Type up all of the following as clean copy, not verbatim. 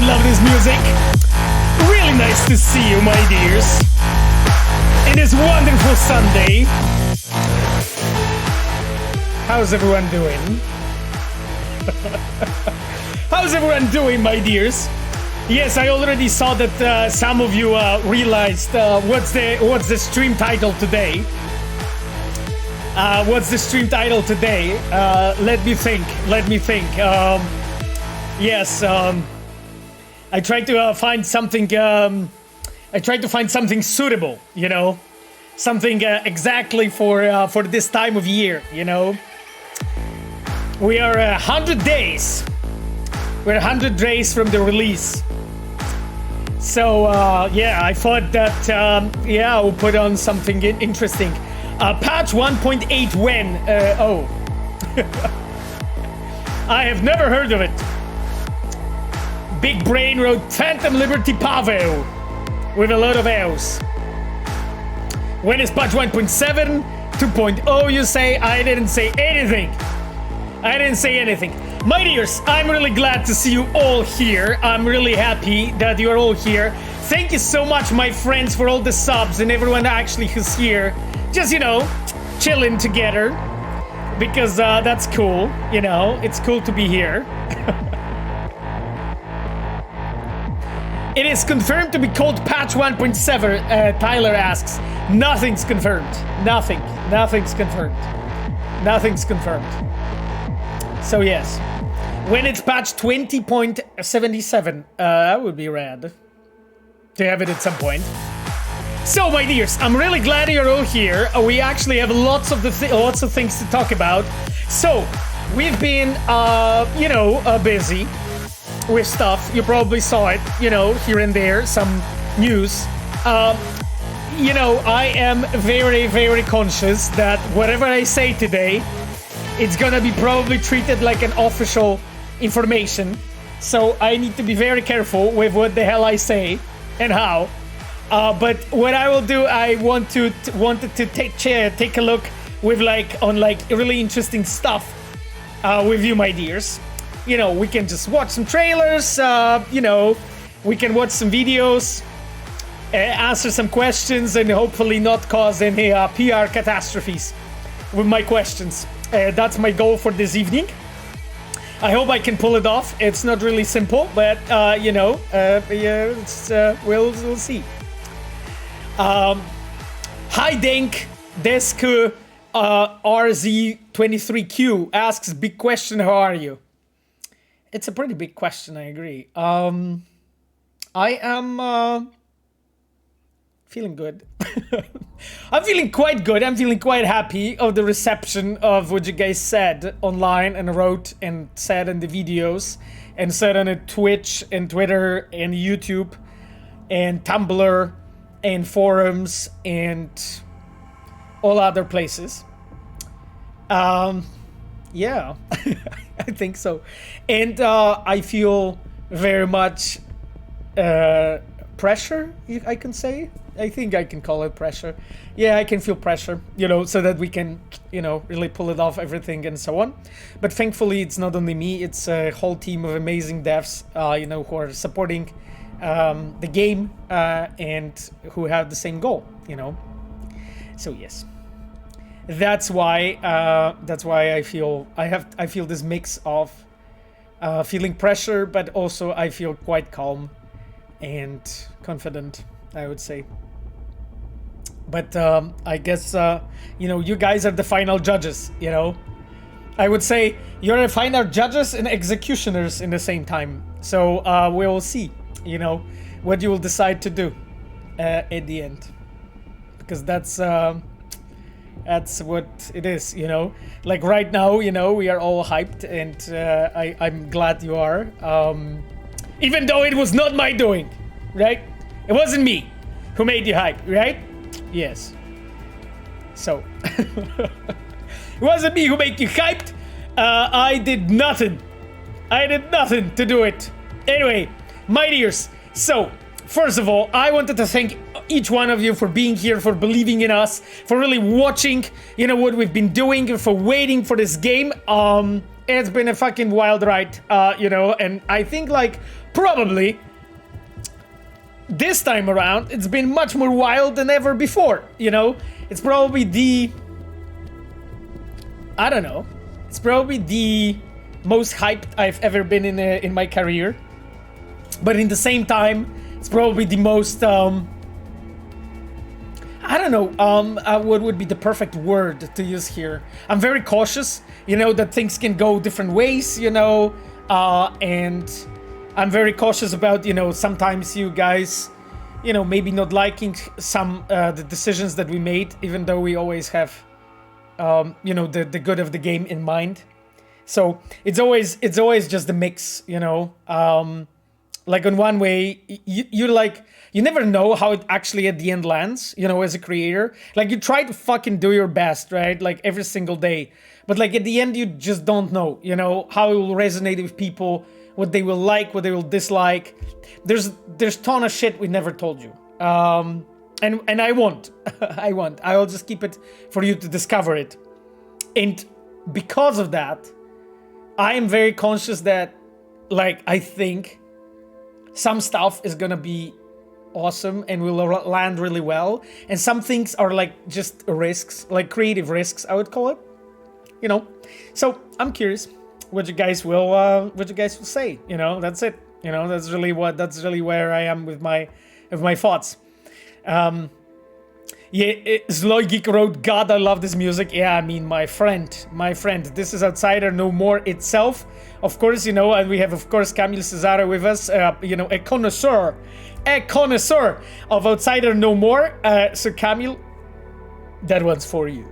freaking love this music. Really nice to see you, my dears. It is wonderful Sunday. How's everyone doing? How's everyone doing, my dears? Yes, I already saw that some of you realized what's the stream title today. What's the stream title today? Let me think. Yes, I tried to find something. I tried to find something suitable, you know, something exactly for this time of year. You know, we are 100 days. We're 100 days from the release. So yeah, I thought that yeah, I'll put on something interesting. Patch 1.8 when? Oh, I have never heard of it. Big Brain wrote Phantom Liberty Pavel with a lot of L's. When is patch 1.7? 2.0 you say? I didn't say anything. I didn't say anything. My dears, I'm really glad to see you all here. I'm really happy that you're all here. Thank you so much, my friends, for all the subs and everyone actually who's here. Just, you know, chilling together. Because that's cool, you know. It's cool to be here. It is confirmed to be called patch 1.7, Tyler asks. Nothing's confirmed. Nothing's confirmed. Nothing's confirmed. So yes. When it's patch 20.77, that would be rad. To have it at some point. So my dears, I'm really glad you're all here. We actually have lots of things to talk about. So, we've been, you know, busy with stuff. You probably saw it, you know, here and there, some news. You know, I am very, very conscious that whatever I say today, it's gonna be probably treated like an official information. So I need to be very careful with what the hell I say and how. But what I will do, I wanted to take a look with on really interesting stuff with you, my dears. You know, we can just watch some trailers, you know, we can watch some videos, answer some questions, and hopefully not cause any PR catastrophes with my questions. That's my goal for this evening. I hope I can pull it off. It's not really simple, but, you know, yeah, we'll see. Hi Denk, Desku RZ23Q asks, big question, how are you? It's a pretty big question, I agree. I am feeling good. I'm feeling quite good. I'm feeling quite happy of the reception of what you guys said online and wrote and said in the videos and said on Twitch and Twitter and YouTube and Tumblr and forums and all other places. Yeah, I think so. And I feel very much pressure, I can say. I think I can call it pressure. Yeah, I can feel pressure, you know, so that we can, you know, really pull it off, everything and so on. But thankfully, it's not only me, it's a whole team of amazing devs, you know, who are supporting the game and who have the same goal, you know. So yes, that's why I feel this mix of feeling pressure, but also I feel quite calm and confident, I would say. But I guess you know, you guys are the final judges, you know. I would say you're the final judges and executioners in the same time. So we will see, you know, what you will decide to do at the end, because that's what it is, you know. Like right now, you know, we are all hyped, and I'm glad you are, even though it was not my doing, right? It wasn't me who made you hype, right? Yes. So it wasn't me who made you hyped. I did nothing. I did nothing to do it. Anyway, my dears, so first of all, I wanted to thank each one of you for being here, for believing in us, for really watching, you know, what we've been doing, for waiting for this game. It's been a fucking wild ride, you know, and I think like probably this time around it's been much more wild than ever before, you know. It's probably the, I don't know, it's probably the most hyped I've ever been in my career, but in the same time it's probably the most I don't know, what would be the perfect word to use here? I'm very cautious, you know, that things can go different ways, you know, and I'm very cautious about, you know, sometimes you guys, you know, maybe not liking some the decisions that we made, even though we always have, you know, the good of the game in mind. So it's always just the mix, you know. Like in one way, you never know how it actually at the end lands, you know, as a creator. Like you try to fucking do your best, right? Like every single day. But like at the end, you just don't know, you know, how it will resonate with people, what they will like, what they will dislike. There's ton of shit we never told you. And I won't. I will just keep it for you to discover it. And because of that, I am very conscious that, like, I think some stuff is gonna be awesome and will land really well, and some things are like just risks, like creative risks, I would call it, you know. So I'm curious what you guys will say, you know. That's it, you know. That's really where I am with my thoughts. Zloigik wrote, God, I love this music. Yeah, I mean, my friend, this is Outsider No More itself. Of course, you know, and we have, of course, Camille Cesare with us, you know, a connoisseur of Outsider No More. So, Camille, that one's for you.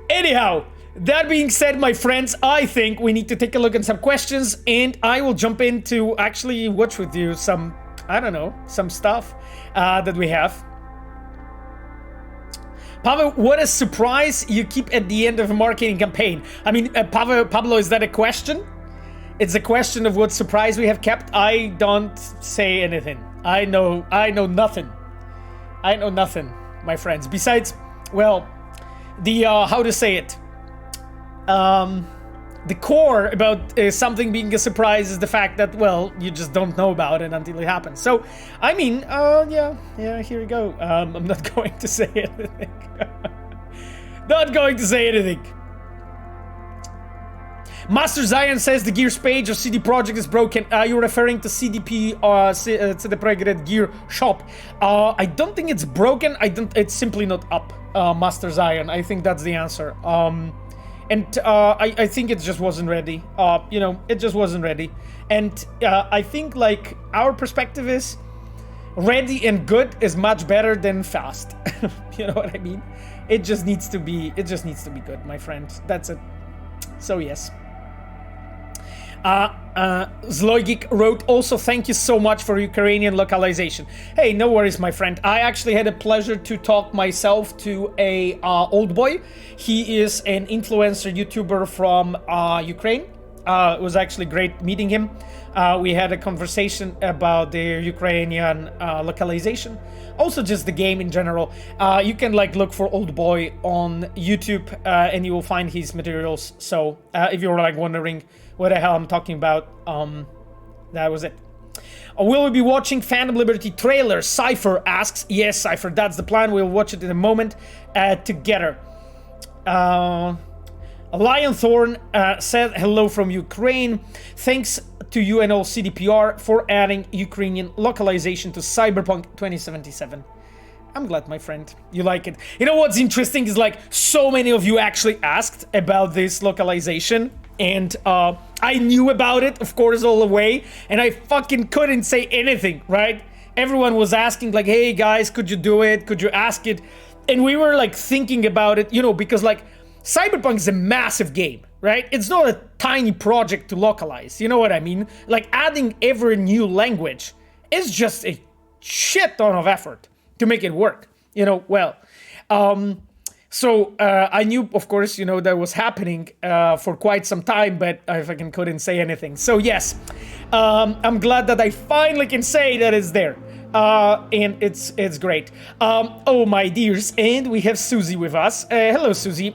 Anyhow, that being said, my friends, I think we need to take a look at some questions, and I will jump in to actually watch with you some, I don't know, some stuff that we have. Pavel, what a surprise you keep at the end of a marketing campaign. I mean, Pablo, is that a question? It's a question of what surprise we have kept. I don't say anything. I know nothing. I know nothing, my friends. Besides, well, the, how to say it? The core about something being a surprise is the fact that, well, you just don't know about it until it happens. So, I mean, yeah, here we go. I'm not going to say anything. Not going to say anything. Master Zion says the Gears page of CD Projekt is broken. Are you referring to CDP, CD Projekt Gear shop? I don't think it's broken. It's simply not up, Master Zion. I think that's the answer. And I think it just wasn't ready. You know, it just wasn't ready. And I think, like, our perspective is ready and good is much better than fast. You know what I mean? It just needs to be good, my friend. That's it. So yes. Zloigik wrote, also thank you so much for Ukrainian localization. Hey, no worries, my friend. I actually had a pleasure to talk myself to a old boy. He is an influencer YouTuber from Ukraine. It was actually great meeting him. We had a conversation about the Ukrainian localization, also just the game in general. You can like look for Old Boy on YouTube and you will find his materials. So if you're like wondering what the hell I'm talking about, that was it. Will we be watching Phantom Liberty trailer? Cypher asks. Yes, Cypher, that's the plan. We'll watch it in a moment together. Lionthorn said hello from Ukraine. Thanks to you and all CDPR for adding Ukrainian localization to Cyberpunk 2077. I'm glad, my friend, you like it. You know what's interesting is like so many of you actually asked about this localization, and I knew about it, of course, all the way, and I fucking couldn't say anything, right? Everyone was asking like, hey guys, could you do it? Could you ask it? And we were like thinking about it, you know, because like Cyberpunk is a massive game, right? It's not a tiny project to localize, you know what I mean? Like adding every new language is just a shit ton of effort to make it work, you know, well. So I knew, of course, you know, that was happening for quite some time, but I fucking couldn't say anything. So yes, I'm glad that I finally can say that it's there. And it's great. Oh, my dears, and we have Suzi with us. Hello, Suzi.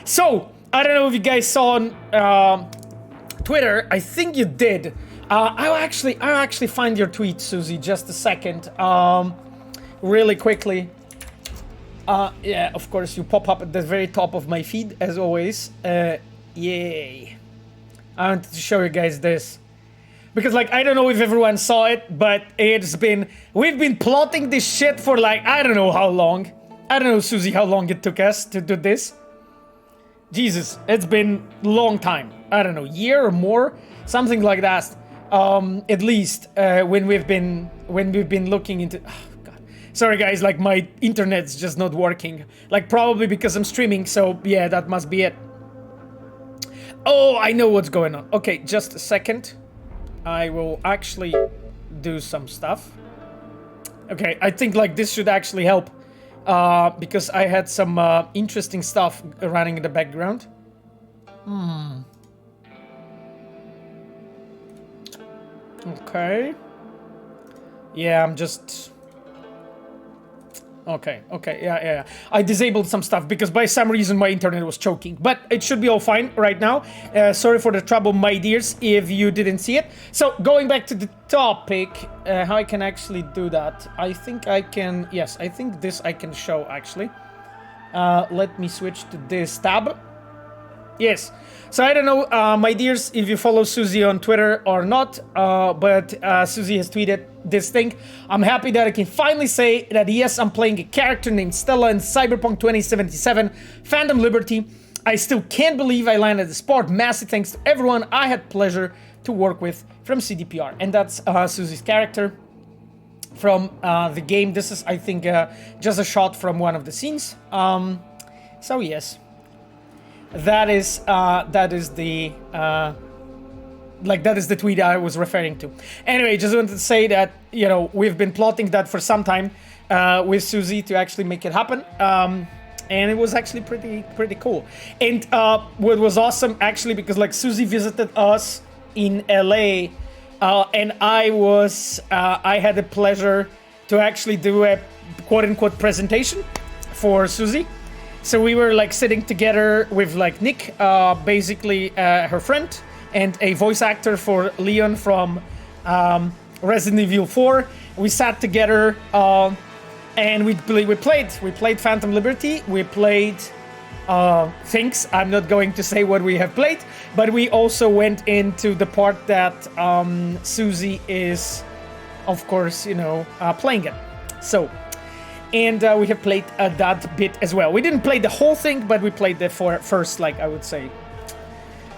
So, I don't know if you guys saw on Twitter. I think you did. I'll actually find your tweet, Suzi. Just a second. Really quickly. Yeah, of course, you pop up at the very top of my feed, as always. Yay. I wanted to show you guys this. Because, like, I don't know if everyone saw it, but we've been plotting this shit for, like, I don't know how long. I don't know, Suzi, how long it took us to do this. Jesus, it's been a long time. I don't know, year or more? Something like that. At least, when we've been looking into... Sorry guys, like my internet's just not working. Like probably because I'm streaming, so yeah, that must be it. Oh, I know what's going on. Okay, just a second. I will actually do some stuff. Okay, I think like this should actually help. Because I had some interesting stuff running in the background. Okay. Yeah, I'm just... Okay, yeah. I disabled some stuff because by some reason my internet was choking. But it should be all fine right now. Sorry for the trouble, my dears, if you didn't see it. So, going back to the topic, how I can actually do that. I think I can... Yes, I think this I can show, actually. Let me switch to this tab. Yes. So, I don't know, my dears, if you follow Suzi on Twitter or not, but Suzi has tweeted this thing. I'm happy that I can finally say that yes, I'm playing a character named Stella in Cyberpunk 2077 Phantom Liberty. I still can't believe I landed the spot. Massive thanks to everyone I had pleasure to work with from CDPR. And that's Suzi's character from the game. This is, I think, just a shot from one of the scenes. So yes, that is the that is the tweet I was referring to. Anyway, just wanted to say that, you know, we've been plotting that for some time with Suzi to actually make it happen. And it was actually pretty cool. And what was awesome, actually, because like Suzi visited us in LA, and I had the pleasure to actually do a quote-unquote presentation for Suzi. So we were like sitting together with like Nick, basically her friend, and a voice actor for Leon from Resident Evil 4. We sat together and we played Phantom Liberty. We played things. I'm not going to say what we have played, but we also went into the part that Suzi is, of course, you know, playing it. So, and we have played that bit as well. We didn't play the whole thing, but we played the first, like, I would say,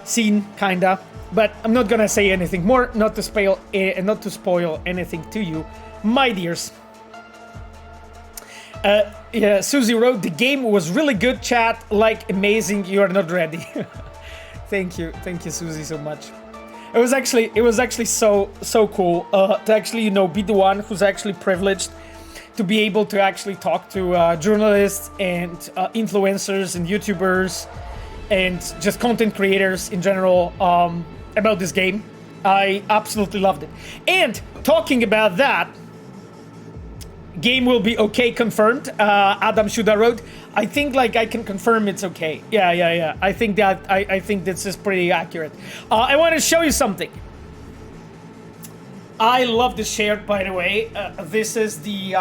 scene, kinda. But I'm not gonna say anything more, not to spoil anything to you, my dears. Yeah, Suzi wrote, the game was really good, chat, like, amazing, you are not ready. Thank you, Suzi, so much. It was actually so cool to actually, you know, be the one who's actually privileged to be able to actually talk to journalists and influencers and YouTubers and just content creators in general about this game. I absolutely loved it. And talking about that, game will be okay, confirmed. Adam Shuda wrote, I think like I can confirm it's okay. Yeah. I think this is pretty accurate. I want to show you something. I love this shirt, by the way. This is the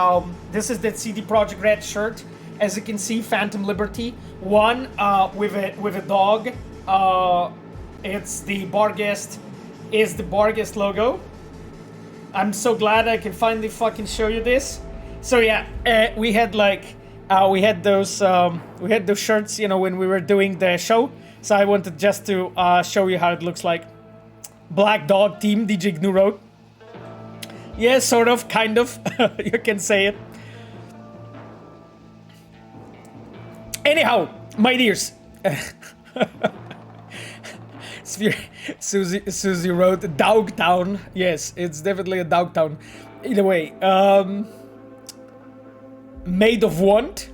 CD Projekt Red shirt. As you can see, Phantom Liberty 1 with a dog. It's the BARGHEST logo. I'm so glad I can finally fucking show you this. So yeah, we had those shirts, you know, when we were doing the show. So I wanted just to show you how it looks like. Black Dog Team, DJ Gnu wrote. Yeah, sort of, kind of. You can say it. Anyhow, my dears. Suzi wrote Dogtown. Yes, it's definitely a Dogtown. Either way, made of want.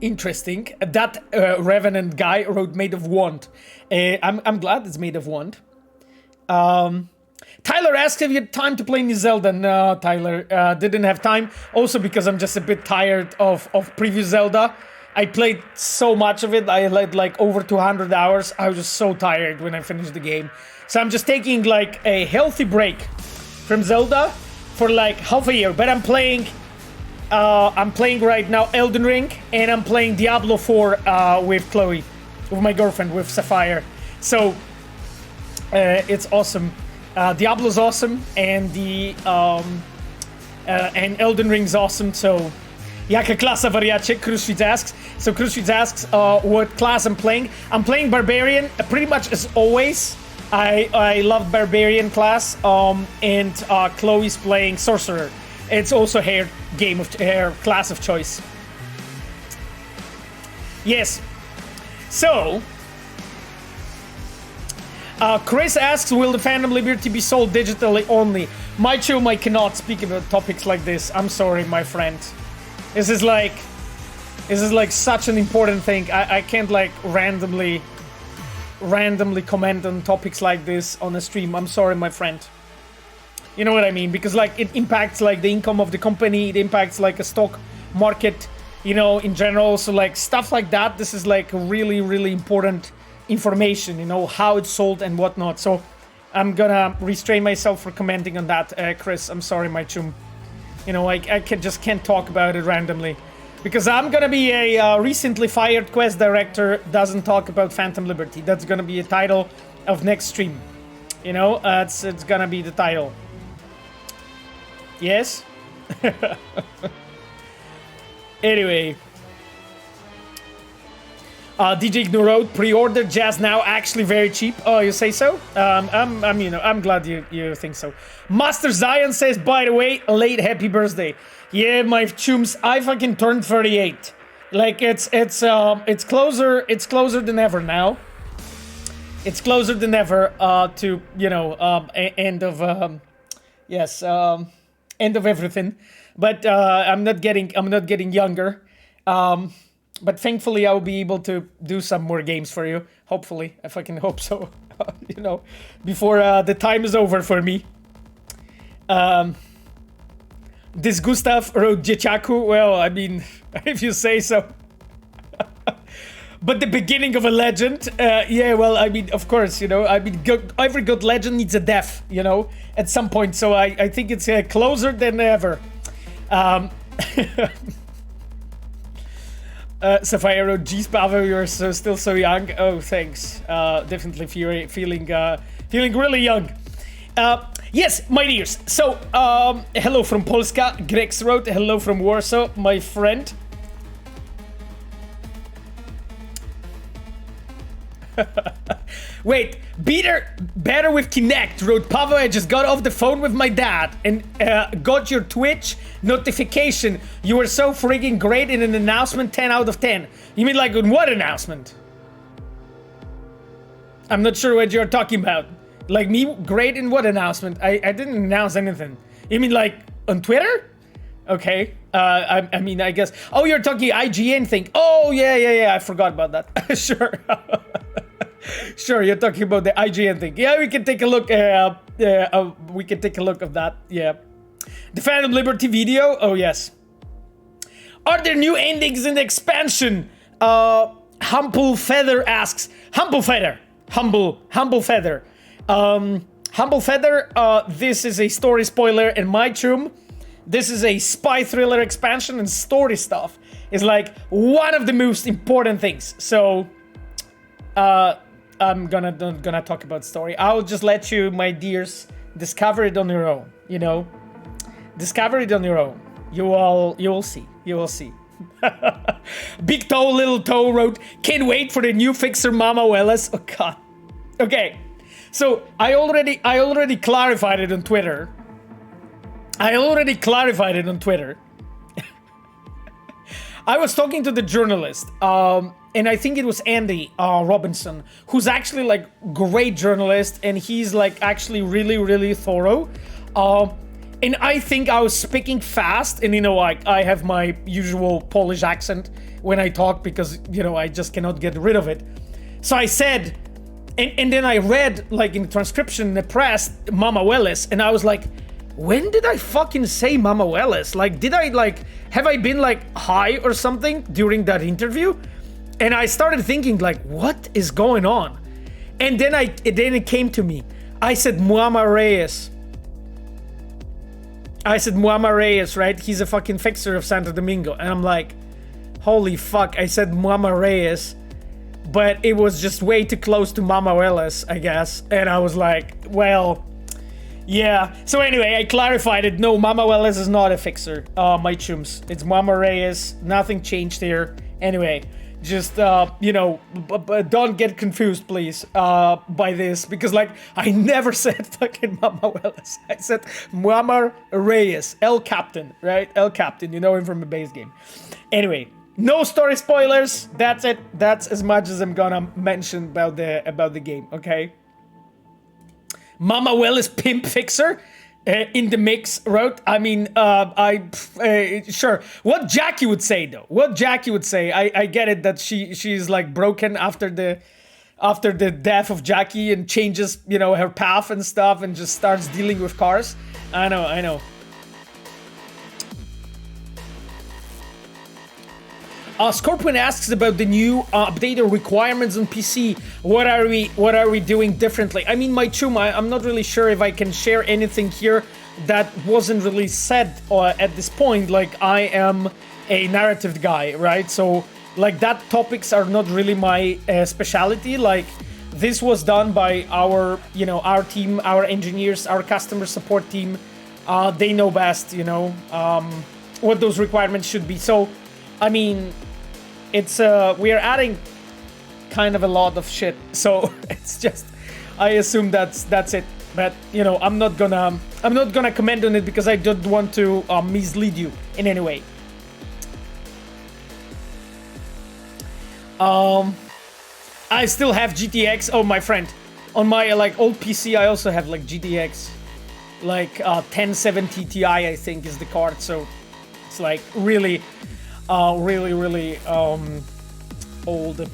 Interesting. That Revenant guy wrote made of want. I'm glad it's made of want. Tyler asked if you had time to play New Zelda. No, Tyler, didn't have time. Also because I'm just a bit tired of previous Zelda. I played so much of it. I had like over 200 hours. I was just so tired when I finished the game. So I'm just taking like a healthy break from Zelda for like half a year. But I'm playing right now Elden Ring, and I'm playing Diablo 4 with Chloe, with my girlfriend, with Sapphire. So it's awesome. Diablo's awesome, and and Elden Ring's awesome. So jaka klasa wariacie? Kruszwitz asks. So Kruszwitz asks what class I'm playing. I'm playing Barbarian, pretty much as always. I love Barbarian class, and Chloe's playing Sorcerer. It's also her class of choice. Yes. So Chris asks, will the Phantom Liberty be sold digitally only? My chum, I cannot speak about topics like this. I'm sorry, my friend. This is like such an important thing. I can't like randomly comment on topics like this on a stream. I'm sorry, my friend. You know what I mean? Because like it impacts like the income of the company. It impacts like a stock market, you know, in general. So like stuff like that. This is like really, really important information, you know, how it's sold and whatnot. So I'm gonna restrain myself for commenting on that, Chris. I'm sorry, my chum. You know, I just can't talk about it randomly, because I'm gonna be a recently fired quest director doesn't talk about Phantom Liberty. That's gonna be a title of next stream. You know, it's gonna be the title. Yes. Anyway. DJ Ignorode, pre-order Jazz now, actually very cheap. Oh, you say so? I'm glad you think so. Master Zion says, by the way, late happy birthday. Yeah, my chums, I fucking turned 38. Like it's closer than ever now. It's closer than ever to, you know, end of end of everything. But I'm not getting younger. But thankfully, I'll be able to do some more games for you. Hopefully, if I can hope so. You know, before the time is over for me. This Gustav wrote Dzieciaku. Well, I mean, if you say so. But the beginning of a legend. Yeah, well, I mean, of course, you know. I mean, every good legend needs a death, you know, at some point. So I think it's closer than ever. Sapphire wrote, geez, Pavo, you're still so young. Oh, thanks. Definitely feeling really young. Yes, my dears. So, hello from Polska. Grex wrote, hello from Warsaw, my friend. Wait, better with Kinect, wrote Pavo. I just got off the phone with my dad and got your Twitch notification. You were so freaking great in an announcement, 10 out of 10. You mean like in what announcement? I'm not sure what you're talking about. Like me great in what announcement? I didn't announce anything. You mean like on Twitter? Okay. I mean, I guess. Oh, you're talking IGN thing. Oh, yeah. I forgot about that. Sure. Sure, you're talking about the IGN thing. Yeah, we can take a look. We can take a look of that. Yeah. The Phantom Liberty video. Oh, yes. Are there new endings in the expansion? Humble Feather asks. Humble Feather. Humble Feather. This is a story spoiler in my room. This is a spy thriller expansion, and story stuff is like one of the most important things. So, I'm gonna talk about story. I'll just let you, my dears, discover it on your own. You know, discover it on your own. You will see. You will see. Big Toe, Little Toe wrote, can't wait for the new fixer, Mama Welles. Oh God. Okay, so I already clarified it on Twitter. I was talking to the journalist, and I think it was Andy Robinson, who's actually like great journalist, and he's like actually really, really thorough. And I think I was speaking fast, and you know, I have my usual Polish accent when I talk because, you know, I just cannot get rid of it. So I said, and then I read like in the transcription in the press, Mama Welles, and I was like, When did I fucking say Mama Welles? Like, did I, like, have I been, like, high or something during that interview? And I started thinking, like, what is going on? And then it came to me. I said Muammar Reyes. I said Muammar Reyes, right? He's a fucking fixer of Santo Domingo. And I'm like, holy fuck, I said Muammar Reyes. But it was just way too close to Mama Welles, I guess. And I was like, well, yeah. So anyway, I clarified it. No, Mama Welles is not a fixer, my chums. It's Muammar Reyes. Nothing changed here. Anyway, just, you know, don't get confused, please, by this. Because, like, I never said fucking Mama Welles. I said Muammar Reyes, El Captain, right? El Captain, you know him from a base game. Anyway, no story spoilers. That's it. That's as much as I'm gonna mention about the game, okay? Mama Welles pimp fixer in the mix wrote. I mean, sure. What Jackie would say though. What Jackie would say. I get it that she's like broken after the death of Jackie and changes, you know, her path and stuff and just starts dealing with cars. I know. Scorpion asks about the new updated requirements on PC. What are we doing differently? I mean, my chum, I'm not really sure if I can share anything here that wasn't really said at this point. Like, I am a narrative guy, right? So, like, that topics are not really my specialty. Like, this was done by our team, our engineers, our customer support team. They know best, you know, what those requirements should be. So, I mean, it's we are adding kind of a lot of shit, so it's just, I assume that's it. But you know, I'm not gonna comment on it because I don't want to mislead you in any way. I still have GTX. Oh, my friend, on my like old PC, I also have like GTX, like 1070 Ti, I think is the card. So it's like really old.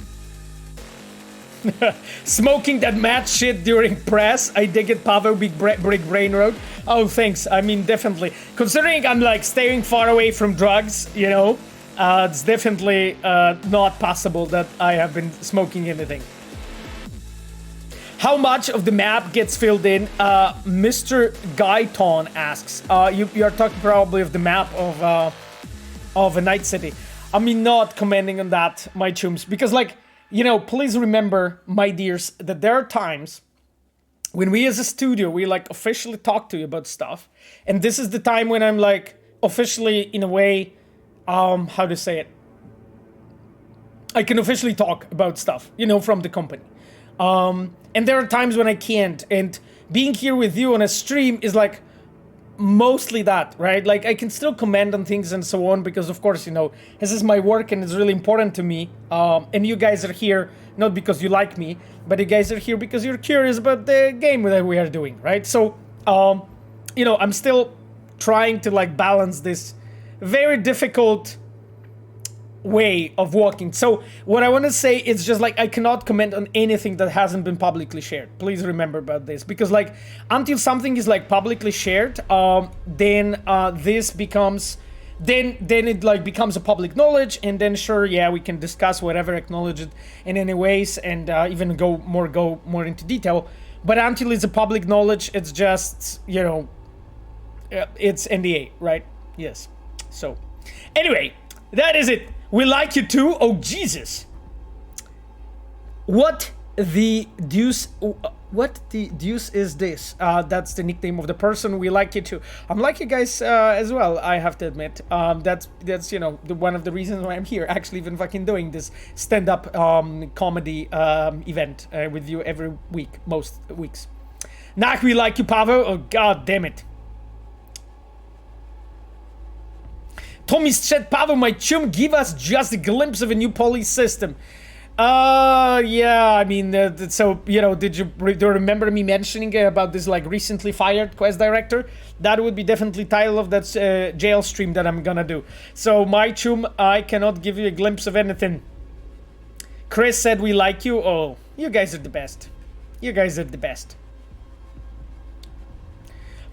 Smoking that mad shit during press. I dig it, Pavel. Big Brain Road. Oh, thanks. I mean, definitely. Considering I'm like staying far away from drugs, you know, it's definitely not possible that I have been smoking anything. How much of the map gets filled in? Mr. Guyton asks. You are talking probably of the map of a Night City. I mean, not commenting on that, my chums, because, like, you know, please remember, my dears, that there are times when we as a studio, we like officially talk to you about stuff, and this is the time when I'm like officially, in a way, how to say it, I can officially talk about stuff, you know, from the company. And there are times when I can't, and being here with you on a stream is like mostly that, right? Like, I can still comment on things and so on, because of course, you know, this is my work and it's really important to me. And you guys are here not because you like me, but you guys are here because you're curious about the game that we are doing, right? So, you know, I'm still trying to like balance this very difficult way of walking. So what I want to say is just like, I cannot comment on anything that hasn't been publicly shared. Please remember about this, because like until something is like publicly shared, then this becomes then it like becomes a public knowledge, and then sure, yeah, we can discuss whatever, acknowledge it in any ways, and even go more into detail. But until it's a public knowledge, it's just, you know, it's NDA, right? Yes. So anyway, that is it. We like you too. Oh, Jesus. What the deuce is this? That's the nickname of the person. We like you too. I'm like you guys as well, I have to admit. That's you know, one of the reasons why I'm here, actually even fucking doing this stand-up comedy event with you every week, most weeks. Nah, we like you, Pavel. Oh, god damn it. Tommy's chat, Pavel, my chum, give us just a glimpse of a new police system. Yeah, I mean, so, you know, do you remember me mentioning about this, like, recently fired quest director? That would be definitely title of that jail stream that I'm gonna do. So, my chum, I cannot give you a glimpse of anything. Chris said we like you. Oh, you guys are the best. You guys are the best.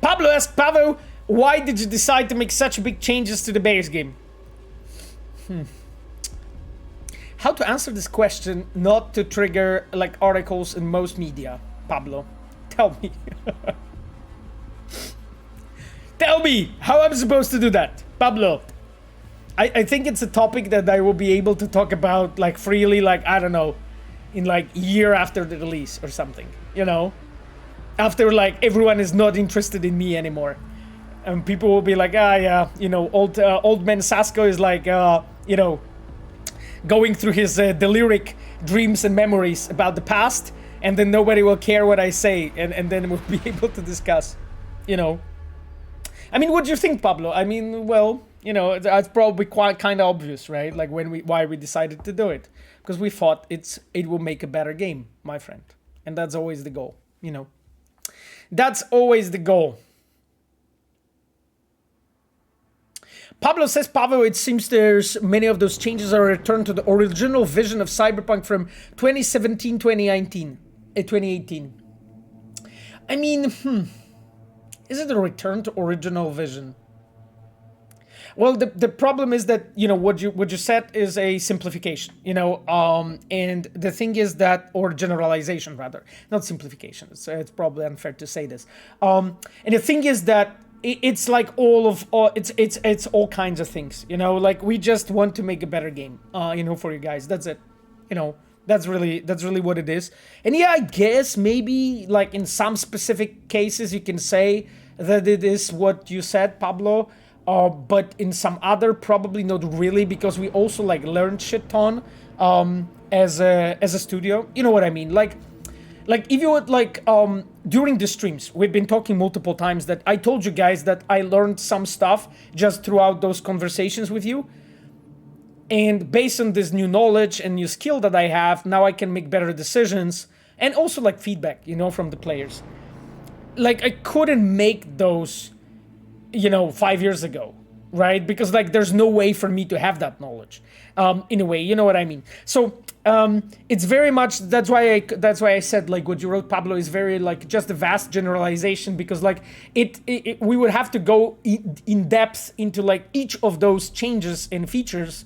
Pablo asks, Pavo, why did you decide to make such big changes to the base game? How to answer this question not to trigger like articles in most media, Pablo? Tell me. Tell me how I'm supposed to do that, Pablo. I think it's a topic that I will be able to talk about like freely, like, I don't know, in like year after the release or something, you know? After like everyone is not interested in me anymore. And people will be like, ah, yeah, you know, old man Sasko is like, you know, going through his deliric dreams and memories about the past, and then nobody will care what I say, and then we'll be able to discuss, you know. I mean, what do you think, Pablo? I mean, well, you know, it's probably quite kind of obvious, right? Like why we decided to do it, because we thought it will make a better game, my friend, and that's always the goal, you know. That's always the goal. Pablo says, Pablo, it seems there's many of those changes are a return to the original vision of Cyberpunk from 2017, 2019, 2018. I mean, is it a return to original vision? Well, the problem is that, you know, what you said is a simplification, you know, and the thing is that, or generalization rather, not simplification. It's probably unfair to say this. And the thing is that it's like it's all kinds of things, you know, like we just want to make a better game, you know, for you guys. That's it, you know, that's really what it is. And yeah, I guess maybe like in some specific cases you can say that it is what you said, Pablo, but in some other probably not really, because we also like learned shit ton as a studio, you know what I mean? Like if you would like during the streams, we've been talking multiple times that I told you guys that I learned some stuff just throughout those conversations with you. And based on this new knowledge and new skill that I have, now I can make better decisions and also like feedback, you know, from the players. Like I couldn't make those, you know, 5 years ago, right? Because like there's no way for me to have that knowledge in a way, you know what I mean? So it's very much, that's why I said like what you wrote, Pablo, is very like just a vast generalization, because like we would have to go in depth into like each of those changes and features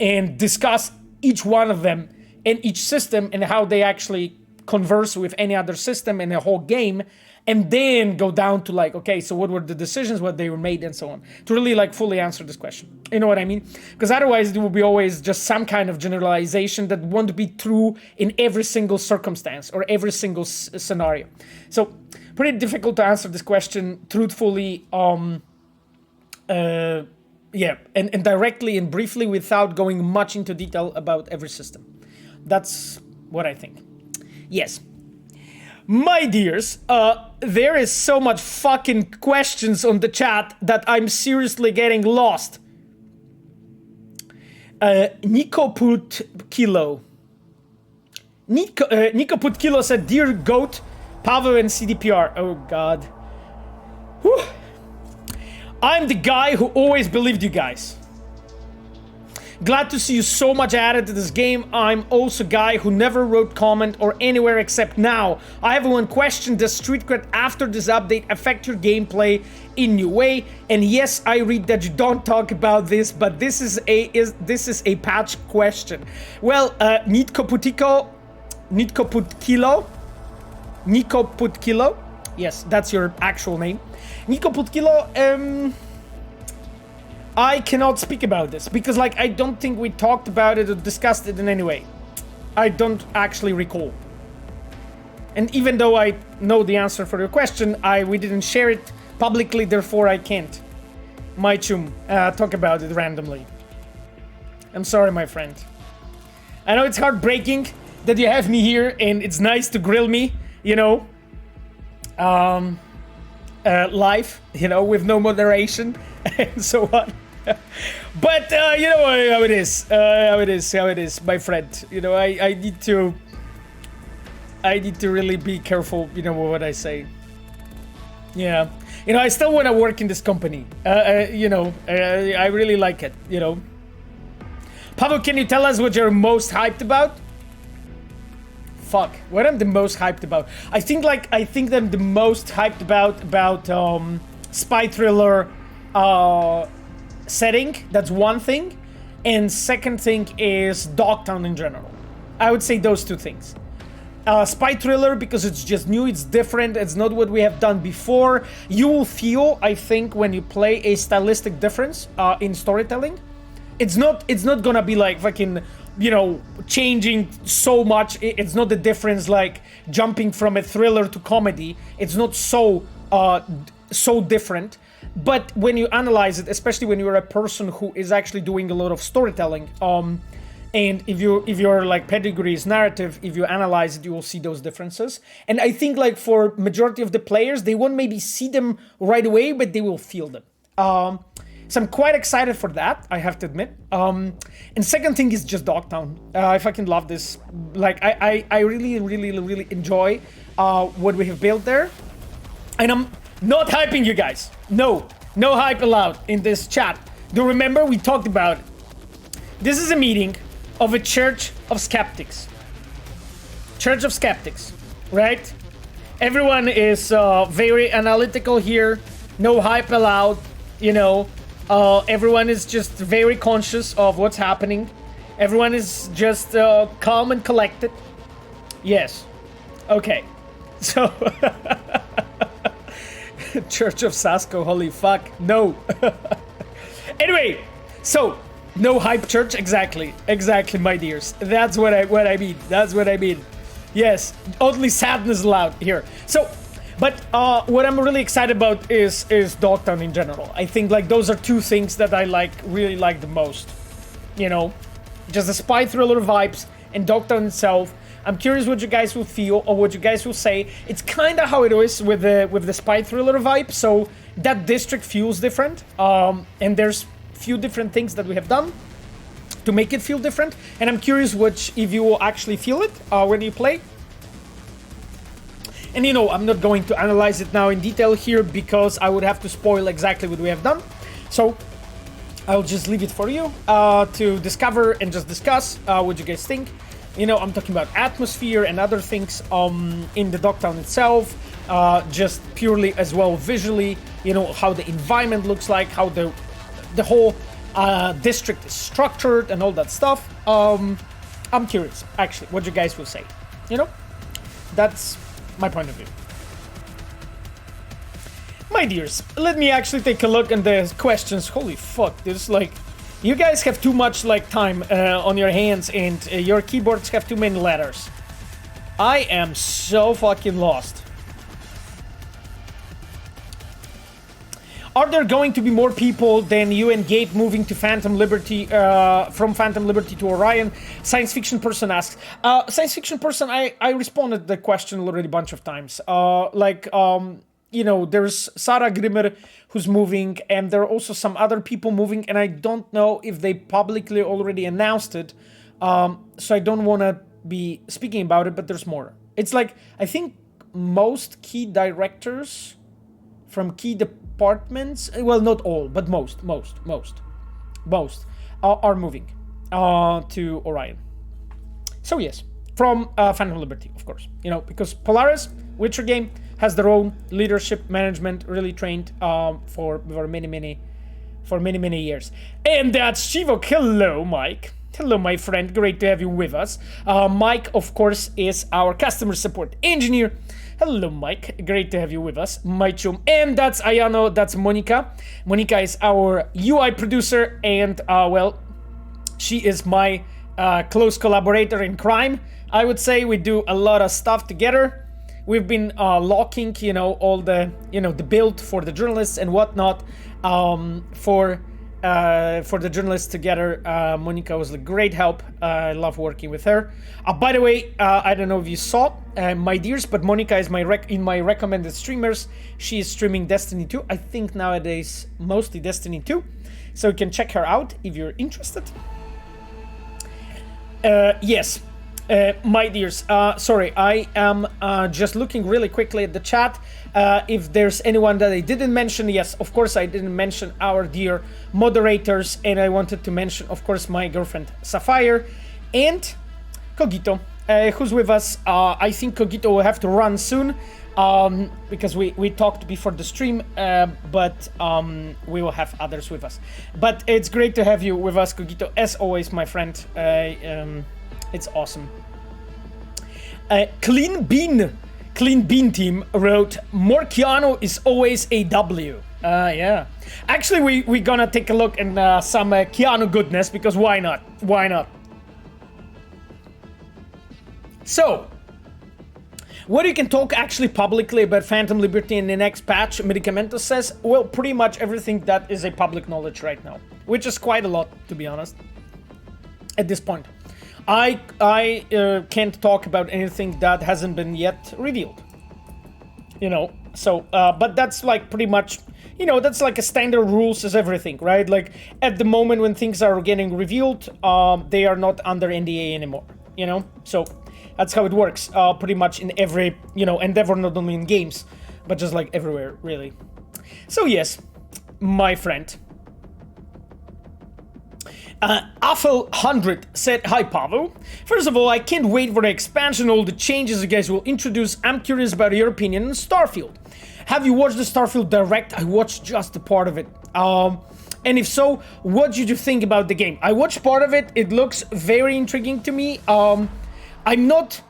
and discuss each one of them and each system and how they actually converse with any other system in a whole game, and then go down to like, okay, so what were the decisions, what they were made, and so on, to really like fully answer this question. You know what I mean? Because otherwise it will be always just some kind of generalization that won't be true in every single circumstance or every single scenario. So pretty difficult to answer this question truthfully, yeah, and directly and briefly without going much into detail about every system. That's what I think. Yes. My dears, there is so much fucking questions on the chat that I'm seriously getting lost. Nico Put Kilo said, Dear Goat, Pavo and CDPR. Oh god. Whew. I'm the guy who always believed you guys. Glad to see you so much added to this game. I'm also a guy who never wrote comment or anywhere except now. I have one question. Does Street Cred after this update affect your gameplay in new way? And yes, I read that you don't talk about this, but this is a patch question. Well, Nico Putkilo. Yes, that's your actual name. Nico Putkilo, I cannot speak about this because like I don't think we talked about it or discussed it in any way. I don't actually recall. And even though I know the answer for your question, we didn't share it publicly, therefore I can't, my chum, talk about it randomly. I'm sorry, my friend. I know it's heartbreaking that you have me here and it's nice to grill me, you know, live, you know, with no moderation and so on. But you know how it is, my friend. You know, I need to really be careful, you know, what I say. Yeah, you know, I still want to work in this company. You know, I really like it. You know, Pablo, can you tell us what you're most hyped about? fuck. What I'm the most hyped about? I think I'm the most hyped about spy thriller setting. That's one thing. And second thing is Dogtown in general. I would say those two things. Spy thriller because it's just new, it's different, it's not what we have done before. You will feel, I think, when you play a stylistic difference in storytelling. It's not gonna be like fucking, you know, changing so much. It's not the difference like jumping from a thriller to comedy. It's not so different. But when you analyze it, especially when you're a person who is actually doing a lot of storytelling, and if your like pedigree is narrative, if you analyze it, you will see those differences. And I think like for majority of the players, they won't maybe see them right away, but they will feel them. So I'm quite excited for that, I have to admit. And second thing is just Dogtown. I fucking love this. Like I really enjoy what we have built there. And I'm not hyping you guys. No hype allowed in this chat. Do you remember we talked about it? This is a meeting of a church of skeptics. Church of skeptics, right? Everyone is very analytical here. No hype allowed, you know. Everyone is just very conscious of what's happening. Everyone is just calm and collected. Yes. Okay. So... Church of Sasko, holy fuck. No. Anyway, so... No hype church, exactly, my dears. That's what I mean. That's what I mean. Yes, only sadness allowed here. So, but what I'm really excited about is Dogtown in general. I think like those are two things that I really like the most. You know, just the spy thriller vibes and Dogtown itself. I'm curious what you guys will feel or what you guys will say. It's kind of how it is with the spy thriller vibe. So that district feels different. And there's few different things that we have done to make it feel different, and I'm curious if you will actually feel it when you play. And you know, I'm not going to analyze it now in detail here because I would have to spoil exactly what we have done, so I'll just leave it for you to discover and just discuss what you guys think. You know, I'm talking about atmosphere and other things in the Dogtown itself, just purely as well visually, you know, how the environment looks like, how the whole district is structured and all that stuff. I'm curious, actually, what you guys will say. You know, that's my point of view. My dears, let me actually take a look at the questions. Holy fuck, there's like... You guys have too much like time on your hands and your keyboards have too many letters. I am so fucking lost. Are there going to be more people than you and Gabe moving to Phantom Liberty, from Phantom Liberty to Orion? Science fiction person asks. Science fiction person, I responded the question already a bunch of times. You know, there's Sarah Grimmer who's moving, and there are also some other people moving, and I don't know if they publicly already announced it. So I don't want to be speaking about it, but there's more. It's like, I think most key directors from key departments, well, not all, but most are moving to Orion. So yes, from Phantom Liberty, of course, you know, because Polaris, Witcher game, has their own leadership management, really trained for many years. And that's Shivok. Hello, Mike. Hello, my friend. Great to have you with us. Mike, of course, is our customer support engineer. Hello, Mike. Great to have you with us, my chum. And that's Ayano. That's Monica. Monica is our UI producer, and well, she is my close collaborator in crime. I would say we do a lot of stuff together. We've been locking, you know, all the, you know, the build for the journalists and whatnot for the journalists together. Monica was a great help. I love working with her. By the way, I don't know if you saw, my dears, but Monica is in my recommended streamers. She is streaming Destiny 2. I think nowadays mostly Destiny 2. So you can check her out if you're interested. Yes. My dears, sorry, I am just looking really quickly at the chat. If there's anyone that I didn't mention, yes, of course I didn't mention our dear moderators, and I wanted to mention, of course, my girlfriend Sapphire and Cogito. who's with us. I think Cogito will have to run soon because we talked before the stream, but we will have others with us. But it's great to have you with us, Cogito, as always, my friend. It's awesome. Clean Bean Team wrote, more Keanu is always a W. Yeah. Actually, we're gonna take a look at some Keanu goodness, because why not? Why not? So, what you can talk actually publicly about Phantom Liberty in the next patch, Medicamento says, well, pretty much everything that is a public knowledge right now, which is quite a lot, to be honest, at this point. I can't talk about anything that hasn't been yet revealed, you know, so, but that's like pretty much, you know, that's like a standard rules as everything, right? Like, at the moment when things are getting revealed, they are not under NDA anymore, you know, so that's how it works, pretty much in every, you know, endeavor, not only in games, but just like everywhere, really. So yes, my friend. Affel100 said, hi Pavel. First of all, I can't wait for the expansion, all the changes you guys will introduce. I'm curious about your opinion on Starfield. Have you watched the Starfield Direct? I watched just a part of it. And if so, what did you think about the game? I watched part of it. It looks very intriguing to me. I'm not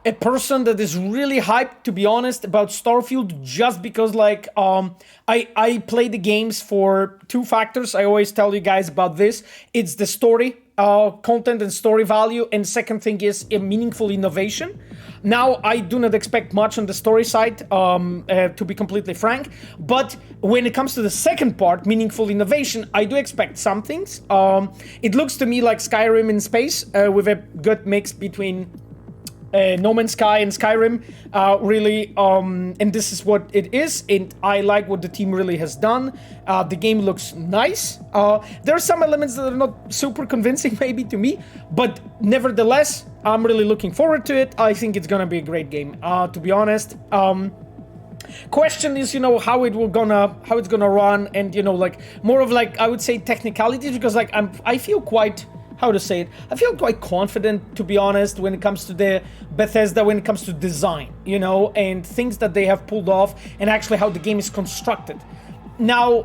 a person that is really hyped, to be honest, about Starfield, just because, like, I play the games for two factors. I always tell you guys about this. It's the story, content and story value, and second thing is a meaningful innovation. Now, I do not expect much on the story side, to be completely frank, but when it comes to the second part, meaningful innovation, I do expect some things. It looks to me like Skyrim in space, with a good mix between No Man's Sky and Skyrim, really, and this is what it is, and I like what the team really has done. The game looks nice. There are some elements that are not super convincing maybe to me, but nevertheless, I'm really looking forward to it. I think it's gonna be a great game, to be honest. Question is, you know, how it's gonna run, and, you know, like, more of, like, I would say technicalities, because, like, I feel quite, how to say it, I feel quite confident, to be honest, when it comes to the Bethesda, when it comes to design, you know, and things that they have pulled off, and actually how the game is constructed. Now,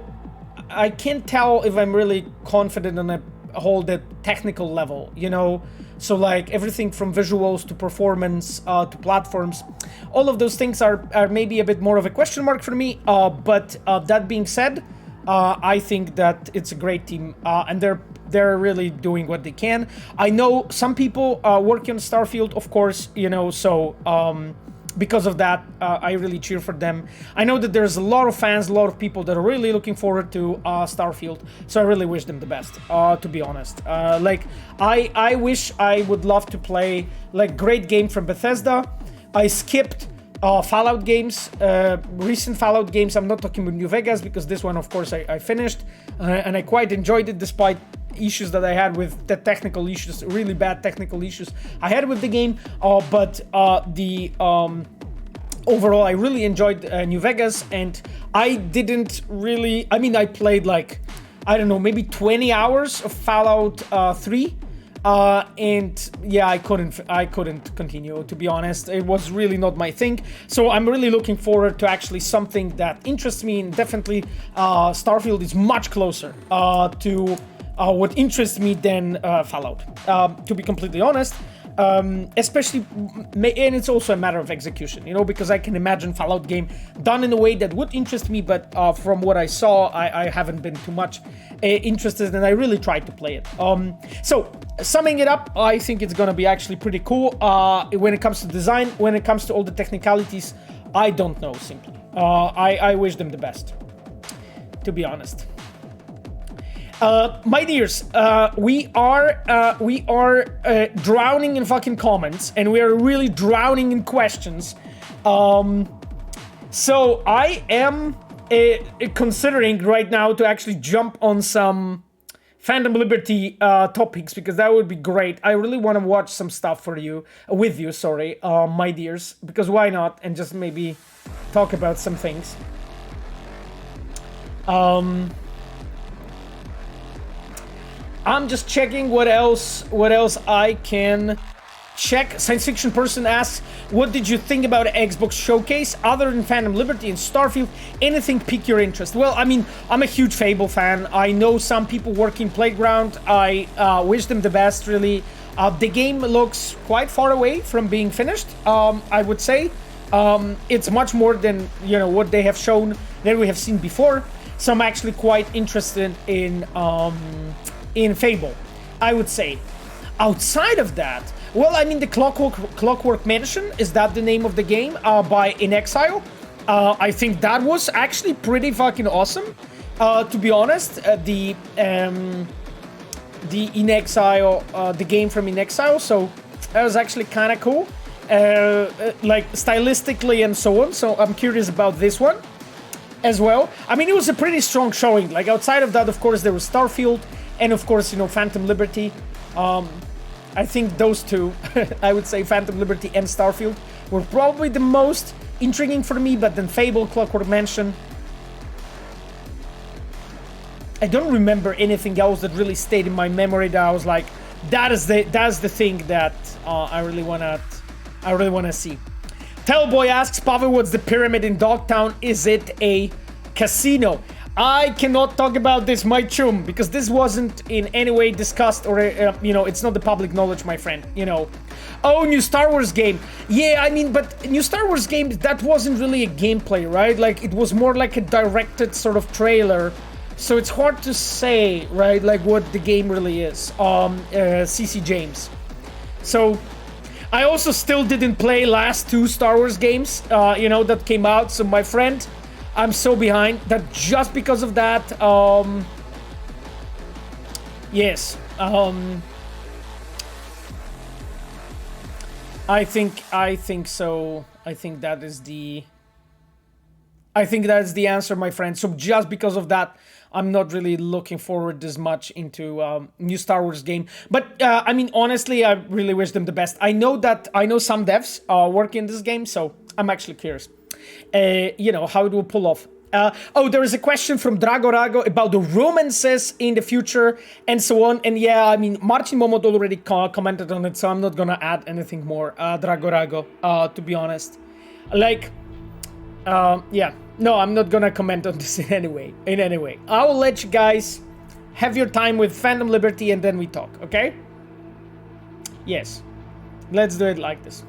I can't tell if I'm really confident on a whole the technical level, you know, so like everything from visuals to performance to platforms, all of those things are maybe a bit more of a question mark for me, but that being said, I think that it's a great team, and they're really doing what they can. I know some people working on Starfield, of course, you know, so because of that, I really cheer for them. I know that there's a lot of fans, a lot of people that are really looking forward to Starfield, so I really wish them the best, to be honest. Like, I wish I would love to play, like, great game from Bethesda. I skipped Fallout games, recent Fallout games. I'm not talking about New Vegas, because this one, of course, I finished, and I quite enjoyed it, despite issues that I had with the technical issues, really bad technical issues I had with the game, but overall, I really enjoyed New Vegas, and I didn't really, I mean, I played, like, I don't know, maybe 20 hours of Fallout 3, and yeah, I couldn't continue, to be honest. It was really not my thing, so I'm really looking forward to actually something that interests me, and definitely Starfield is much closer to what interests me than Fallout, to be completely honest. Especially, and it's also a matter of execution, you know, because I can imagine Fallout game done in a way that would interest me, but from what I saw, I haven't been too much interested, and I really tried to play it. So, summing it up, I think it's gonna be actually pretty cool. When it comes to design, when it comes to all the technicalities, I don't know, simply. I wish them the best, to be honest. My dears, we are drowning in fucking comments, and we are really drowning in questions. So I am considering right now to actually jump on some Phantom Liberty topics, because that would be great. I really want to watch some stuff with you, my dears, because why not? And just maybe talk about some things. I'm just checking what else I can check. Science fiction person asks, what did you think about Xbox showcase? Other than Phantom Liberty and Starfield, anything pique your interest? Well, I mean, I'm a huge Fable fan. I know some people working Playground. I wish them the best, really. The game looks quite far away from being finished, I would say. It's much more than, you know, what they have shown, that we have seen before. So I'm actually quite interested in Fable, I would say. Outside of that, well, I mean, the Clockwork Mansion, is that the name of the game, by In Exile? I think that was actually pretty fucking awesome, to be honest. The In Exile, the game from In Exile, so that was actually kind of cool, like stylistically and so on. So I'm curious about this one as well. I mean, it was a pretty strong showing. Like, outside of that, of course, there was Starfield, and of course, you know, Phantom Liberty. I think those two, I would say Phantom Liberty and Starfield, were probably the most intriguing for me, but then Fable, Clockwork Mansion. I don't remember anything else that really stayed in my memory that I was like, that's the thing that I really wanna see. Tellboy asks, Pavel, what's the pyramid in Dogtown? Is it a casino? I cannot talk about this, my chum, because this wasn't in any way discussed, or you know, it's not the public knowledge, my friend, you know. Oh, new Star Wars game. Yeah, I mean, but new Star Wars game, that wasn't really a gameplay, right? Like, it was more like a directed sort of trailer. So it's hard to say, right, like what the game really is. CC James. So I also still didn't play last two Star Wars games, you know, that came out. So my friend, I'm so behind that just because of that. Yes. I think so. I think that is the answer, my friend. So just because of that, I'm not really looking forward as much into new Star Wars game. But I mean, honestly, I really wish them the best. I know some devs work in this game, so I'm actually curious. You know, how it will pull off. Oh, there is a question from Dragorago about the romances in the future and so on. And yeah, I mean, Martin Momot already commented on it, so I'm not gonna add anything more, Dragorago, to be honest. Like, yeah, no, I'm not gonna comment on this in any way. I will let you guys have your time with Phantom Liberty and then we talk, okay? Yes, let's do it like this.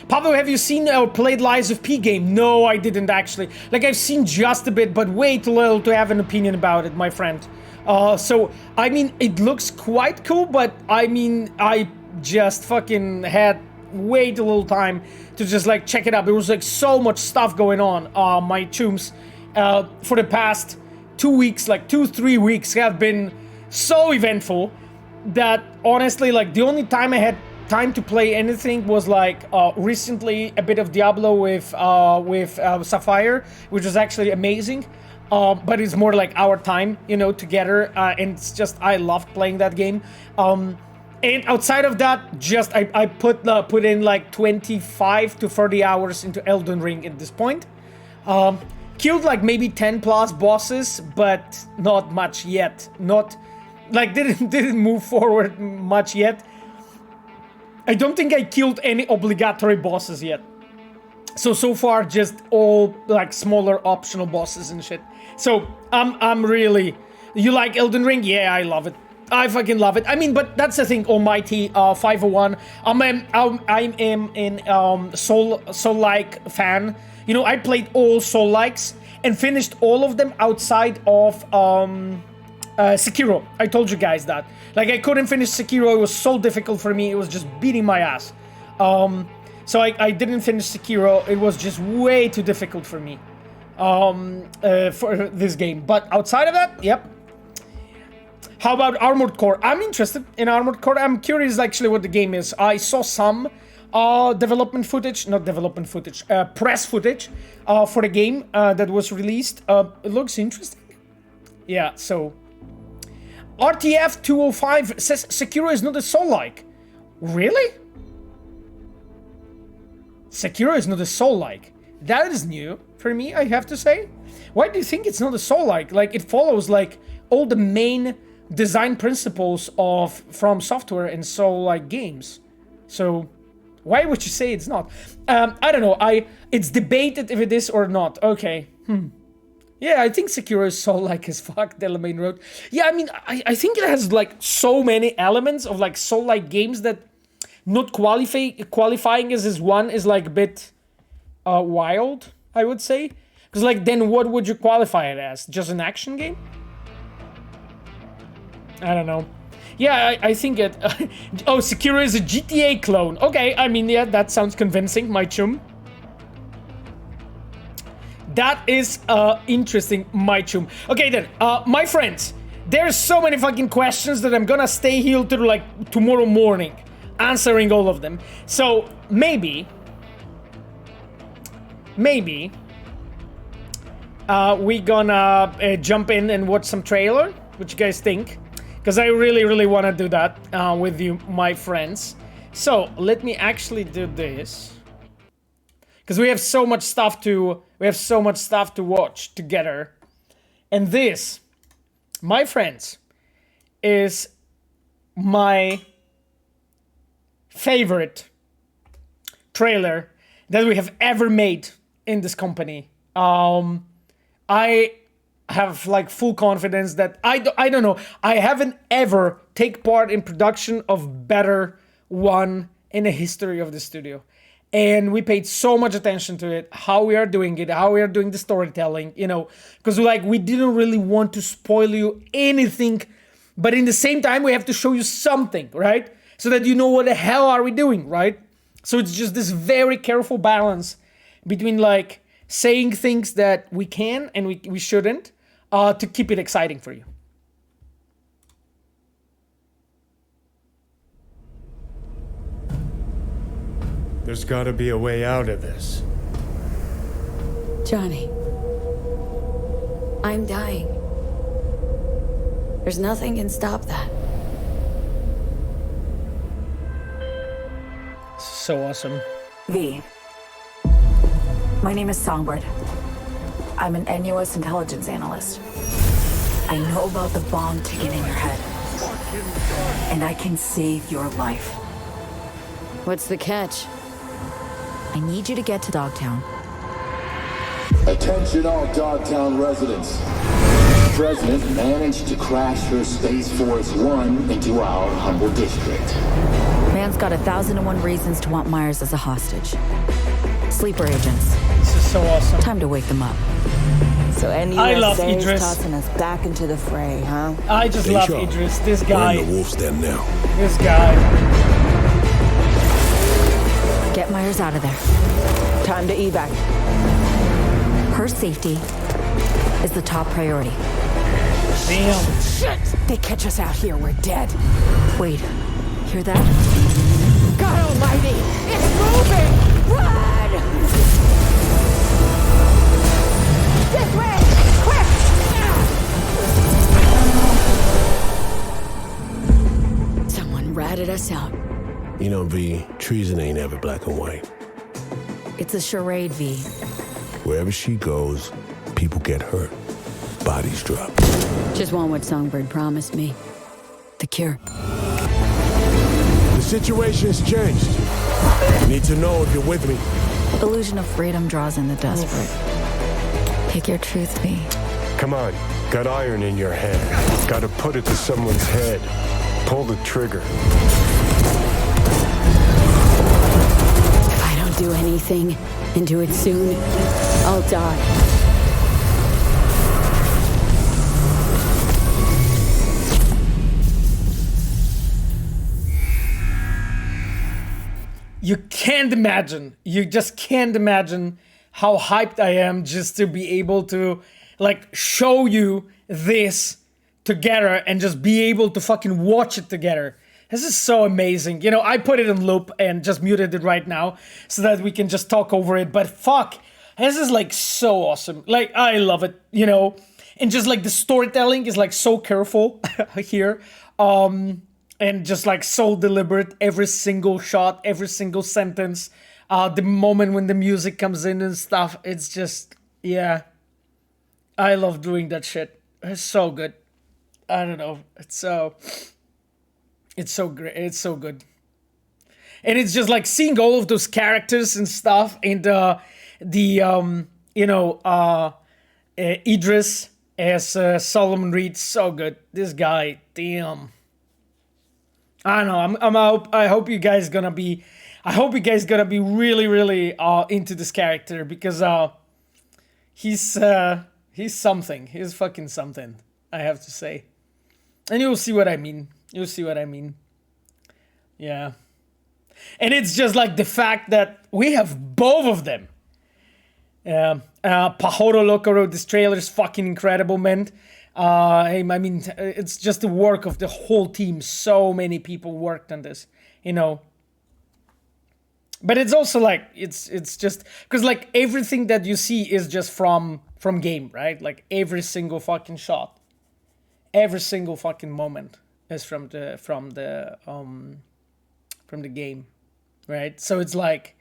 Pablo, have you seen or played Lies of P game? No, I didn't actually. Like, I've seen just a bit, but way too little to have an opinion about it, my friend. So, I mean, it looks quite cool, but I mean, I just fucking had way too little time to just like check it out. There was like so much stuff going on. My chums, for the past 2 weeks, like 2-3 weeks, have been so eventful that honestly, like, the only time I had time to play anything was like recently a bit of Diablo with Sapphire, which was actually amazing. But it's more like our time, you know, together, and it's just, I loved playing that game. And outside of that, just I put in like 25 to 30 hours into Elden Ring at this point. Killed like maybe 10 plus bosses, but not much yet. Not like didn't move forward much yet. I don't think I killed any obligatory bosses yet. So far, just all like smaller optional bosses and shit. So I'm really. You like Elden Ring? Yeah, I love it. I fucking love it. I mean, but that's the thing, Almighty 501. I'm an Soul-like fan. You know, I played all Soul-likes and finished all of them outside of Sekiro. I told you guys that. Like, I couldn't finish Sekiro. It was so difficult for me. It was just beating my ass. So I didn't finish Sekiro. It was just way too difficult for me for this game. But outside of that, yep. How about Armored Core? I'm interested in Armored Core. I'm curious actually what the game is. I saw some press footage for the game that was released. It looks interesting. Yeah, so RTF 205 says Sekiro is not a Soul-like. Really? Sekiro is not a Soul-like. That is new for me, I have to say. Why do you think it's not a Soul-like? Like, it follows like all the main design principles of From Software and Soul-like games. So why would you say it's not? I don't know. It's debated if it is or not. Okay. Yeah, I think Sekiro is Soul-like as fuck, Delamain wrote. Yeah, I mean, I think it has like so many elements of like Soul-like games that not qualifying as one is like a bit wild, I would say. Because like, then what would you qualify it as? Just an action game? I don't know. Yeah, I think it... oh, Sekiro is a GTA clone. Okay, I mean, yeah, that sounds convincing, my chum. That is interesting, my chum. Okay then, my friends, there's so many fucking questions that I'm gonna stay here till like tomorrow morning, answering all of them. So maybe we gonna jump in and watch some trailer. What you guys think? Because I really want to do that with you, my friends. So let me actually do this. Because we have so much stuff to watch together. And this, my friends, is my favorite trailer that we have ever made in this company. I have like full confidence that I don't know. I haven't ever take part in production of better one in the history of the studio. And we paid so much attention to it, how we are doing it, how we are doing the storytelling, you know, because like we didn't really want to spoil you anything, but in the same time we have to show you something, right? So that you know what the hell are we doing, right? So it's just this very careful balance between like saying things that we can and we shouldn't to keep it exciting for you. There's gotta be a way out of this. Johnny, I'm dying. There's nothing can stop that. So awesome. V. My name is Songbird. I'm an NUS intelligence analyst. I know about the bomb ticking in your head. And I can save your life. What's the catch? I need you to get to Dogtown. Attention all Dogtown residents. President managed to crash her Space Force One into our humble district. Man's got 1,001 reasons to want Myers as a hostage. Sleeper agents. This is so awesome. Time to wake them up. So I love NUSA is Idris. tossing us back into the fray, huh? I just love Idris. This guy. We're in the wolf's den now. This guy. Get Myers out of there. Time to evac. Her safety is the top priority. Damn. Shit! They catch us out here, we're dead. Wait, hear that? God almighty! It's moving! Run! This way! Quick! Someone ratted us out. You know, V, treason ain't ever black and white. It's a charade, V. Wherever she goes, people get hurt. Bodies drop. Just want what Songbird promised me. The cure. The situation's changed. You need to know if you're with me. Illusion of freedom draws in the desperate. Pick your truth, V. Come on, got iron in your hand. Gotta put it to someone's head. Pull the trigger. If I don't do anything and do it soon, I'll die. You can't imagine. You just can't imagine how hyped I am just to be able to like show you this together and just be able to fucking watch it together. This is so amazing. You know, I put it in loop and just muted it right now so that we can just talk over it. But fuck, this is like so awesome. Like, I love it, you know. And just like the storytelling is like so careful here. And just like so deliberate, every single shot, every single sentence, the moment when the music comes in and stuff, it's just, yeah. I love doing that shit. It's so good. I don't know. It's so great. It's so good. And it's just like seeing all of those characters and stuff, and Idris as Solomon Reed, so good. This guy, damn. I don't know. I hope you guys gonna be. I hope you guys gonna be really, really into this character, because he's something. He's fucking something, I have to say. And you'll see what I mean. You'll see what I mean. Yeah. And it's just like the fact that we have both of them. Pajoro Loco wrote this trailer is fucking incredible, man. I mean, it's just the work of the whole team. So many people worked on this, you know. But it's also like, it's just, because like everything that you see is just from game, right? Like every single fucking shot, every single fucking moment is from the game, right? So it's like,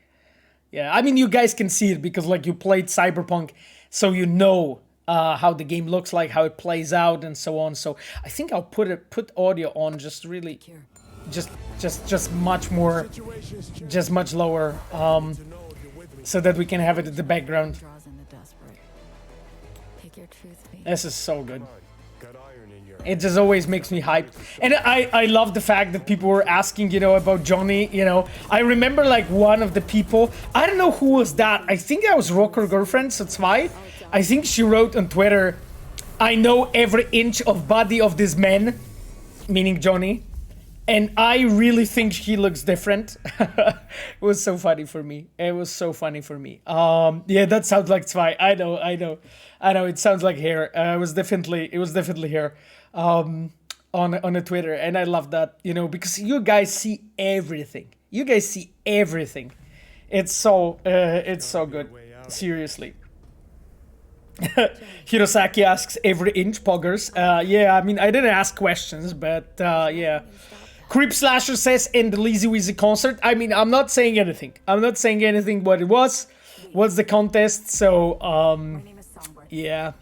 yeah, I mean, you guys can see it because like you played Cyberpunk, so you know how the game looks like, how it plays out, and so on. So I think I'll put audio on just really, just much more, just much lower, so that we can have it in the background. This is so good. It just always makes me hyped. And I love the fact that people were asking, you know, about Johnny, you know. I remember like one of the people, I don't know who was that. I think that was Rocker Girlfriend, so Zwei. I think she wrote on Twitter, I know every inch of body of this man, meaning Johnny. And I really think he looks different. It was so funny for me. It was so funny for me. Yeah, that sounds like Zwei. I know. It sounds like hair. It was definitely hair. On a Twitter, and I love that, you know, because you guys see everything. It's so good. Seriously. Hirosaki asks every inch poggers. Yeah, I mean, I didn't ask questions, but yeah. Creep Slasher says in the Lazy Weezy concert. I mean, I'm not saying anything. What it was. What's the contest? So My name is Songbird. yeah.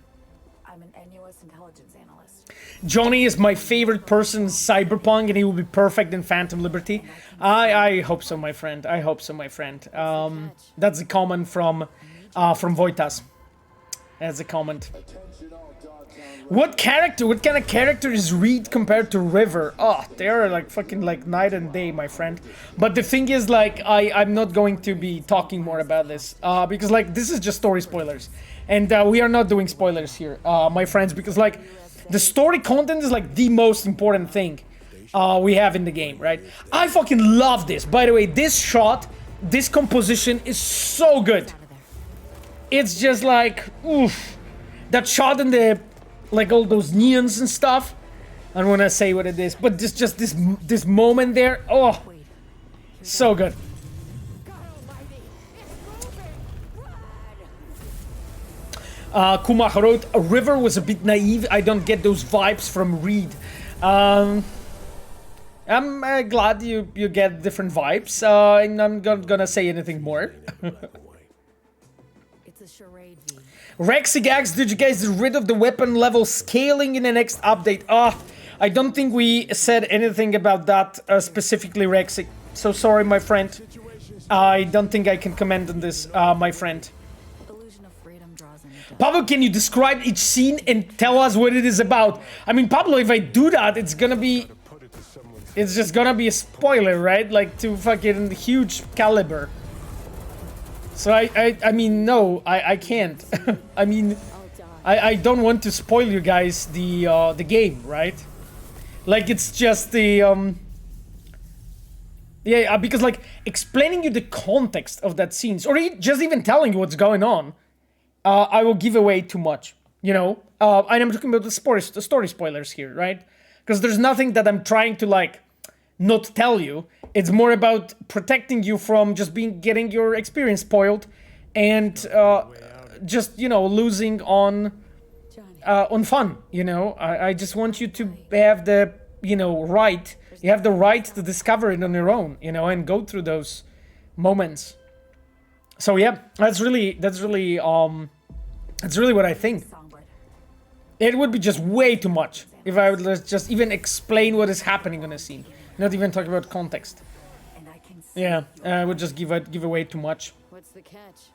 I'm an NUS intelligence analyst. Johnny is my favorite person in Cyberpunk, and he will be perfect in Phantom Liberty. I hope so, my friend. That's a comment from Voitas. That's a comment. What kind of character is Reed compared to River? Oh, they are like fucking like night and day, my friend. But the thing is, like, I'm not going to be talking more about this because like this is just story spoilers, and we are not doing spoilers here, my friends, because like the story content is like the most important thing we have in the game, right? I fucking love this. By the way, this shot, this composition is so good. It's just like, oof, that shot in the, like all those neons and stuff. I don't want to say what it is, but this moment there, oh, so good. Kumach wrote, a River was a bit naive. I don't get those vibes from Reed. I'm glad you get different vibes, and I'm not gonna say anything more. Rexigax, did you guys get rid of the weapon level scaling in the next update? I don't think we said anything about that specifically, Rexig. So sorry, my friend. I don't think I can comment on this, my friend. Pablo, can you describe each scene and tell us what it is about? I mean, Pablo, if I do that, it's just gonna be a spoiler, right? Like, to fucking huge caliber. So I mean, no, I can't. I mean, I don't want to spoil you guys the game, right? Like, it's just the yeah, because like explaining you the context of that scenes, or just even telling you what's going on, I will give away too much, you know. And I'm talking about the story spoilers here, right? Because there's nothing that I'm trying to like not tell you. It's more about protecting you from just getting your experience spoiled, and just, you know, losing on fun. You know, I just want you to have the, you know, right. You have the right to discover it on your own, you know, and go through those moments. So yeah, that's really what I think. It would be just way too much if I would just even explain what is happening on a scene, not even talk about context. Yeah, I would just give away too much. What's the catch?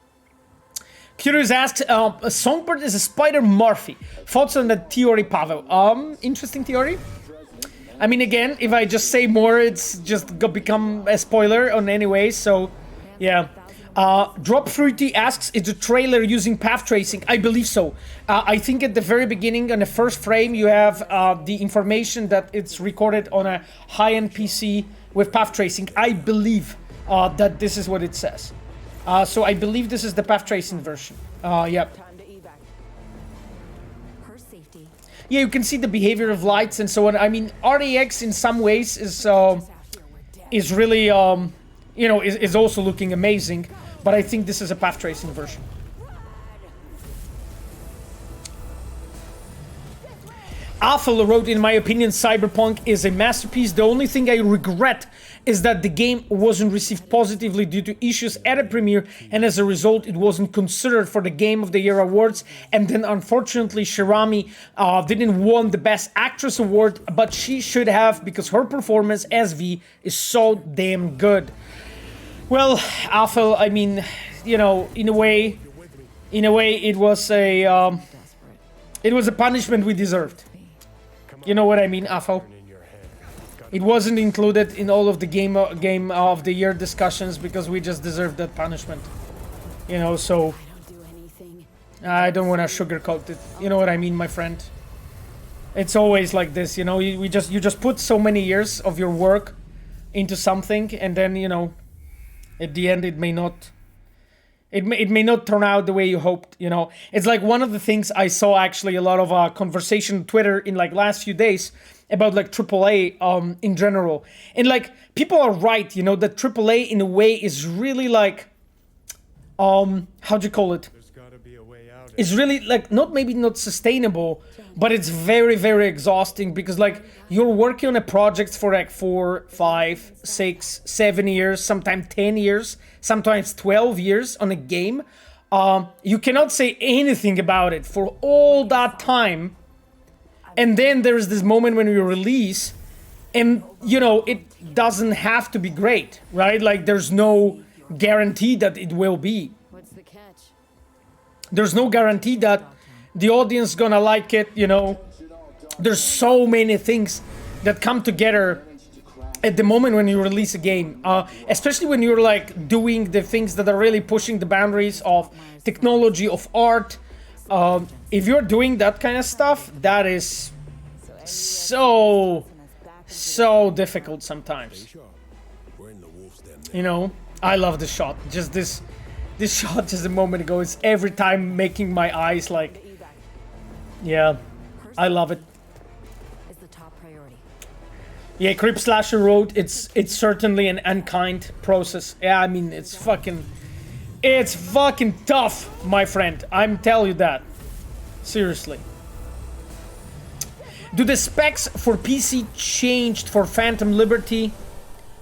Curious asks, Songbird is a spider Murphy. Thoughts on that theory, Pavel? Interesting theory. I mean, again, if I just say more, it's just gonna become a spoiler on any way, so yeah. Drop 3T asks, is the trailer using path tracing? I believe so. I think at the very beginning, on the first frame, you have the information that it's recorded on a high-end PC with path tracing. I believe that this is what it says. So I believe this is the path tracing version. Yep. Yeah, you can see the behavior of lights and so on. I mean, RDX in some ways is really, you know, is also looking amazing. But I think this is a path tracing version. Alpha wrote, in my opinion, Cyberpunk is a masterpiece. The only thing I regret is that the game wasn't received positively due to issues at a premiere, and as a result, it wasn't considered for the Game of the Year awards. And then, unfortunately, Shirami didn't win the Best Actress award, but she should have, because her performance as V is so damn good. Well, Alpha, I mean, you know, in a way, it was a punishment we deserved. You know what I mean, Alpha? It wasn't included in all of the game of the year discussions because we just deserved that punishment. You know, so I don't want to sugarcoat it. You know what I mean, my friend? It's always like this, you know. You just put so many years of your work into something, and then, you know, at the end, it may not turn out the way you hoped, you know. It's like one of the things I saw actually a lot of conversation on Twitter in like last few days about like AAA in general. And like people are right, you know, that AAA in a way is really like how'd you call it? It's really like maybe not sustainable, but it's very, very exhausting because like you're working on a project for like 4, 5, 6, 7 years, sometimes 10 years, sometimes 12 years on a game. You cannot say anything about it for all that time. And then there's this moment when you release and, you know, it doesn't have to be great, right? Like there's no guarantee that it will be. What's the catch? There's no guarantee that the audience gonna like it, you know. There's so many things that come together at the moment when you release a game, especially when you're like doing the things that are really pushing the boundaries of technology, of art. If you're doing that kind of stuff, that is so difficult sometimes. You know, I love the shot. Just this shot just a moment ago is every time making my eyes like, yeah, I love it. Yeah, Creep Slasher wrote, it's certainly an unkind process. Yeah, I mean, it's fucking tough, my friend. I'm telling you that. Seriously. Do the specs for PC changed for Phantom Liberty?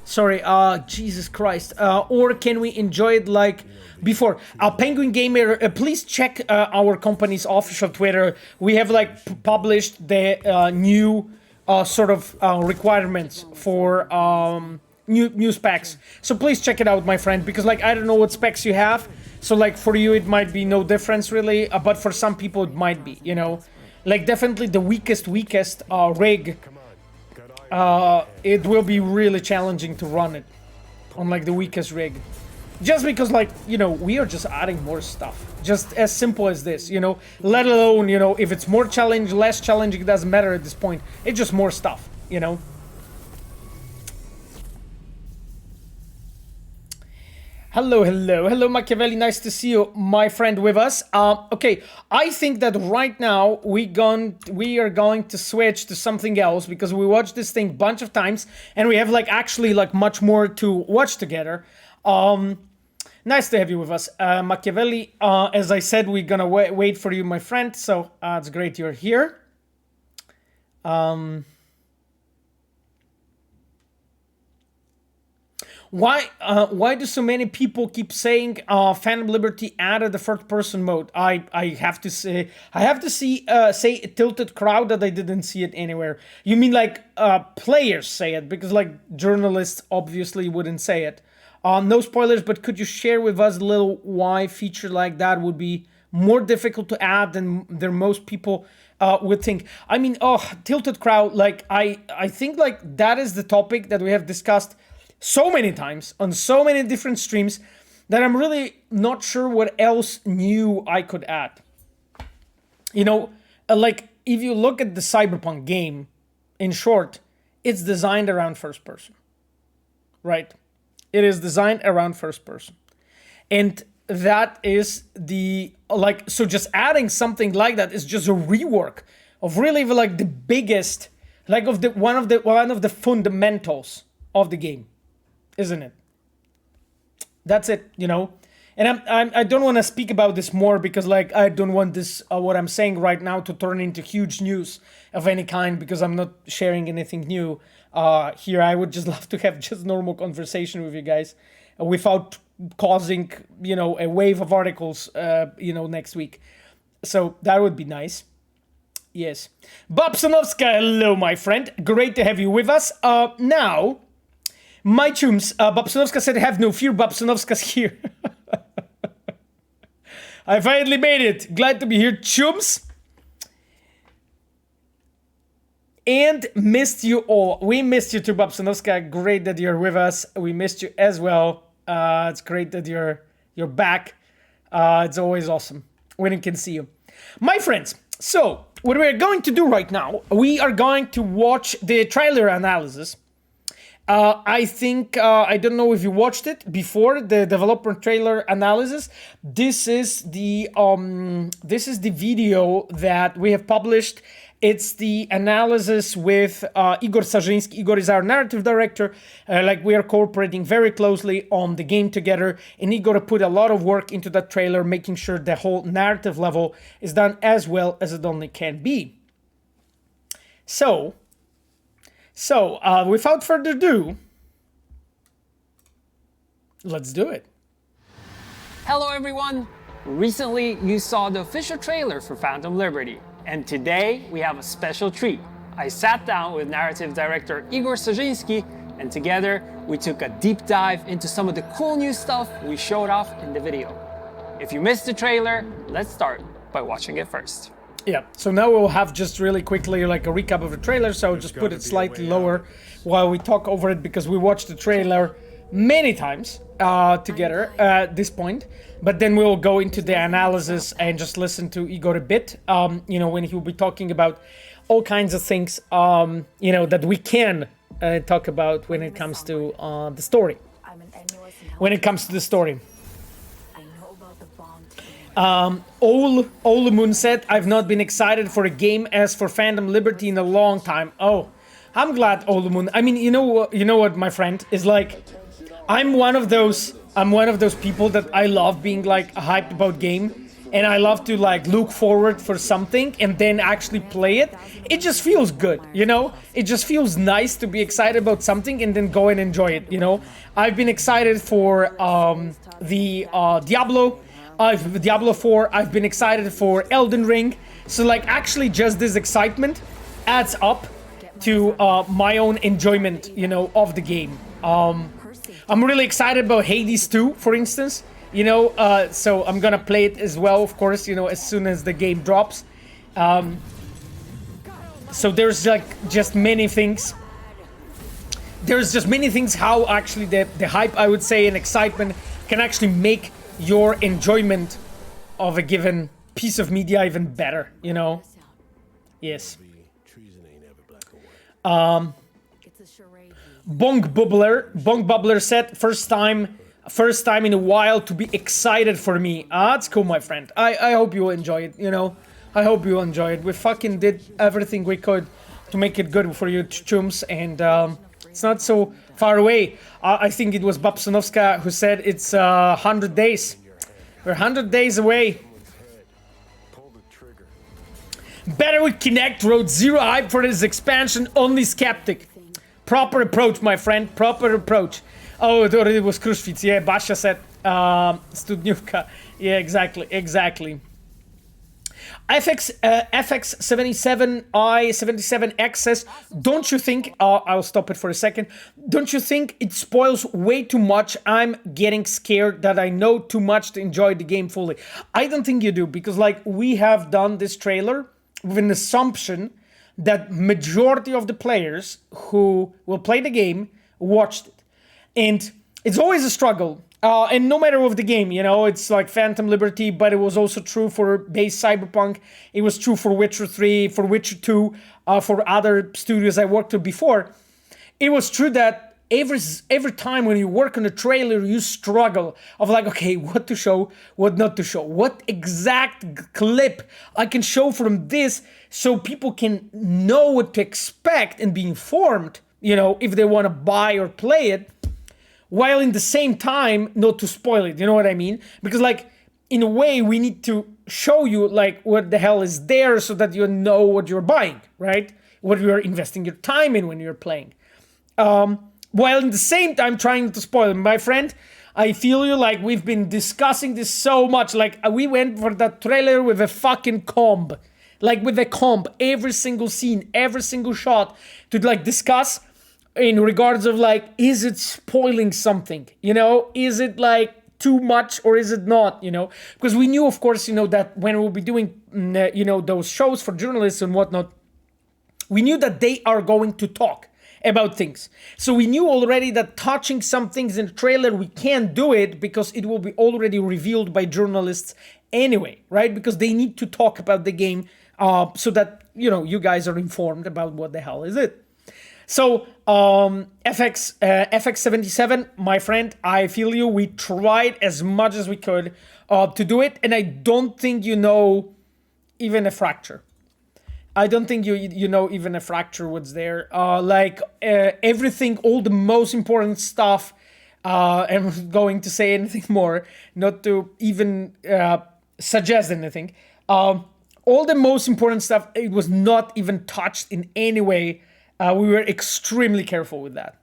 Sorry, Jesus Christ. Or can we enjoy it like before? Penguin Gamer, please check our company's official Twitter. We have like published the new sort of requirements for new specs. So please check it out, my friend, because like I don't know what specs you have. So like for you it might be no difference really, but for some people it might be, you know. Like definitely the weakest rig, it will be really challenging to run it on like the weakest rig. Just because like, you know, we are just adding more stuff. Just as simple as this, you know. Let alone, you know, if it's more challenging, less challenging, it doesn't matter at this point. It's just more stuff, you know. Hello, Machiavelli. Nice to see you, my friend, with us. Okay, I think that right now we are going to switch to something else because we watched this thing a bunch of times and we have like actually like much more to watch together. Nice to have you with us, Machiavelli. As I said, we're gonna wait for you, my friend. So it's great you're here. Why do so many people keep saying Phantom Liberty added the third person mode? I have to say say a tilted crowd that I didn't see it anywhere. You mean like players say it, because like journalists obviously wouldn't say it. No spoilers, but could you share with us a little why feature like that would be more difficult to add than most people would think? I mean, tilted crowd, like I think like that is the topic that we have discussed so many times on so many different streams that I'm really not sure what else new I could add. You know, like if you look at the Cyberpunk game, in short, it's designed around first person, right? It is designed around first person. And that is the, like, so just adding something like that is just a rework of really like the biggest, like of the one of the fundamentals of the game, isn't it? That's it, you know. And I don't want to speak about this more because like I don't want this what I'm saying right now to turn into huge news of any kind, because I'm not sharing anything new here. I would just love to have just normal conversation with you guys without causing, you know, a wave of articles, you know, next week. So that would be nice. Yes. Babsonovska, hello, my friend. Great to have you with us. Now, my chums, Babsonovska said, have no fear, Babsonovska's here. I finally made it. Glad to be here, chums. And missed you all. We missed you too, Babsonovska. Great that you're with us. We missed you as well. It's great that you're back. It's always awesome when I can see you. My friends, so what we're going to do right now, we are going to watch the trailer analysis. I think, I don't know if you watched it before, the developer trailer analysis. This is the video that we have published. It's the analysis with Igor Sarzyński. Igor is our narrative director. Like we are cooperating very closely on the game together. And Igor put a lot of work into that trailer, making sure the whole narrative level is done as well as it only can be. So without further ado, let's do it. Hello everyone! Recently you saw the official trailer for Phantom Liberty, and today we have a special treat. I sat down with narrative director Igor Sarzyński, and together we took a deep dive into some of the cool new stuff we showed off in the video. If you missed the trailer, let's start by watching it first. Yeah, so now we'll have just really quickly like a recap of the trailer, so I'll just put it slightly lower while we talk over it, because we watched the trailer many times together at this point, but then we'll go into the analysis and just listen to Igor a bit, you know, when he will be talking about all kinds of things, you know, that we can talk about when it comes to the story. When it comes to the story. Olumun said, I've not been excited for a game as for Phantom Liberty in a long time. Oh, I'm glad, Olumun. I mean, you know what, my friend, is like, I'm one of those people that I love being like hyped about game, and I love to like look forward for something and then actually play it. It just feels good, you know? It just feels nice to be excited about something and then go and enjoy it, you know? I've been excited for the Diablo 4, I've been excited for Elden Ring. So like actually just this excitement adds up to my own enjoyment, you know, of the game. I'm really excited about Hades 2, for instance, you know, so I'm gonna play it as well, of course, you know, as soon as the game drops. So there's like just many things. There's just many things how actually the hype, I would say, and excitement can actually make your enjoyment of a given piece of media even better, you know? Yes. Bong Bubbler said, first time in a while to be excited for me. That's cool, my friend. I hope you enjoy it, you know? I hope you enjoy it. We fucking did everything we could to make it good for you, chums, and it's not so far away. I think it was Babsonovska who said it's 100 days. We're 100 days away. Better with Kinect wrote zero hype for this expansion, only skeptic. Proper approach, my friend, proper approach. Oh, it was Kruszwitz. Yeah, Basha said Studniówka. Yeah, exactly. FX77I77X says, don't you think, I'll stop it for a second, don't you think it spoils way too much? I'm getting scared that I know too much to enjoy the game fully. I don't think you do, because like we have done this trailer with an assumption that majority of the players who will play the game watched it. And it's always a struggle. And no matter of the game, you know, it's like Phantom Liberty, but it was also true for base Cyberpunk. It was true for Witcher 3, for Witcher 2, for other studios I worked with before. It was true that every time when you work on a trailer, you struggle of like, okay, what to show, what not to show, what exact clip I can show from this so people can know what to expect and be informed, you know, if they want to buy or play it. While in the same time, not to spoil it, you know what I mean? Because like, in a way, we need to show you like what the hell is there so that you know what you're buying, right? What you're investing your time in when you're playing. While in the same time trying to spoil it. My friend, I feel you, like we've been discussing this so much. Like we went for that trailer with a fucking comb. Like with a comb, every single scene, every single shot to like discuss in regards of like, is it spoiling something? You know, is it like too much or is it not? You know, because we knew, of course, you know, that when we'll be doing, you know, those shows for journalists and whatnot, we knew that they are going to talk about things. So we knew already that touching some things in the trailer, we can't do it because it will be already revealed by journalists anyway, right? Because they need to talk about the game so that, you know, you guys are informed about what the hell is it. So, FX77, my friend, I feel you. We tried as much as we could to do it, and I don't think you know even a fracture. I don't think you know even a fracture what's there. Everything, all the most important stuff, I'm going to say anything more, not to even suggest anything. All the most important stuff, it was not even touched in any way. We were extremely careful with that.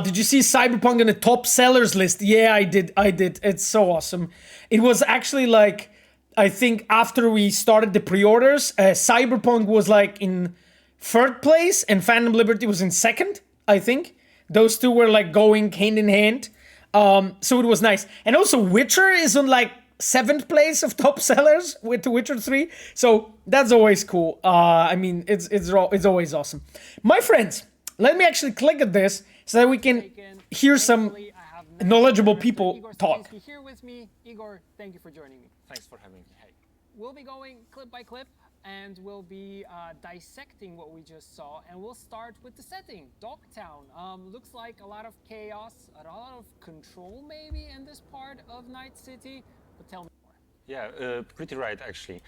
Did you see Cyberpunk on the top sellers list? Yeah, I did. It's so awesome. It was actually like, I think after we started the pre-orders, Cyberpunk was like in third place and Phantom Liberty was in second, I think. Those two were like going hand in hand. So it was nice. And also Witcher is on like 7th place of top sellers with The Witcher 3. So that's always cool. I mean, it's always awesome. My friends, let me actually click at this so that we can hear some knowledgeable people talk. Here with me, Igor, thank you for joining me. Thanks for having me. Hey. We'll be going clip by clip and we'll be dissecting what we just saw, and we'll start with the setting, Dogtown. Looks like a lot of chaos, a lot of control maybe in this part of Night City. But tell me more. Yeah, pretty right, actually.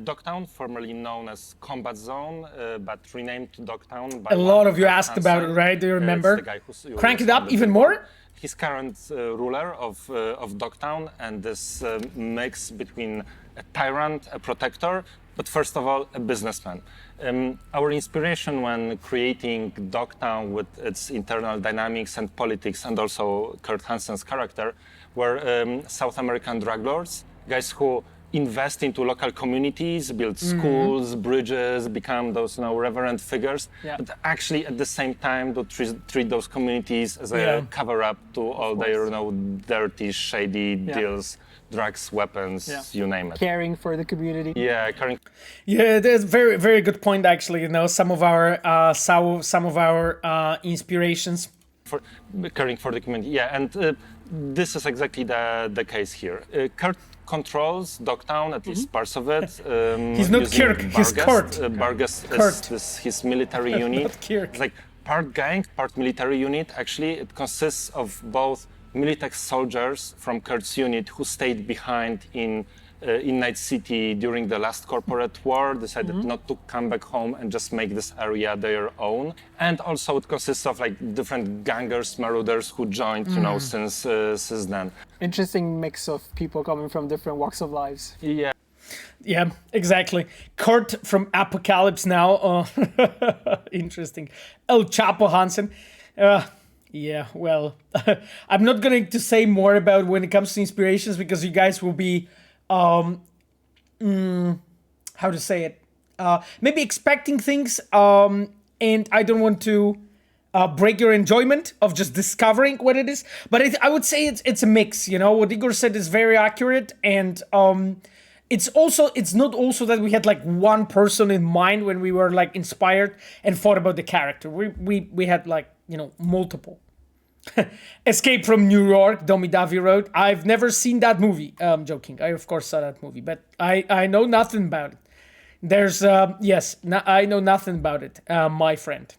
Dogtown, formerly known as Combat Zone, but renamed to Dogtown by a lot of you asked about it, right? Do you remember? Crank it up even more? He's current ruler of Dogtown, and this mix between a tyrant, a protector, but first of all, a businessman. Our inspiration when creating Dogtown with its internal dynamics and politics, and also Kurt Hansen's character, were South American drug lords, guys who invest into local communities, build schools, bridges, become those, you know, reverend figures, but actually at the same time to treat those communities as a cover-up to all their, you know, dirty, shady deals, drugs, weapons, you name it. Caring for the community. Yeah, caring. Yeah, that's very, very good point. Actually, you know, some of our inspirations for caring for the community. Yeah, and this is exactly the case here. Kurt controls Dogtown, at least parts of it. He's not Kirk, he's Kurt. BARGHEST is his military unit. Not Kirk. It's like part gang, part military unit. Actually, it consists of both Militech soldiers from Kurt's unit who stayed behind in Night City during the last corporate war, decided not to come back home and just make this area their own. And also it consists of like different gangers, marauders who joined, you know, since then. Interesting mix of people coming from different walks of lives. Yeah. Yeah, exactly. Kurt from Apocalypse Now. Interesting. El Chapo Hansen. Yeah, well, I'm not going to say more about when it comes to inspirations because you guys will be, how to say it, maybe expecting things, and I don't want to break your enjoyment of just discovering what it is. But I would say it's a mix. You know, what Igor said is very accurate, and it's not also that we had like one person in mind when we were like inspired and thought about the character. We had like, you know, multiple. Escape from New York, Domi Davi wrote. I've never seen that movie. I'm joking. I of course saw that movie, but I know nothing about it. There's I know nothing about it, my friend.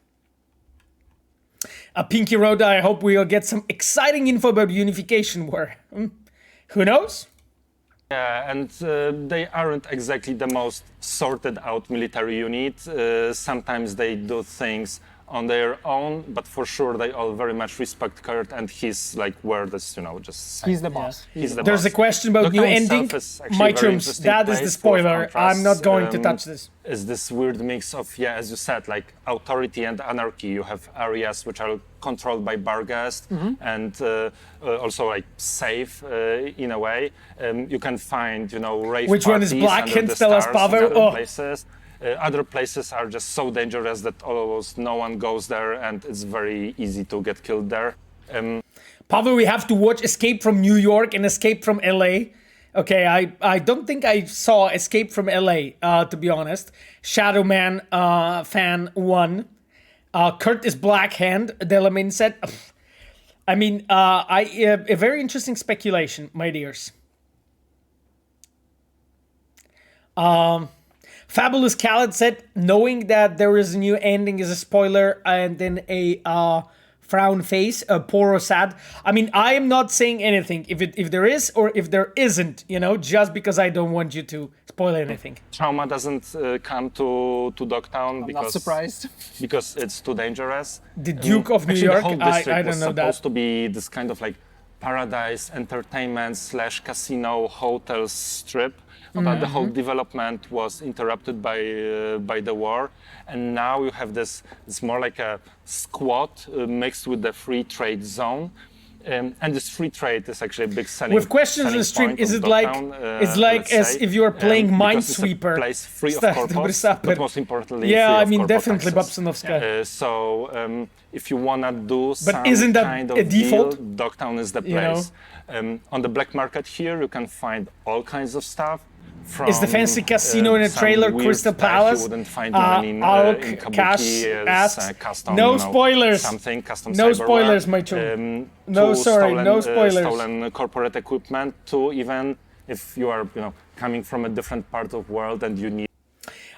Pinky wrote, I hope we'll get some exciting info about Unification War. Who knows? Yeah, and they aren't exactly the most sorted out military unit. Sometimes they do things on their own, but for sure they all very much respect Kurt, and he's like where this, you know, just he's the boss. He's the There's boss. a question about new ending. My chums, that is the spoiler. I'm not going to touch this. Is this weird mix of, yeah, as you said, like authority and anarchy. You have areas which are controlled by BARGHEST and also like safe in a way. You can find, you know, rave Which one is black? Hint, Stella, places. Other places are just so dangerous that almost no one goes there, and it's very easy to get killed there. Pavel, we have to watch Escape from New York and Escape from LA. Okay, I don't think I saw Escape from LA, to be honest. Shadowman fan 1. Kurt is Black Hand, Delamin said. I mean, a very interesting speculation, my dears. Fabulous Khaled said, knowing that there is a new ending is a spoiler, and then a frown face, poor or sad. I mean, I am not saying anything if there is or if there isn't, you know, just because I don't want you to spoil anything. Trauma doesn't come to Dogtown because not surprised. Because it's too dangerous. The Duke of New York, the whole district I don't was know that. supposed to be this kind of like paradise entertainment / casino hotel strip. But the whole development was interrupted by the war, and now you have this. It's more like a squat mixed with the free trade zone, and this free trade is actually a big selling. With questions in the stream, is it like it's like as if you are playing Minesweeper? It's a place free of corpos, but most importantly, yeah, free I of mean corporate definitely taxes. Babsonovska. So if you wanna do some isn't that kind of a default? deal, Dogtown is the You know? place. On the black market here, you can find all kinds of stuff. Is the fancy casino in a trailer Crystal Palace? You wouldn't find in Cash asks, custom, no spoilers. Something custom. No cyberware, spoilers, my chum. No, sorry, no spoilers. Stolen corporate equipment. To even if you are, you know, coming from a different part of the world and you need.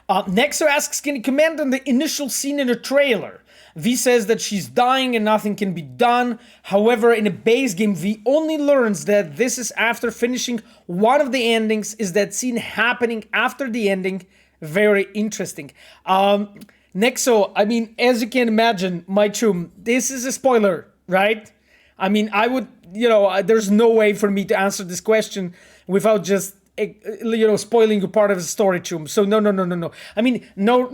Nexo asks, can you comment on the initial scene in the trailer? V says that she's dying and nothing can be done. However, in a base game, V only learns that this is after finishing one of the endings. Is that scene happening after the ending? Very interesting. Nexo, I mean, as you can imagine, my chum, this is a spoiler, right? I mean, I would, you know, there's no way for me to answer this question without just, you know, spoiling you part of the story, chum. So no. I mean, no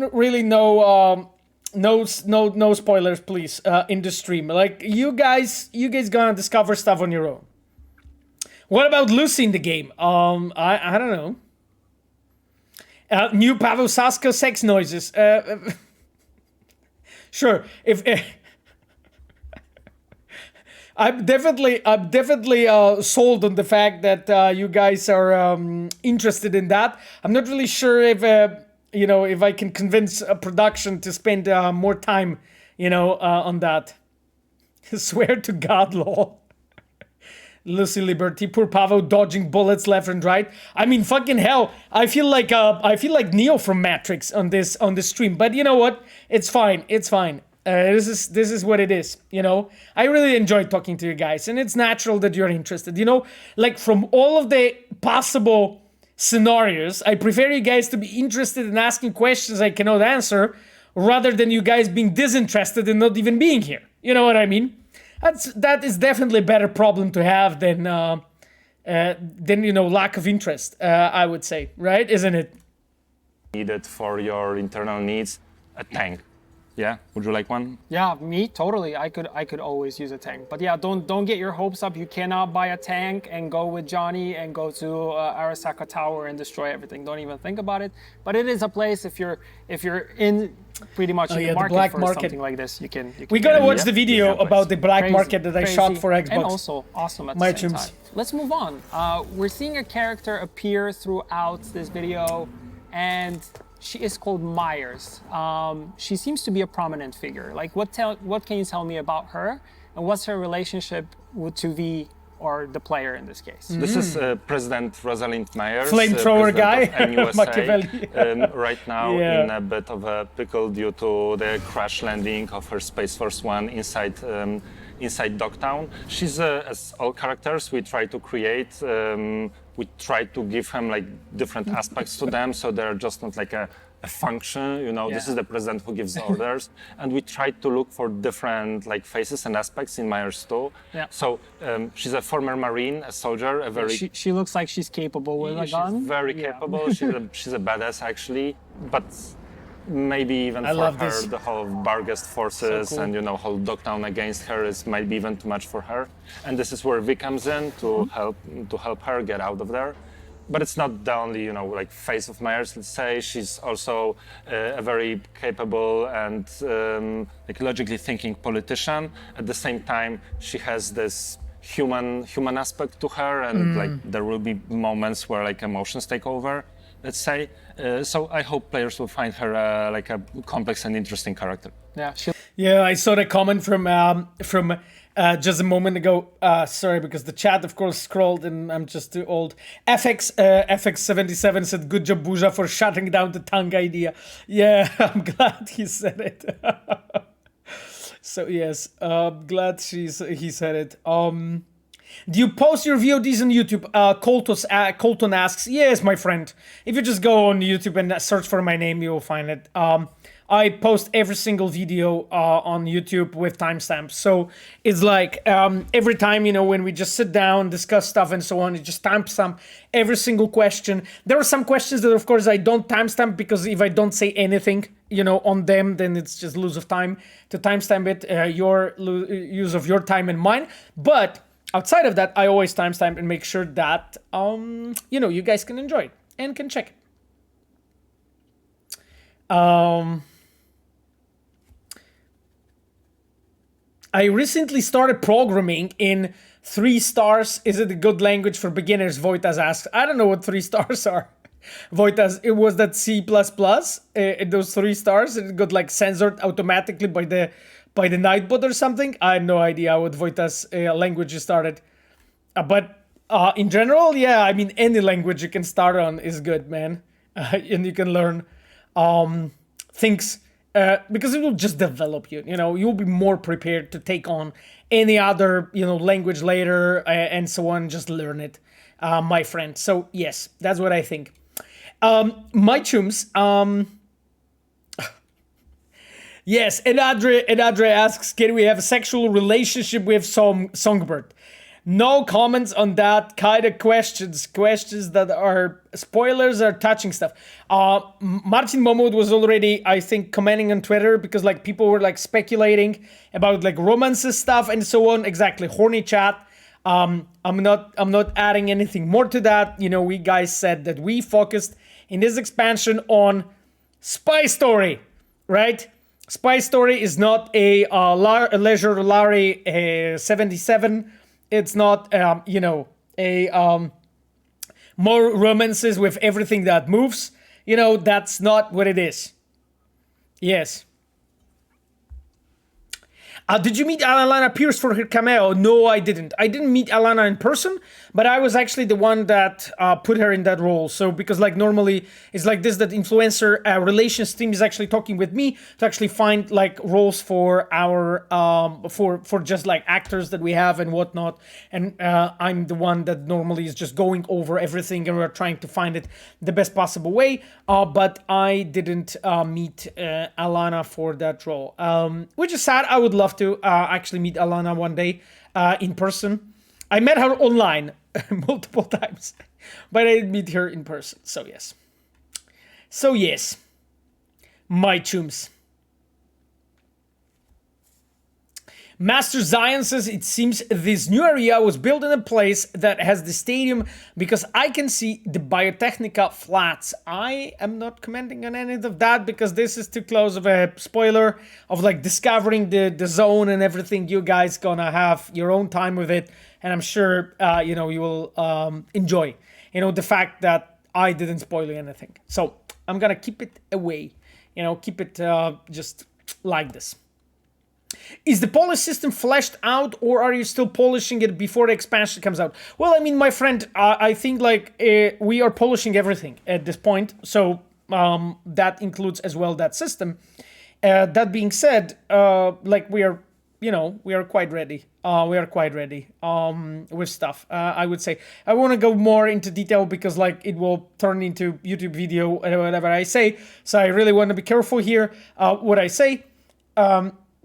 spoilers, please, in the stream. Like, you guys gonna discover stuff on your own. What about Lucy in the game? I don't know. New Pavel Sasko sex noises. Sure. If I'm definitely sold on the fact that you guys are interested in that. I'm not really sure if you know, if I can convince a production to spend more time, you know, on that. Swear to God, lol. Lucy Liberty, poor Pavel dodging bullets left and right. I mean, fucking hell. I feel like Neo from Matrix on this stream. But you know what? It's fine. It's fine. This is what it is. You know, I really enjoy talking to you guys, and it's natural that you're interested. You know, like from all of the possible scenarios, I prefer you guys to be interested in asking questions I cannot answer, rather than you guys being disinterested and not even being here. You know what I mean? That is definitely a better problem to have than you know, lack of interest. I would say, right? Isn't it? Needed for your internal needs, a tank. Yeah, would you like one? Yeah, me totally. I could always use a tank. But yeah, don't get your hopes up. You cannot buy a tank and go with Johnny and go to Arasaka Tower and destroy everything. Don't even think about it. But it is a place if you're in pretty much in the market for something like this, you can we gotta watch the video about the black market that I shot for Xbox. And also awesome at the same time. Let's move on. We're seeing a character appear throughout this video, and she is called Myers. She seems to be a prominent figure. Like, what can you tell me about her, and what's her relationship to V, or the player in this case? This is President Rosalind Myers, flamethrower guy, Machiavelli. Right now in a bit of a pickle due to the crash landing of her Space Force One inside Dogtown. She's, as all characters we try to create, we try to give them like different aspects to them, so they're just not like a function, you know. This is the president who gives orders, and we try to look for different like faces and aspects in Myers too. So she's a former Marine, a soldier, a very. She looks like she's capable with a gun. She's very capable. She's a badass actually, but maybe even for her, the whole BARGHEST forces and, you know, whole Dogtown against her is might be even too much for her. And this is where V comes in to help her get out of there. But it's not the only, you know, like face of Myers, let's say. She's also a very capable and like logically thinking politician. At the same time, she has this human aspect to her, and like there will be moments where like emotions take over, let's say. So I hope players will find her like a complex and interesting character. Yeah, I saw the comment from just a moment ago. Sorry, because the chat, of course, scrolled and I'm just too old. FX77 said, "Good job, Buja, for shutting down the tongue idea." Yeah, I'm glad he said it. So yes, glad he said it. Do you post your VODs on YouTube? Colton asks. Yes, my friend. If you just go on YouTube and search for my name, you will find it. I post every single video on YouTube with timestamps. So it's like every time, you know, when we just sit down, discuss stuff and so on, it just timestamp every single question. There are some questions that, of course, I don't timestamp because if I don't say anything, you know, on them, then it's just lose of time to timestamp it, your use of your time and mine. But outside of that, I always timestamp and make sure that, you know, you guys can enjoy it and can check it. I recently started programming in 3 stars. Is it a good language for beginners? Voitas asks. I don't know what 3 stars are. Voitas, it was that C++. Those 3 stars, it got like censored automatically by the Nightbot or something. I have no idea what Voitas language you started. But in general, yeah, I mean, any language you can start on is good, man. And you can learn things because it will just develop you. You know, you'll be more prepared to take on any other, you know, language later and so on. Just learn it, my friend. So yes, that's what I think. My chums. Yes, Edadre asks, can we have a sexual relationship with Songbird? No comments on that kind of questions that are spoilers or touching stuff. Martin Momod was already, I think, commenting on Twitter because like people were like speculating about like romances stuff and so on. Exactly, horny chat. I'm not adding anything more to that. You know, we guys said that we focused in this expansion on Spy Story, right? Spy Story is not a Leisure Larry 77. It's not, you know, a more romances with everything that moves. You know, that's not what it is. Yes. Did you meet Alana Pierce for her cameo? No, I didn't. I didn't meet Alana in person, but I was actually the one that put her in that role. So because like normally it's like this, that influencer relations team is actually talking with me to actually find like roles for our for just like actors that we have and whatnot. And I'm the one that normally is just going over everything and we're trying to find it the best possible way. But I didn't meet Alana for that role, which is sad. I would love to actually meet Alana one day in person. I met her online multiple times, but I didn't meet her in person. So yes, my chums. Master Zion says, it seems this new area was built in a place that has the stadium because I can see the Biotechnica flats. I am not commenting on any of that because this is too close of a spoiler of like discovering the zone and everything. You guys gonna have your own time with it, and I'm sure you know, you will enjoy, you know, the fact that I didn't spoil anything. So I'm gonna keep it away, you know, keep it just like this. Is the polish system fleshed out, or are you still polishing it before the expansion comes out? Well, I mean, my friend, I think like we are polishing everything at this point, so that includes as well that system. That being said, like we are, you know, we are quite ready. We are quite ready with stuff. I would say I want to go more into detail because like it will turn into YouTube video or whatever I say. So I really want to be careful here what I say.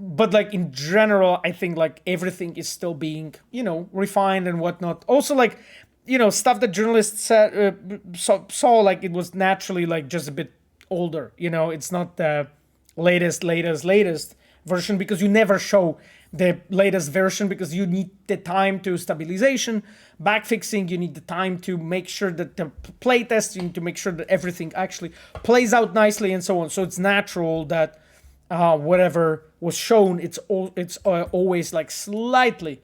But like in general, I think like everything is still being, you know, refined and whatnot. Also like, you know, stuff that journalists said, saw like it was naturally like just a bit older. You know, it's not the latest version because you never show the latest version because you need the time to stabilization, backfixing, you need the time to make sure that the playtest, you need to make sure that everything actually plays out nicely and so on. So it's natural that whatever was shown, it's always like slightly,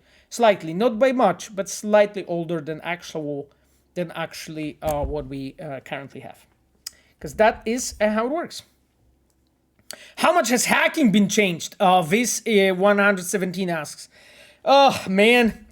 not by much, but slightly older than actually what we currently have, because that is how it works. How much has hacking been changed? This 117 asks. Oh man,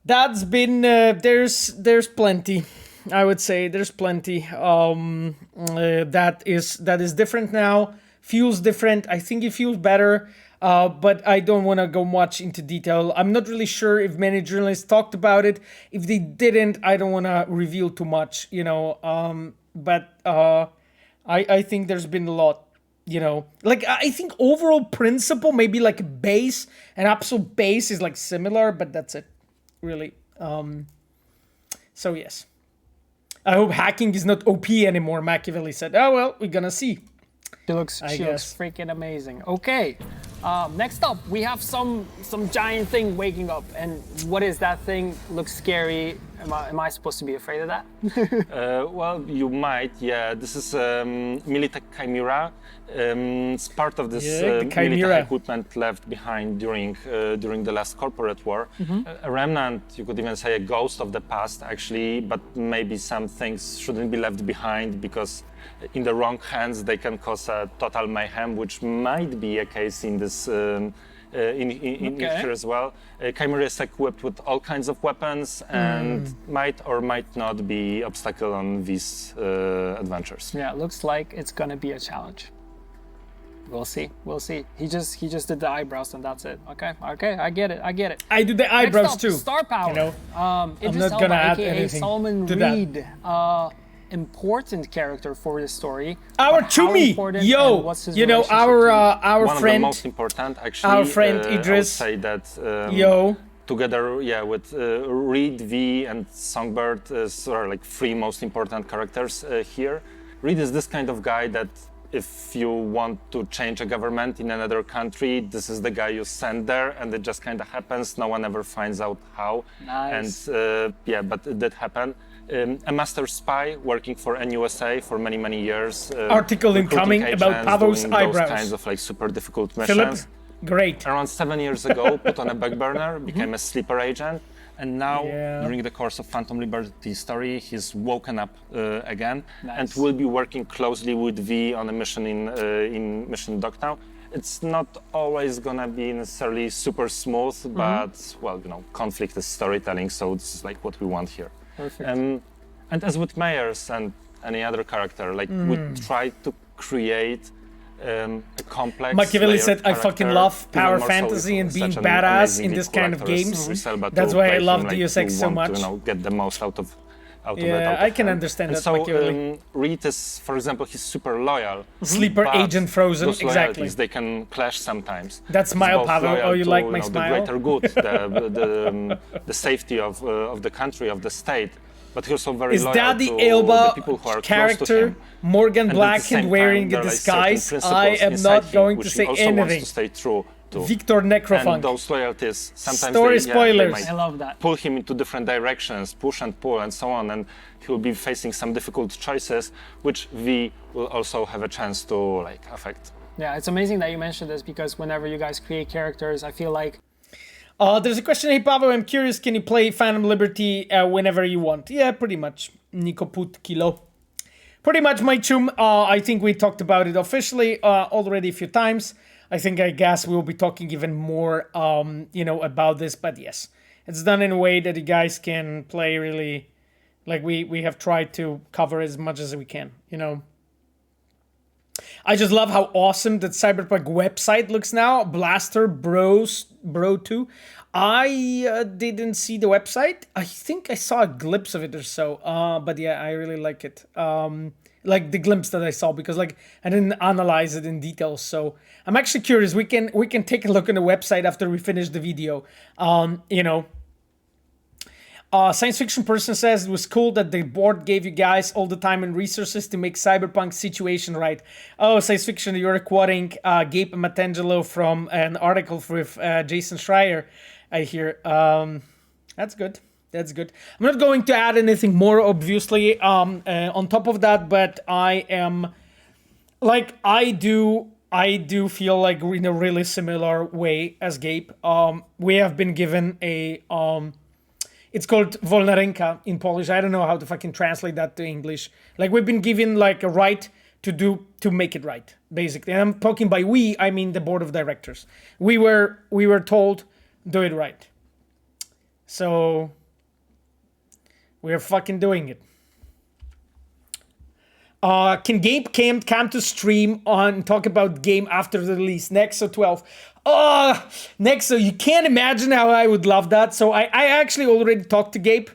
that's been there's plenty. I would say there's plenty. That is different now. Feels different. I think it feels better, but I don't want to go much into detail. I'm not really sure if many journalists talked about it. If they didn't, I don't want to reveal too much, you know. But I think there's been a lot, you know. Like I think overall principle, maybe like a base, an absolute base is like similar, but that's it, really. So yes, I hope hacking is not OP anymore. Machiavelli said, "Oh well, we're gonna see." She looks freaking amazing. Okay, next up we have some giant thing waking up, and what is that thing? Looks scary. Am I supposed to be afraid of that? Well, you might. Yeah, this is Militech Chimera. It's part of this Militech equipment left behind during the last corporate war. A remnant, you could even say a ghost of the past, actually. But maybe some things shouldn't be left behind because in the wrong hands they can cause a total mayhem, which might be a case in this. In here as well. Chimera is equipped with all kinds of weapons and might or might not be obstacle on these adventures. Yeah, it looks like it's gonna be a challenge. We'll see. He just did the eyebrows and that's it. Okay, I get it. I do the eyebrows up, too. Star power. You know, I'm not gonna add anything Solomon to Reed, important character for the story. Our Chumi, yo, you know, our one friend, of the most important, actually. our friend I would Idris, say that yo, together, yeah, with Reed, V, and Songbird, are like three most important characters here. Reed is this kind of guy that if you want to change a government in another country, this is the guy you send there, and it just kind of happens. No one ever finds out how. Nice. And yeah, but it did happen. A master spy working for NUSA for many years. Article incoming about Pavel's eyebrows. Those kinds of like super difficult missions. Philip, great. Around 7 years ago, put on a back burner, became a sleeper agent, and now during the course of Phantom Liberty story, he's woken up again and will be working closely with V on a mission in Mission Dogtown. It's not always gonna be necessarily super smooth, but well, you know, conflict is storytelling, so this is like what we want here. Perfect. And as with Mayers and any other character, like we try to create a complex. Machiavelli said, "I fucking love power even more fantasy so and being such an badass in amazingly this cool kind of actor as games. Rizal, but That's to why I play love him, like, Deus you Ex so want much." To, you know, get the most out of I can him. understand And that, so, Machiavelli. Reed is, for example, he's super loyal. Sleeper but agent frozen, those exactly. loyalties, they can clash sometimes. That smile, He's both Pavel. loyal Oh, you to, like my know, smile? The greater good, the safety of the country, of the state. But he's also very Is loyal that the to Elba the people who are close to character, him. Morgan And at the Blackhand same wearing time, a there are, like, certain disguise? principles I am inside not him going to which say he also wants anything to stay true to. Victor Necrofunk. And those loyalties, sometimes Story they spoilers. might I love that. pull him into different directions, push and pull and so on, and he will be facing some difficult choices, which we will also have a chance to like affect. Yeah, it's amazing that you mentioned this because whenever you guys create characters, I feel like There's a question, hey Pavel, I'm curious, can you play Phantom Liberty whenever you want? Yeah, pretty much. Nico Put Kilo. Pretty much, my chum. I think we talked about it officially already a few times. I guess we'll be talking even more, about this. But yes, it's done in a way that you guys can play really, like we have tried to cover as much as we can, I just love how awesome that Cyberpunk website looks now. Blaster Bro 2. I didn't see the website. I think I saw a glimpse of it or so. But yeah, I really like it. Like the glimpse that I saw, because like I didn't analyze it in detail. So I'm actually curious. We can take a look on the website after we finish the video. Science fiction person says it was cool that the board gave you guys all the time and resources to make Cyberpunk situation right. Oh, science fiction, you're quoting Gabe Matangelo from an article with Jason Schreier, I hear. That's good. That's good. I'm not going to add anything more, obviously, on top of that, but I am, like, I do feel like we're in a really similar way as Gabe. We have been given a... It's called Wolnarenka in Polish. I don't know how to fucking translate that to English. Like, we've been given like a right to make it right, basically. And I'm talking by we, I mean the board of directors. We were told, do it right. So we're fucking doing it. Can Gabe come to stream and talk about game after the release? Nexo 12. Nexo, you can't imagine how I would love that. So I actually already talked to Gabe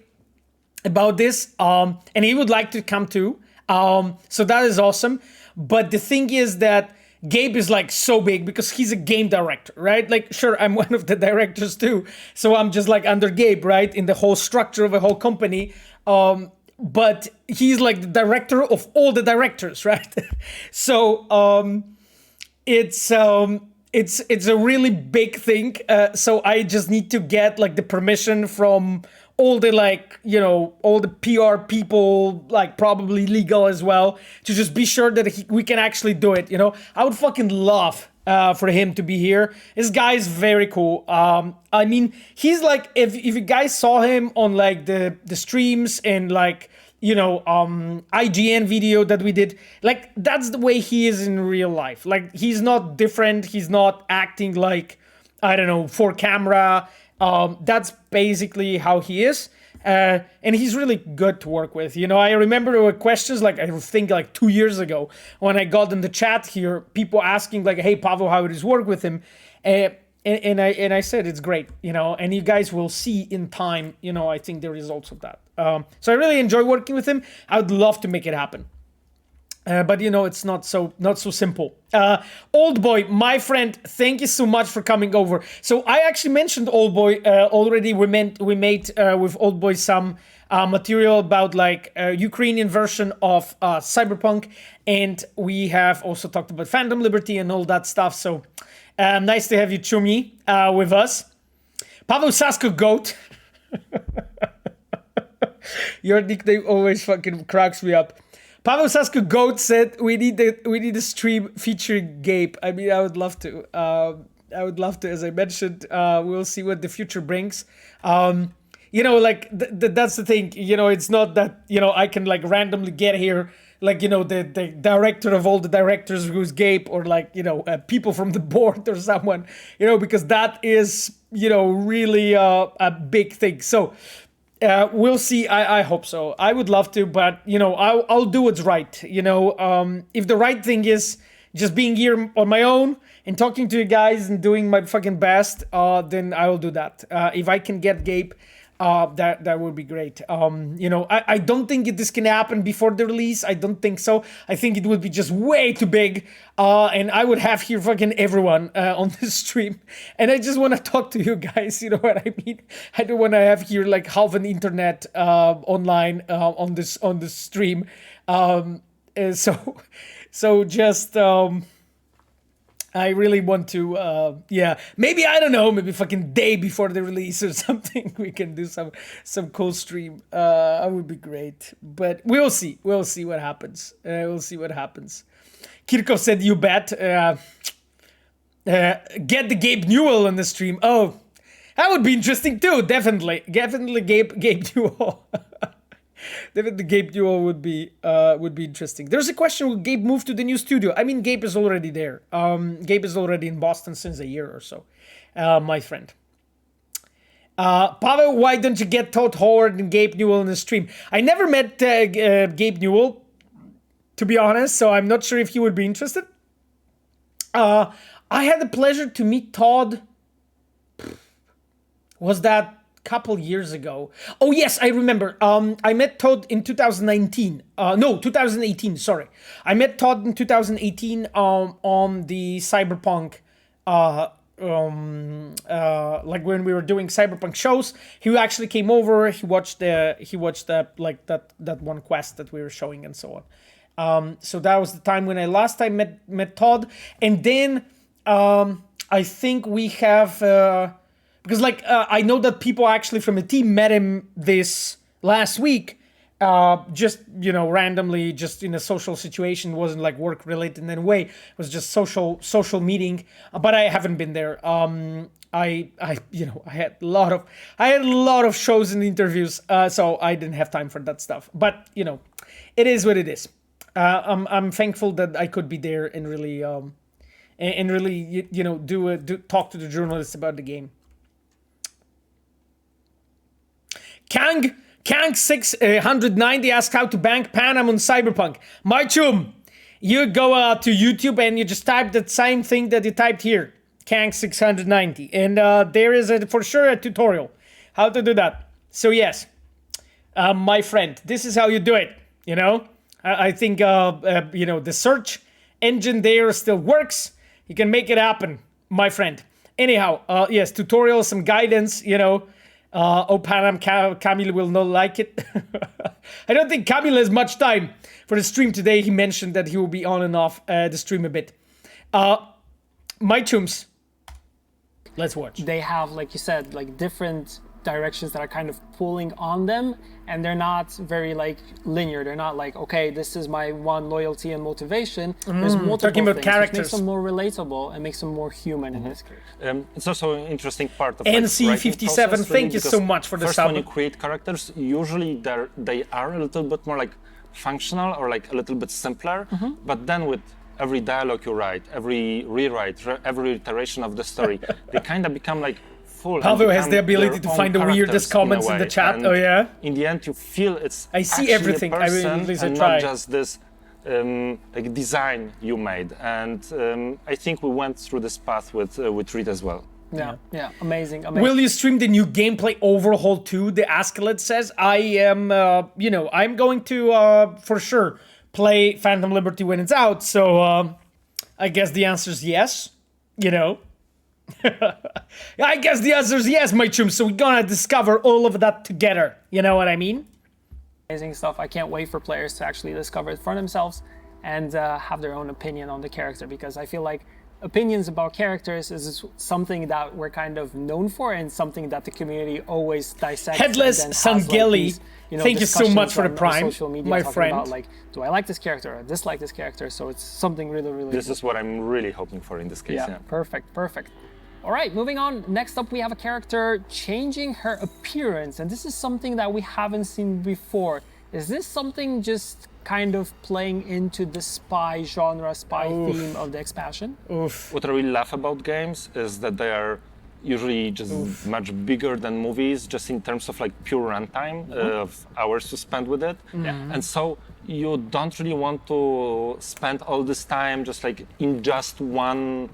about this, and he would like to come too. So that is awesome. But the thing is that Gabe is like so big because he's a game director, right? Like, sure, I'm one of the directors too. So I'm just like under Gabe, right? In the whole structure of a whole company. But he's like the director of all the directors, right? So it's a really big thing. So I just need to get like the permission from all the all the PR people, like probably legal as well, to just be sure that we can actually do it. I would fucking love for him to be here. This guy is very cool. I mean, he's like, if you guys saw him on like the streams and like, IGN video that we did, like that's the way he is in real life. Like, he's not different. He's not acting like, I don't know, for camera. That's basically how he is. And he's really good to work with. I remember there were questions, like, I think like 2 years ago when I got in the chat here, people asking like, hey, Pavel, how it is work with him? And I said, it's great, and you guys will see in time, I think the results of that. So I really enjoy working with him. I would love to make it happen. But it's not so simple. Old Boy, my friend, thank you so much for coming over. So I actually mentioned Old Boy already. We made with Old Boy some material about like a Ukrainian version of Cyberpunk, and we have also talked about Phantom Liberty and all that stuff. So nice to have you, Chumi, with us. Pavel Sasko Goat. Your nickname always fucking cracks me up. Pavel Sasko Goat said we need a stream featuring Gabe. I mean, I would love to. As I mentioned, we'll see what the future brings. Like that's the thing. It's not that I can like randomly get here. Like, the director of all the directors who's Gabe, or like, people from the board or someone, because that is, really a big thing. So we'll see. I hope so. I would love to, but, I'll do what's right. If the right thing is just being here on my own and talking to you guys and doing my fucking best, then I will do that. If I can get Gabe, that would be great. I don't think this can happen before the release. I don't think so. I think it would be just way too big. And I would have here fucking everyone on this stream. And I just want to talk to you guys. You know what I mean? I don't want to have here like half an internet online on this stream. So just I really want to, yeah. Maybe, I don't know, maybe fucking day before the release or something, we can do some cool stream. That would be great. But we'll see. We'll see what happens. We'll see what happens. Kirko said, you bet. Get the Gabe Newell on the stream. Oh, that would be interesting too. Definitely. Definitely Gabe Newell. Definitely Gabe Newell would be interesting. There's a question, will Gabe move to the new studio? I mean, Gabe is already there. Gabe is already in Boston since a year or so, my friend. Pavel, why don't you get Todd Howard and Gabe Newell on the stream? I never met Gabe Newell, to be honest, so I'm not sure if he would be interested. I had the pleasure to meet Todd. Was that couple years ago? Oh yes, I remember. I met Todd in 2019. No, 2018. Sorry, I met Todd in 2018 on the Cyberpunk. Like when we were doing Cyberpunk shows, he actually came over. He watched like that one quest that we were showing and so on. So that was the time when I last time met Todd, and then I think we have. Because, like, I know that people actually from the team met him this last week, just, you know, randomly, just in a social situation. It wasn't, like, work-related in any way. It was just social meeting, but I haven't been there. I had a lot of shows and interviews, so I didn't have time for that stuff. But, you know, it is what it is. I'm thankful that I could be there and really, you know, talk to the journalists about the game. Kang 690 asks how to bank Panam on Cyberpunk. My chum, you go to YouTube and you just type that same thing that you typed here, Kang 690, and there is for sure a tutorial how to do that. So yes, my friend, this is how you do it. You know, I think you know, the search engine there still works. You can make it happen, my friend. Anyhow, yes, tutorial, some guidance. You know. Panam, Camille will not like it. I don't think Camille has much time for the stream today. He mentioned that he will be on and off the stream a bit. My chums, let's watch. They have, like you said, like different directions that are kind of pulling on them, and they're not very like linear. They're not like, okay, this is my one loyalty and motivation. There's multiple talking about things, characters, which makes them more relatable and makes them more human in this case. It's also an interesting part of NC57. Thank you so much for the first, sub. when you create characters, usually they are a little bit more like functional or like a little bit simpler. But then with every dialogue you write, every rewrite, every iteration of the story, they kind of become like Pavel has the ability to find the weirdest comments in the chat. And oh yeah. In the end, you feel it's I see everything. I really, and try. not just this like design you made. And I think we went through this path with Reed as well. Yeah, amazing. Will you stream the new gameplay overhaul too? The Askelet says. I am, you know, I'm going to for sure play Phantom Liberty when it's out. So I guess the answer is yes. You know. I guess the answer is yes, my chum. So we're gonna discover all of that together. You know what I mean? Amazing stuff. I can't wait for players to actually discover it for themselves and have their own opinion on the character, because I feel like opinions about characters is something that we're kind of known for and something that the community always dissects. Headless Sangeli, like you know, thank you so much for the prime, social media, my friend. About, like, do I like this character or dislike this character? So it's something really, really. This is what I'm really hoping for in this case. Yeah. Perfect. All right, moving on. Next up, we have a character changing her appearance, and this is something that we haven't seen before. Is this something just kind of playing into the spy genre, theme of the expansion? What I really love about games is that they are usually just much bigger than movies, just in terms of like pure runtime of hours to spend with it. And so you don't really want to spend all this time just like in just one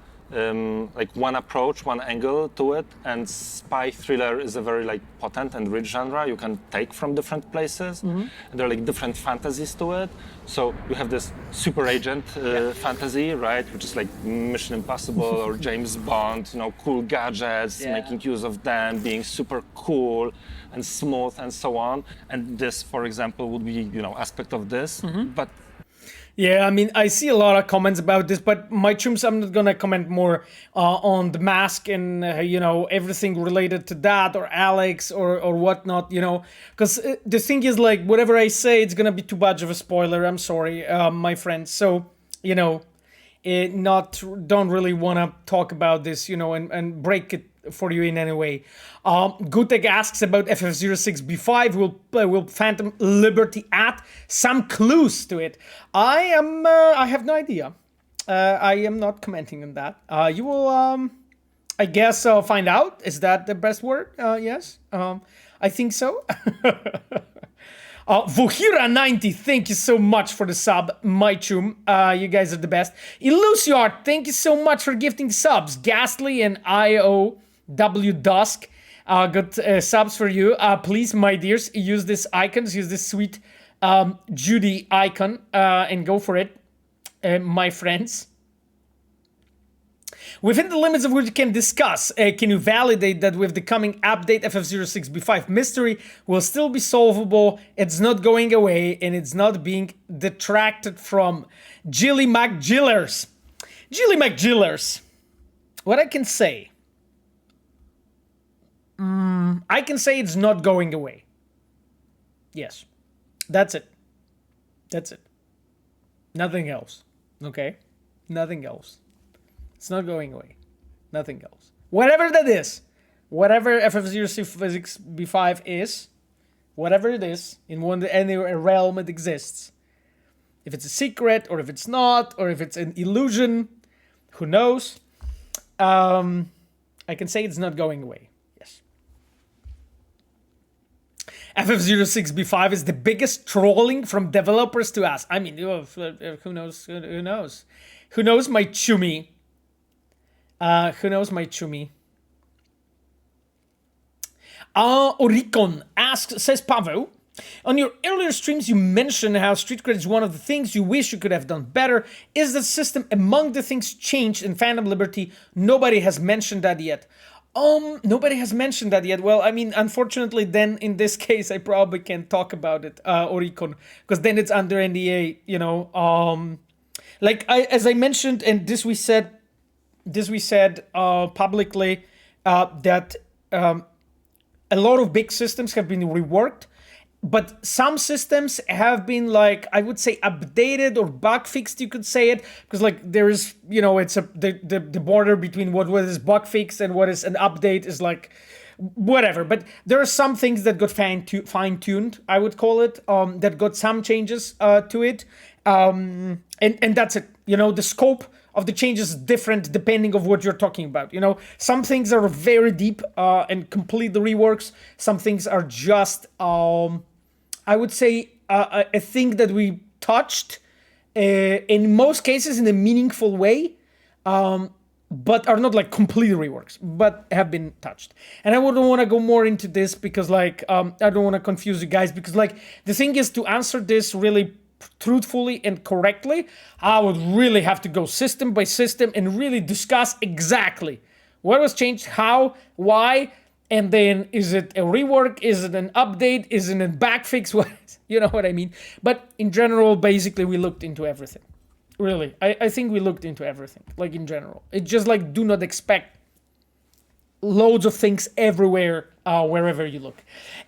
approach, one angle to it. And spy thriller is a very like potent and rich genre you can take from different places. And there are like different fantasies to it. So you have this super agent fantasy, right, which is like Mission Impossible or James Bond, you know, cool gadgets, making use of them, being super cool and smooth and so on. And this, for example, would be, you know, aspect of this. But Yeah, I mean, I see a lot of comments about this, but my chums, I'm not gonna comment more on the mask and everything related to that, or Alex, or whatnot, because the thing is, like, whatever I say, it's gonna be too much of a spoiler. I'm sorry, my friends. So don't really want to talk about this, and break it for you in any way. Gutek asks about FF06B5. Will Phantom Liberty add some clues to it? I have no idea. I am not commenting on that. You will, I guess, find out. Is that the best word? Yes. I think so. Vohira90, thank you so much for the sub, my chum. You guys are the best. Illusiart, thank you so much for gifting subs. Ghastly and IOW Dusk, good subs for you. Please, my dears, use this icons, use this sweet Judy icon, and go for it, my friends. Within the limits of which you can discuss, can you validate that with the coming update, FF06B5 mystery will still be solvable, it's not going away, and it's not being detracted from? Jilly McGillers. Jilly McGillers. What I can say? I can say it's not going away. Yes. That's it. That's it. Nothing else. Okay? Nothing else. It's not going away. Nothing else. Whatever that is, whatever FF06B5 is, whatever it is, in any realm it exists. If it's a secret, or if it's not, or if it's an illusion, who knows? I can say it's not going away. Yes. FF06B5 is the biggest trolling from developers to us. I mean, who knows? Who knows? Who knows, my chummy? Who knows, my chummy? Oricon asks, says Pavel, on your earlier streams you mentioned how street cred is one of the things you wish you could have done better. Is the system among the things changed in Phantom Liberty? Nobody has mentioned that yet. Nobody has mentioned that yet. Well, I mean, unfortunately, then in this case, I probably can't talk about it, Oricon, because then it's under NDA, as I mentioned, and this we said publicly, that a lot of big systems have been reworked, but some systems have been, like, I would say, updated or bug fixed, you could say it, because, like, there is, it's the border between what is bug fixed and what is an update is, like, whatever. But there are some things that got fine-tuned, I would call it, that got some changes to it, and that's it. The scope of the changes is different depending of what you're talking about. Some things are very deep and complete the reworks. Some things are just, I would say, a thing that we touched, in most cases in a meaningful way, but are not like complete reworks, but have been touched. And I wouldn't want to go more into this because, like, I don't want to confuse you guys, because, like, the thing is, to answer this really truthfully and correctly, I would really have to go system by system and really discuss exactly what was changed, how, why, and then is it a rework, is it an update, is it a backfix, what, you know what I mean? But in general, basically, we looked into everything. Really, I think we looked into everything, like, in general. It's just, like, do not expect loads of things everywhere, wherever you look.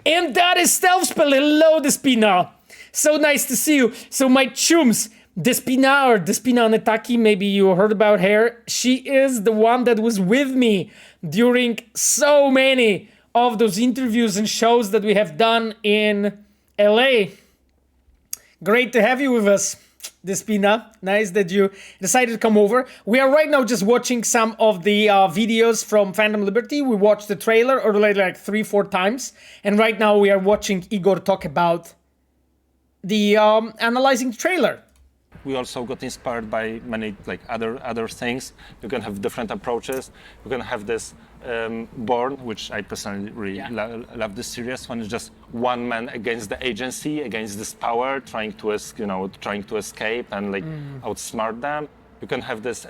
And that is Stealth Spell. Hello, Despina. So nice to see you. So my chums, Despina Netaki, maybe you heard about her. She is the one that was with me during so many of those interviews and shows that we have done in LA. Great to have you with us, Despina. Nice that you decided to come over. We are right now just watching some of the videos from Phantom Liberty. We watched the trailer already like 3-4 times. And right now we are watching Igor talk about the analyzing the trailer. We also got inspired by many other things. You can have different approaches. You can have this Born, which I personally really love this series, when it's just one man against the agency, against this power, trying to escape and outsmart them. you can have this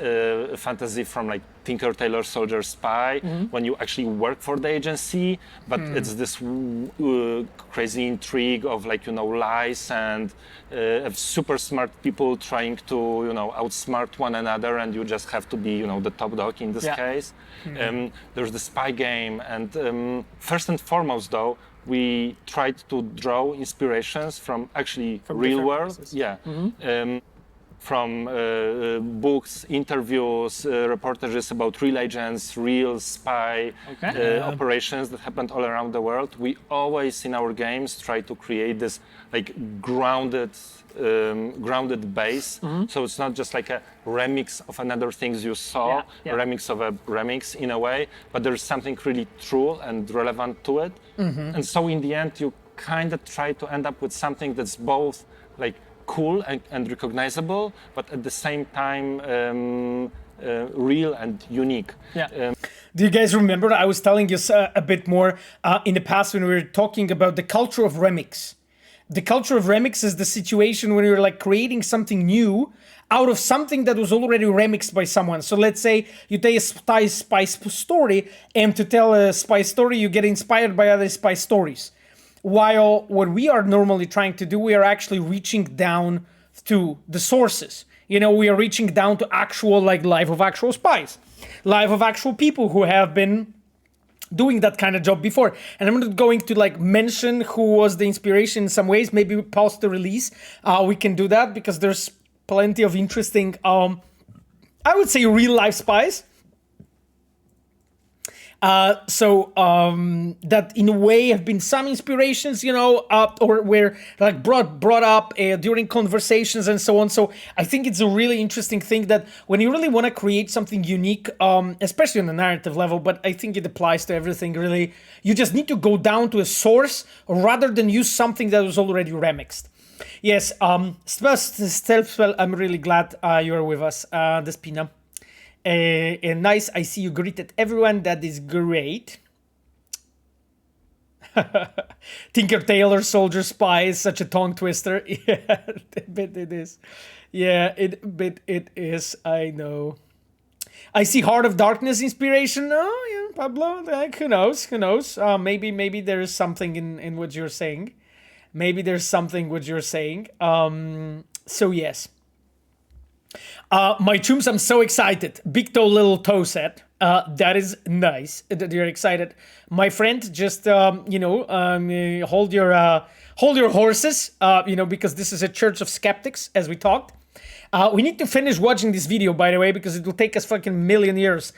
fantasy from like Tinker Tailor Soldier Spy when you actually work for the agency, but it's this crazy intrigue of like, you know, lies and of super smart people trying to, you know, outsmart one another, and you just have to be, you know, the top dog in this case. There's the spy game, and first and foremost though, we tried to draw inspirations from actually real world, from books, interviews, reportages about real agents, real spy operations that happened all around the world. We always in our games try to create this like grounded base. So it's not just like a remix of another things you saw, a remix of a remix in a way, but there's something really true and relevant to it. And so in the end, you kind of try to end up with something that's both like cool and recognizable, but at the same time real and unique. Do you guys remember I was telling you a bit more in the past when we were talking about the culture of remix? The culture of remix is the situation when you're like creating something new out of something that was already remixed by someone. So let's say you take a spy story, and to tell a spy story, you get inspired by other spy stories. While what we are normally trying to do, we are actually reaching down to the sources. You know, we are reaching down to actual, like, life of actual spies, life of actual people who have been doing that kind of job before. And I'm not going to, like, mention who was the inspiration in some ways. Maybe post the release, we can do that, because there's plenty of interesting, I would say, real life spies. That in a way have been some inspirations, you know, or were like brought up during conversations and so on. So I think it's a really interesting thing that when you really want to create something unique, especially on the narrative level, but I think it applies to everything really, you just need to go down to a source rather than use something that was already remixed. Yes, Stealth, I'm really glad you're with us, Despina. And nice, I see you greeted everyone. That is great. Tinker Tailor Soldier Spy is such a tongue twister. Yeah, but it is. Yeah, it is. I know. I see Heart of Darkness inspiration. Oh, yeah, Pablo. Like, who knows? Who knows? Maybe there is something in what you're saying. Maybe there's something what you're saying. So yes. My chums, I'm so excited. Big toe, little toe set. That is nice that you're excited. My friend, just, hold your horses, because this is a church of skeptics, as we talked. We need to finish watching this video, by the way, because it will take us fucking a million years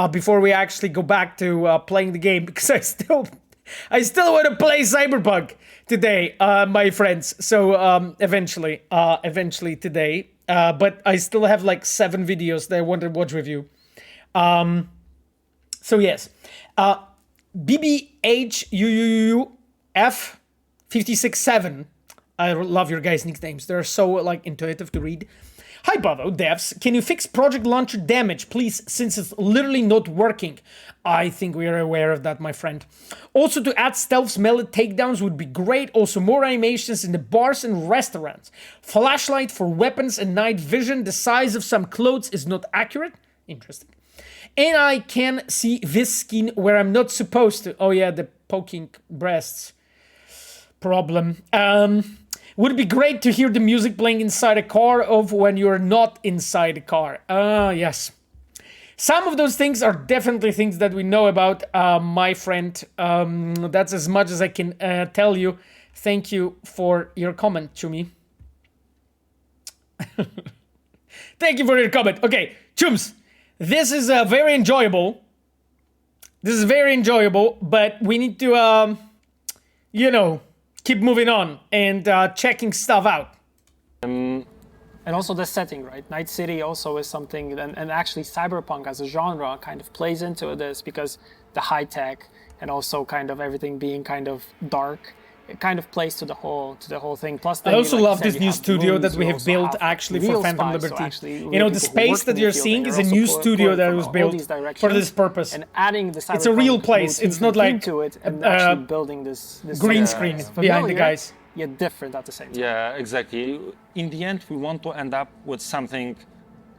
before we actually go back to playing the game, because I still want to play Cyberpunk today, my friends. So eventually today. But I still have like 7 videos that I want to watch with you. So yes, BBHUUF567. I love your guys' nicknames. They're so like intuitive to read. Hi, Bravo devs. Can you fix Project Launcher damage, please, since it's literally not working? I think we are aware of that, my friend. Also, to add stealth melee takedowns would be great. Also, more animations in the bars and restaurants. Flashlight for weapons and night vision. The size of some clothes is not accurate. Interesting. And I can see this skin where I'm not supposed to. Oh yeah, the poking breasts problem. Would be great to hear the music playing inside a car of when you're not inside a car. Yes. Some of those things are definitely things that we know about, my friend. That's as much as I can tell you. Thank you for your comment, Chumi. Thank you for your comment. Okay, Chums, this is very enjoyable. This is very enjoyable, but we need to, keep moving on and checking stuff out. And also the setting, right? Night City also is something, and actually Cyberpunk as a genre kind of plays into this, because the high tech and also kind of everything being kind of dark, it kind of plays to the whole thing. Plus, I also love this new studio that we have built actually for Phantom Liberty. So the space that you're seeing is a new studio that was built for this purpose. And adding the it's a real place. It's not like to it and actually building this green screen behind the guys. Yet different at the same time. Yeah, exactly. In the end, we want to end up with something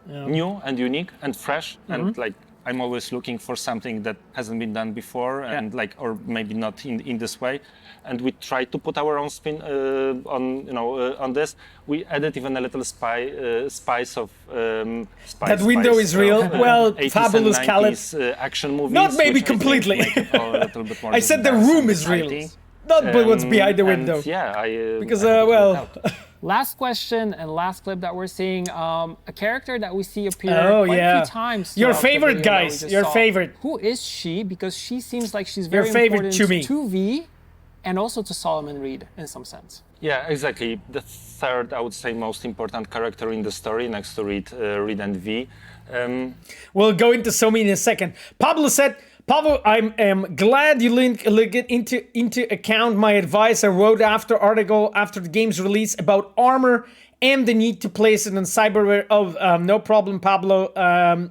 new and unique and fresh, and like I'm always looking for something that hasn't been done before, and like, or maybe not in this way. And we try to put our own spin on this. We added even a little spice of that window is real. Well, 80s fabulous and Khaled. 90s, action movies. Not maybe which I think completely. make it a little bit more I said the dense room and is real. exciting. Not but what's behind the window. And yeah, because I hope it well. worked out. Last question and last clip that we're seeing, a character that we see appear quite a few times. Your throughout the favorite, video that we guys. just Your saw. favorite. Who is she? Because she seems like she's Your very favorite important to me. V and also to Solomon Reed in some sense. Yeah, exactly. The third, I would say, most important character in the story, next to Reed and V. We'll go into Somi in a second. Pablo said, Pablo, I am glad you get into account my advice I wrote article after the game's release about armor and the need to place it on cyberware. Oh, no problem, Pablo.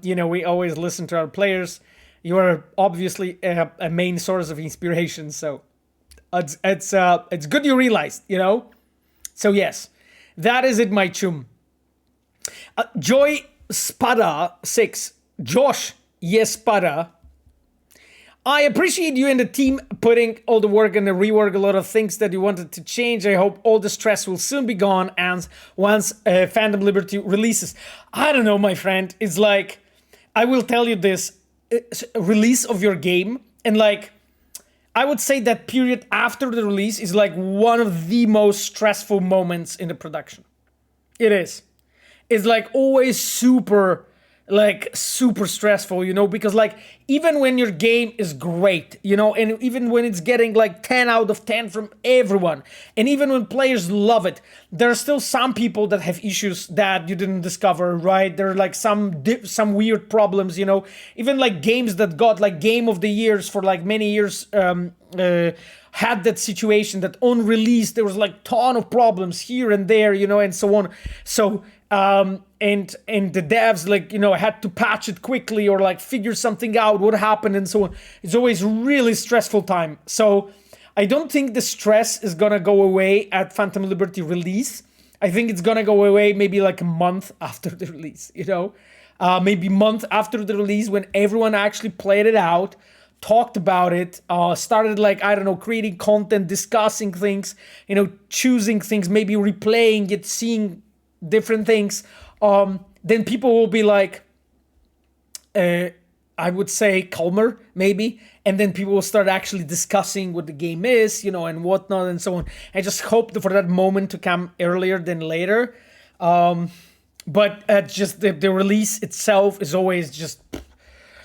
We always listen to our players. You are obviously a main source of inspiration, so it's good you realized, So yes, that is it, my chum. Joy Spada 6, Josh Yespada. I appreciate you and the team putting all the work and the rework, a lot of things that you wanted to change. I hope all the stress will soon be gone and once Phantom Liberty releases. I don't know, my friend. It's like, I will tell you this, release of your game, and like, I would say that period after the release is like one of the most stressful moments in the production. It is. It's like always super stressful, because like even when your game is great, and even when it's getting like 10 out of 10 from everyone, and even when players love it, there are still some people that have issues that you didn't discover, right? There are like some weird problems, even like games that got like Game of the Years for like many years had that situation that on release there was like ton of problems here and there, and so on. So and the devs had to patch it quickly or like figure something out what happened and so on. It's always really stressful time. So I don't think the stress is gonna go away at Phantom Liberty release. I think it's gonna go away maybe like a month after the release, maybe month after the release when everyone actually played it out, talked about it, started creating content, discussing things, choosing things, maybe replaying it, seeing different things. Then people will be like, I would say calmer maybe, and then people will start actually discussing what the game is, and whatnot and so on. I just hope for that moment to come earlier than later. But just the release itself is always just,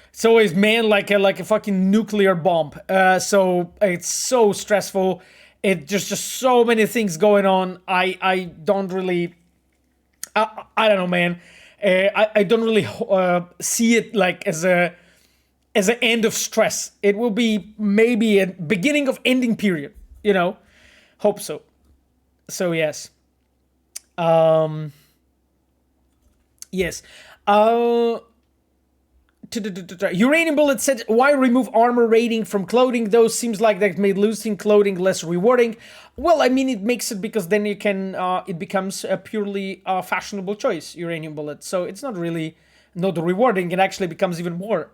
it's always like a fucking nuclear bomb. So it's so stressful. There's just so many things going on. I don't really, I don't know, man. I don't really see it like as an end of stress. It will be maybe a beginning of ending period, Hope so. So yes. Yes. Uranium Bullet said, why remove armor rating from clothing? Those seems like that made losing clothing less rewarding. Well, I mean, it makes it because then you can, it becomes a purely fashionable choice, Uranium Bullet. So it's not really not rewarding. It actually becomes even more.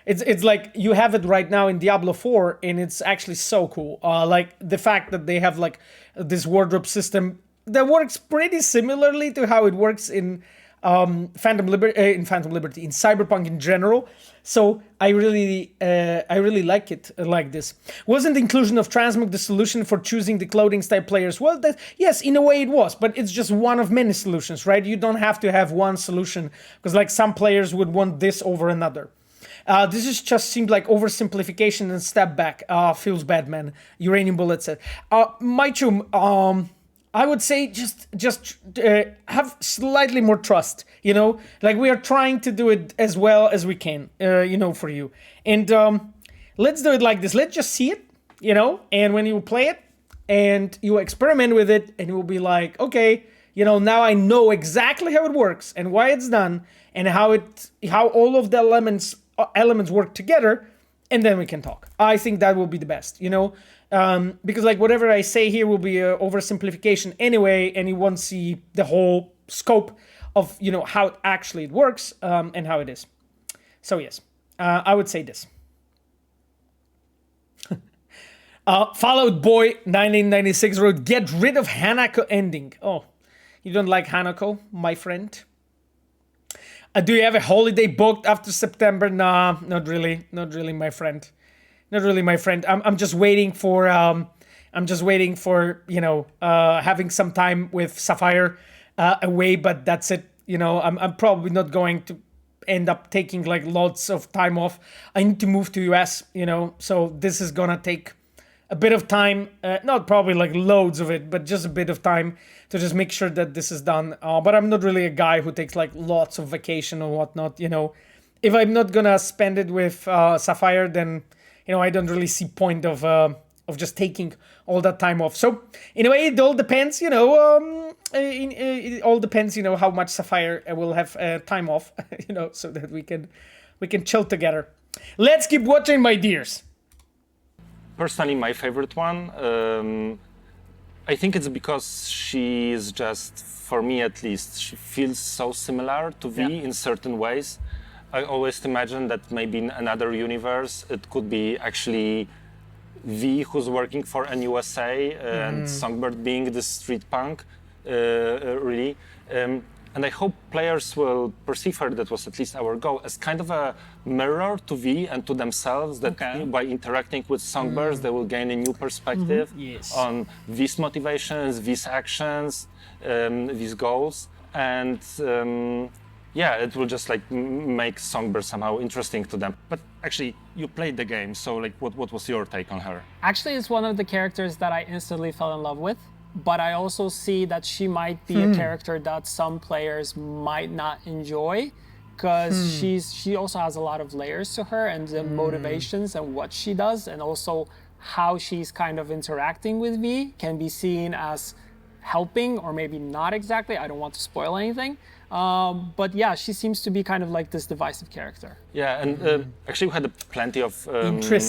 It's like you have it right now in Diablo 4, and it's actually so cool. Like the fact that they have like this wardrobe system that works pretty similarly to how it works in Phantom Liberty, in Cyberpunk in general. So I really like it like this. Wasn't the inclusion of transmog the solution for choosing the clothing style players? Well, yes, in a way it was, but it's just one of many solutions, right? You don't have to have one solution because like some players would want this over another. This is just seemed like oversimplification and step back. Feels bad, man. Uranium Bullet said. My chum, I would say just have slightly more trust, like we are trying to do it as well as we can, for you. And let's do it like this. Let's just see it, and when you play it and you experiment with it and you will be like, okay, now I know exactly how it works and why it's done and how all of the elements work together, and then we can talk. I think that will be the best, because like whatever I say here will be a oversimplification anyway, and you won't see the whole scope of how actually it works and how it is. So yes, I would say this. Fallout Boy 1996 wrote, "Get rid of Hanako ending." Oh, you don't like Hanako, my friend? Do you have a holiday booked after September? Nah, not really, my friend. Not really, my friend. I'm just waiting for having some time with Sapphire away, but that's it. I'm probably not going to end up taking like lots of time off. I need to move to US, so this is gonna take a bit of time, not probably like loads of it, but just a bit of time to just make sure that this is done. But I'm not really a guy who takes like lots of vacation or whatnot. If I'm not gonna spend it with Sapphire, then I don't really see point of just taking all that time off. So in a way, it all depends. It all depends. How much Sapphire will have time off. So that we can chill together. Let's keep watching, my dears. Personally, my favorite one, I think it's because she is just, for me at least, she feels so similar to V in certain ways. I always imagine that maybe in another universe, it could be actually V who's working for NUSA and Songbird being the street punk, really. And I hope players will perceive her, that was at least our goal, as kind of a mirror to V and to themselves, that by interacting with Songbirds, they will gain a new perspective on V's motivations, V's actions, V's goals. And it will just like make Songbird somehow interesting to them. But actually, you played the game, so like what was your take on her? Actually, it's one of the characters that I instantly fell in love with. But I also see that she might be a character that some players might not enjoy, because she also has a lot of layers to her, and the motivations and what she does, and also how she's kind of interacting with V can be seen as helping or maybe not exactly. I don't want to spoil anything. But yeah, she seems to be kind of like this divisive character. Yeah, and actually we had plenty of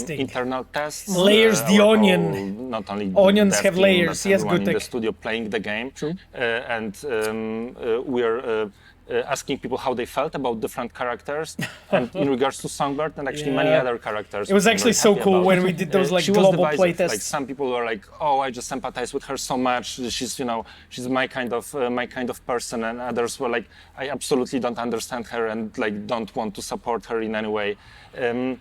internal tests. Layers the onion. Not only onions have layers. Yes, good. In the studio playing the game. True. And we are asking people how they felt about different characters, and in regards to Songbird and actually many other characters. It was actually so cool when we did those like global playtests. Like some people were like, "Oh, I just sympathize with her so much. She's my kind of person," and others were like, "I absolutely don't understand her and like don't want to support her in any way." And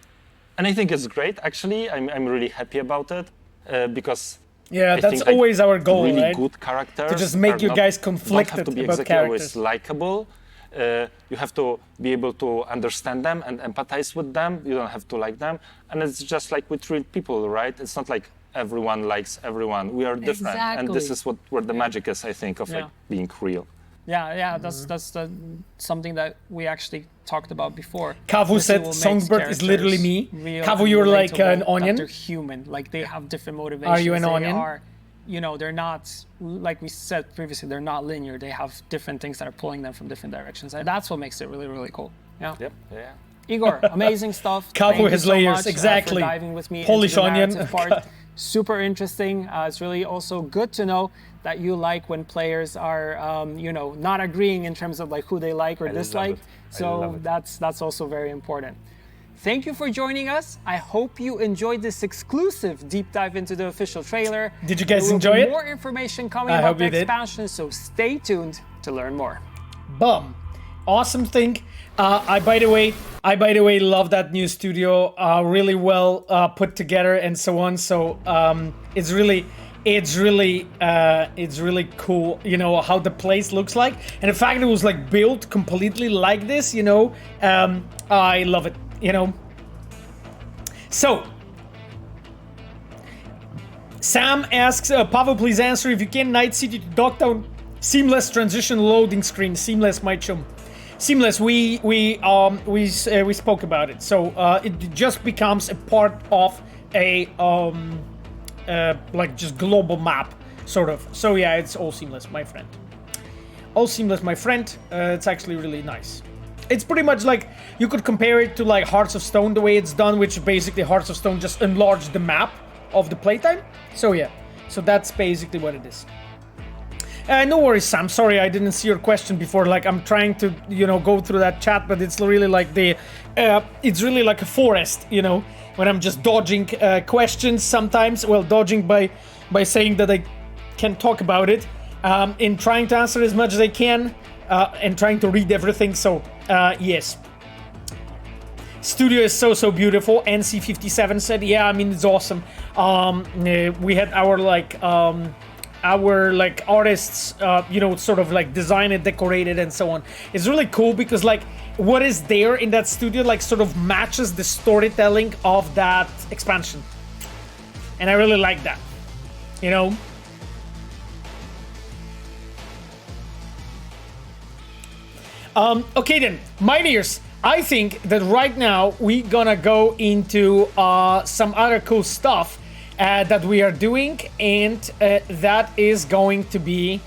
I think it's great. Actually, I'm really happy about it because. Yeah, that's always our goal, really right? Good characters to just make you guys conflicted have to be about exactly characters. Always likable. You have to be able to understand them and empathize with them. You don't have to like them. And it's just like with real people, right? It's not like everyone likes everyone. We are different. And this is where the magic is, I think, of like being real. Yeah, that's something that we actually talked about before. Kavu said Songbird is literally me. Kavu, you're like an onion. They're human, like they have different motivations. Are you an onion? They're not, like we said previously, they're not linear. They have different things that are pulling them from different directions. And that's what makes it really, really cool. Yeah. Yep. Yeah. Igor, amazing stuff. Kavu has layers, much, exactly. For diving with me Polish into the onion. narrative part. Super interesting. It's really also good to know that you like when players are, not agreeing in terms of like who they like or dislike. So that's also very important. Thank you for joining us. I hope you enjoyed this exclusive deep dive into the official trailer. Did you guys enjoy it? More information coming about the expansion, so stay tuned to learn more. Boom. Awesome thing. I by the way love that new studio. Really well put together and so on. So it's really cool, how the place looks like, and the fact it was like built completely like this, I love it, So Sam asks, Pavel, please answer if you can. Night City to Dogtown, seamless transition loading screen, seamless, my chum. Seamless. We spoke about it. So it just becomes a part of a like just global map, sort of. So yeah, it's all seamless, my friend. All seamless, my friend. It's actually really nice. It's pretty much like you could compare it to like Hearts of Stone, the way it's done, which basically Hearts of Stone just enlarged the map of the playtime. So yeah, so that's basically what it is. No worries, Sam. Sorry, I didn't see your question before. Like, I'm trying to, you know, go through that chat, but it's really like it's really like a forest, you know, when I'm just dodging questions sometimes. Well, dodging by saying that I can talk about it, in trying to answer as much as I can, and trying to read everything. So, yes. Studio is so beautiful. NC57 said, yeah, I mean, it's awesome. We had our artists, you know, sort of like design it, decorate it, and so on. It's really cool because like what is there in that studio like sort of matches the storytelling of that expansion, and I really like that, you know. Okay then, my dears, I think that right now we're gonna go into some other cool stuff that we are doing, and that is going to be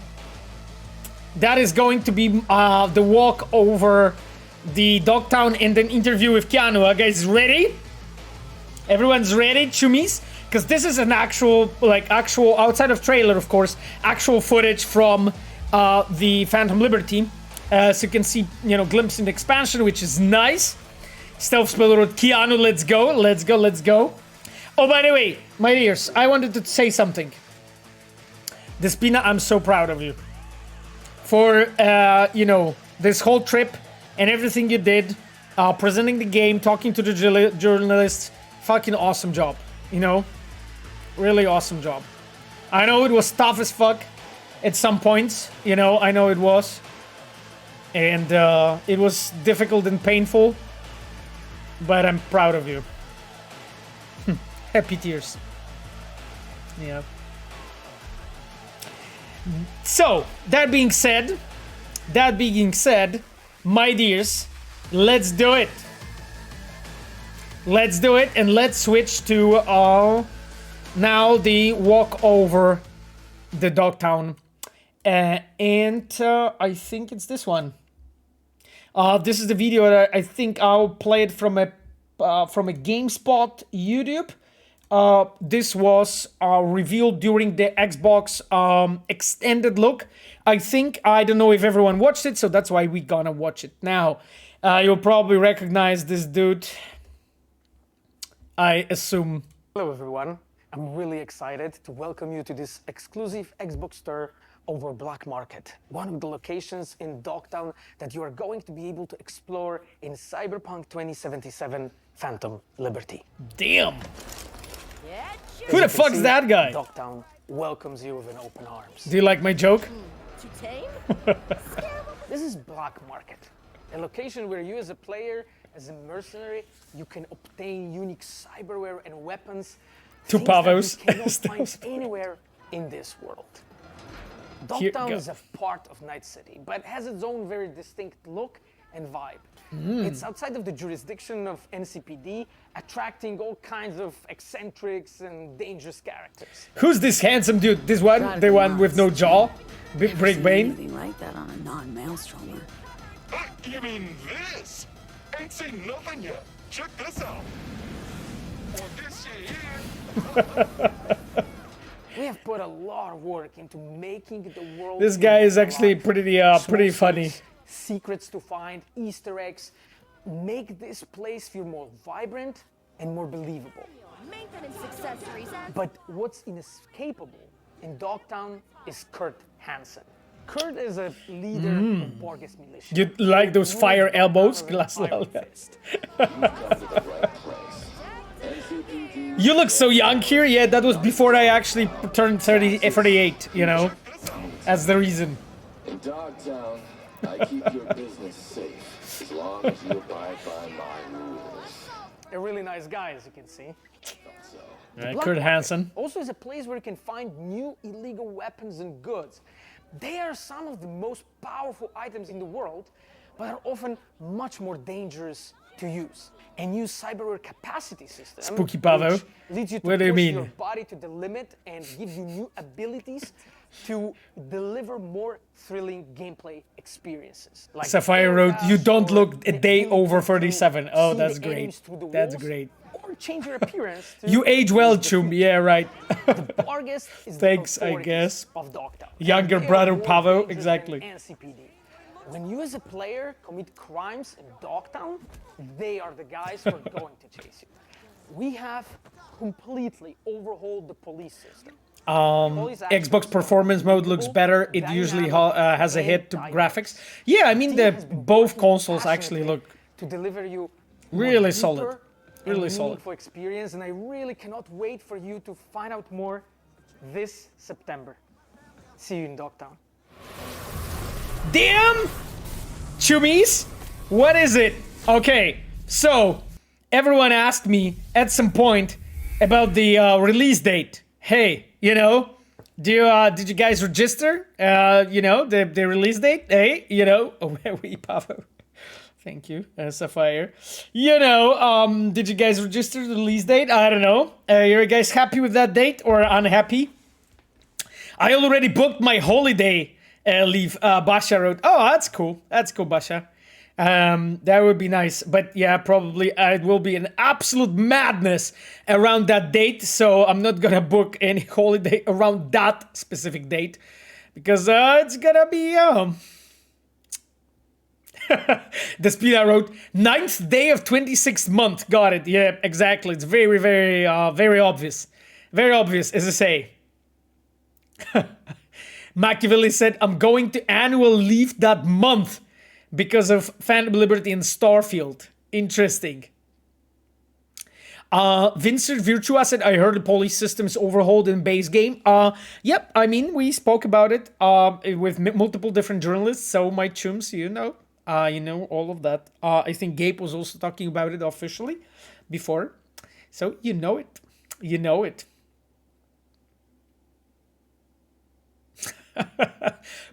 the walk over the Dogtown and an interview with Keanu. Are guys ready? Everyone's ready, chummies? Because this is an actual outside of trailer, of course, actual footage from the Phantom Liberty. So you can see, you know, glimpse in the expansion, which is nice. Stealth Spiller with Keanu, let's go. Oh, by the way, my dears, I wanted to say something. Despina, I'm so proud of you. For, you know, this whole trip and everything you did, presenting the game, talking to the journalists, fucking awesome job, you know? Really awesome job. I know it was tough as fuck at some points, you know, I know it was. And it was difficult and painful, but I'm proud of you. Happy tears. Yeah. So, that being said, my dears, let's do it. Let's do it, and let's switch to now the walk over the Dogtown. And I think it's this one. This is the video that I think I'll play it from a GameSpot YouTube. This was revealed during the Xbox extended look. I don't know if everyone watched it, so that's why we're gonna watch it now. You'll probably recognize this dude, I assume. Hello everyone, I'm really excited to welcome you to this exclusive Xbox tour over Black Market, one of the locations in Dogtown that you are going to be able to explore in Cyberpunk 2077 Phantom Liberty. Damn! Who the fuck is that guy? Dogtown welcomes you with an open arms. Do you like my joke? Too tame? This is Black Market, a location where you as a player, as a mercenary, you can obtain unique cyberware and weapons. Two Pavos. That you cannot find anywhere in this world. Dogtown is a part of Night City, but has its own very distinct look and vibe. It's outside of the jurisdiction of NCPD, attracting all kinds of eccentrics and dangerous characters. Who's this handsome dude? This one? The one with no jaw? Big Break Bane? Anything like that on a non-maelstromer. You mean this? Ain't seen nothing yet. Check this out. Or this here. We have put a lot of work into making the world. This guy is actually pretty funny. Secrets to find, Easter eggs, make this place feel more vibrant and more believable. Maintenance accessories and... But what's inescapable in Dogtown is Kurt Hansen. Kurt is a leader of BARGHEST militia. You like those fire elbows? Glass You look so young here. Yeah, that was before I actually turned 38, you know. That's the reason. In Dogtown, I keep your business safe as long as you abide by my rules. A really nice guy, as you can see. Right, Kurt Hansen. Also is a place where you can find new illegal weapons and goods. They are some of the most powerful items in the world, but are often much more dangerous to use. A new cyberware capacity system, Spooky Pavo. which leads you to What do you push mean? your body to the limit and gives you new abilities to deliver more thrilling gameplay experiences. Like Sapphire Road, you don't or look a the day ability over to 37. Oh, see that's the enemies great. through the That's walls, great. or change your appearance to You age well, use the Chum. food. Yeah, right. BARGHEST is Thanks, the I authorities guess. of Dogtown. Younger And they are brother more Pavo, dangerous than exactly. NCPD. When you as a player commit crimes in Dogtown, they are the guys who are going to chase you. We have completely overhauled the police system. Xbox performance mode looks better. It usually has a hit to graphics. Yeah, I mean both consoles actually look to deliver you really more solid. deeper Really and solid. meaningful experience, and I really cannot wait for you to find out more this September. See you in Dogtown. Damn! Chumies, what is it? Okay, so everyone asked me at some point about the release date. Hey, you know, did you guys register? You know, the release date? Hey, you know, we Pavo. Thank you, Sapphire. You know, did you guys register the release date? I don't know. Are you guys happy with that date or unhappy? I already booked my holiday leave. Basha wrote, oh, that's cool. That's cool, Basha. That would be nice. But yeah, probably it will be an absolute madness around that date. So I'm not going to book any holiday around that specific date. Because it's going to be... The Spina wrote, 9th day of 26th month. Got it. Yeah, exactly. It's very, very, very obvious. Very obvious, as I say. Machiavelli said, I'm going to annual leave that month because of Phantom Liberty and Starfield. Interesting. Vincent Virtua said, I heard the police system is overhauled in base game. Yep, I mean, we spoke about it with multiple different journalists. So my chums, you know all of that. I think Gabe was also talking about it officially before. So you know it. You know it.